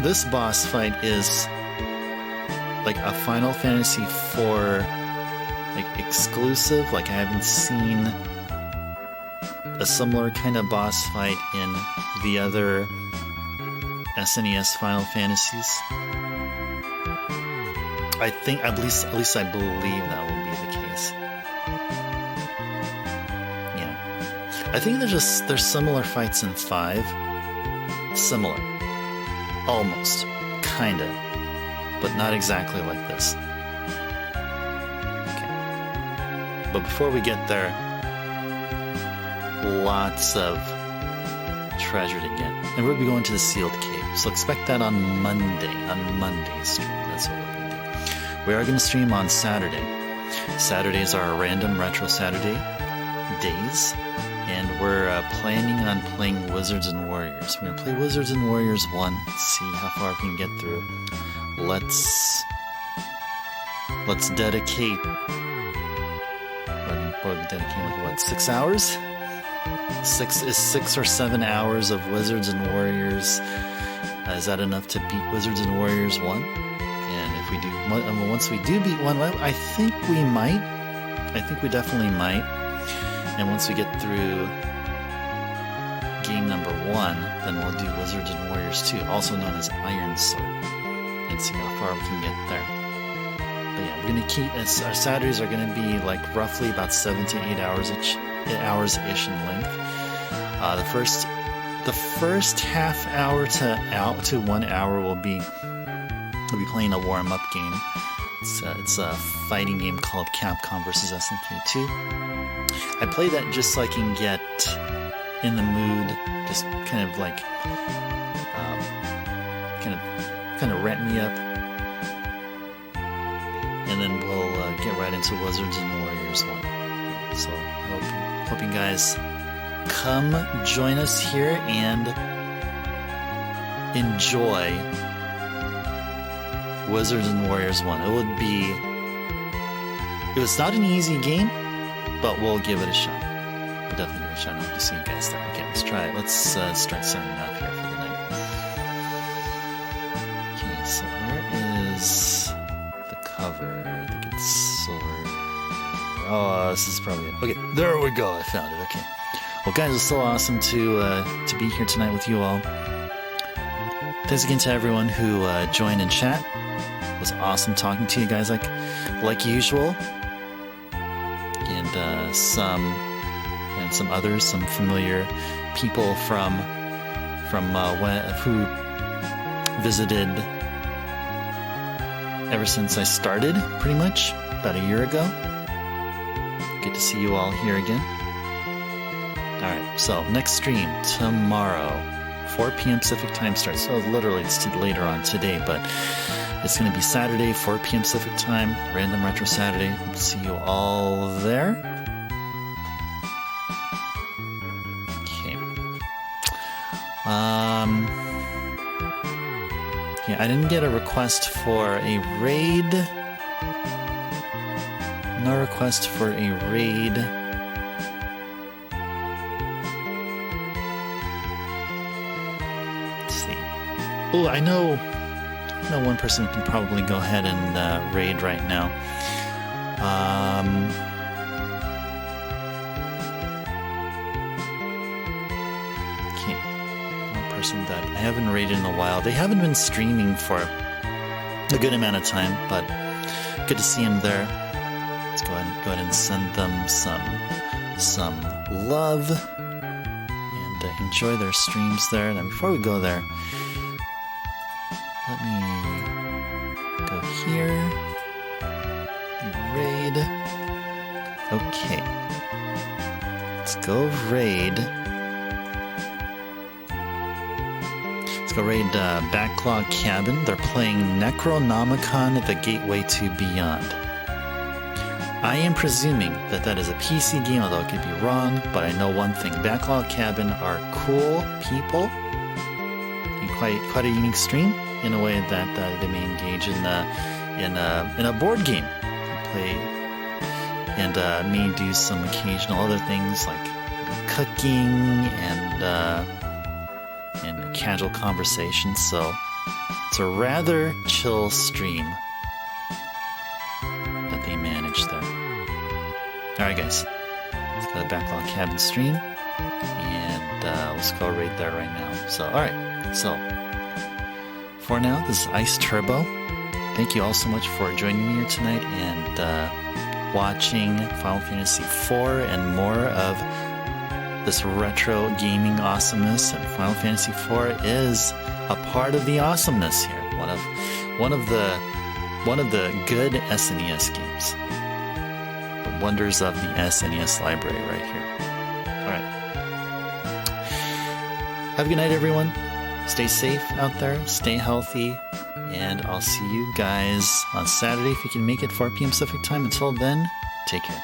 Speaker 2: this boss fight is like a Final Fantasy IV like exclusive. Like I haven't seen a similar kind of boss fight in the other SNES Final Fantasies. I think at least I believe that will be the case. Yeah, I think there's similar fights in 5. Similar. Almost. Kinda. But not exactly like this. Okay. But before we get there, lots of treasure to get. And we'll be going to the sealed cave. So expect that on Monday. On Monday's stream. That's what we're going to do. We are going to stream on Saturday. Saturdays are our random retro Saturday days. And we're planning on playing Wizards and Warriors. We're going to play Wizards and Warriors 1, see how far we can get through. Let's dedicate... We're dedicating like what, 6 hours? 6 or 7 hours of Wizards and Warriors. Is that enough to beat Wizards and Warriors 1? And if we do... once we do beat 1, I think we might. I think we definitely might. And once we get through game number 1, then we'll do Wizards and Warriors 2, also known as Iron Sword, and see how far we can get there. But yeah, we're going to keep, our Saturdays are going to be like roughly about 7 to 8 hours-ish in length. The first half hour to 1 hour we'll be playing a warm-up game. It's a fighting game called Capcom vs. SNK 2. I play that just so I can get in the mood, just kind of like, kind of ramp me up, and then we'll get right into Wizards and Warriors 1. So hope you guys come join us here and enjoy Wizards and Warriors 1. It was not an easy game, but we'll give it a shot. We'll definitely give it a shot. I hope to see you guys there. Okay, let's try it. Let's start signing off here for the night. Okay, so where is the cover? I think it's silver. Oh, this is probably it. Okay, there we go. I found it. Okay. Well, guys, it's so awesome to be here tonight with you all. Thanks again to everyone who joined in chat. It was awesome talking to you guys like usual. And some others, some familiar people from who visited
Speaker 1: ever since I started, pretty much, about a year ago. Good to see you all here again. Alright, so next stream tomorrow, 4 p.m. Pacific time start. So literally it's later on today, but it's going to be Saturday, 4 p.m. Pacific time, Random Retro Saturday. See you all there. Okay. Yeah, I didn't get a request for a raid. No request for a raid. Let's see. Oh, I know one person who can probably go ahead and raid right now. Okay. One person that I haven't raided in a while. They haven't been streaming for a good amount of time, but good to see them there. Let's go ahead and send them some love and enjoy their streams there. Now, before we go there, let me go here. Raid. Okay. Let's go raid. Let's go raid Backlog Cabin. They're playing Necronomicon: The Gateway to Beyond. I am presuming that is a PC game, although it could be wrong, but I know one thing. Backlog Cabin are cool people. Quite a unique stream in a way that they may engage in a board game. Play and may do some occasional other things like cooking and casual conversations. So it's a rather chill stream that they manage there. Alright guys, let's go to Backlog Cabin stream and let's go right there right now. So alright, so for now, this is Ice Turbo. Thank you all so much for joining me here tonight and watching Final Fantasy IV and more of this retro gaming awesomeness. And Final Fantasy IV is a part of the awesomeness here. One of the good SNES games. The wonders of the SNES library right here. All right. Have a good night, everyone. Stay safe out there. Stay healthy. And I'll see you guys on Saturday if you can make it 4 p.m. Pacific time. Until then, take care.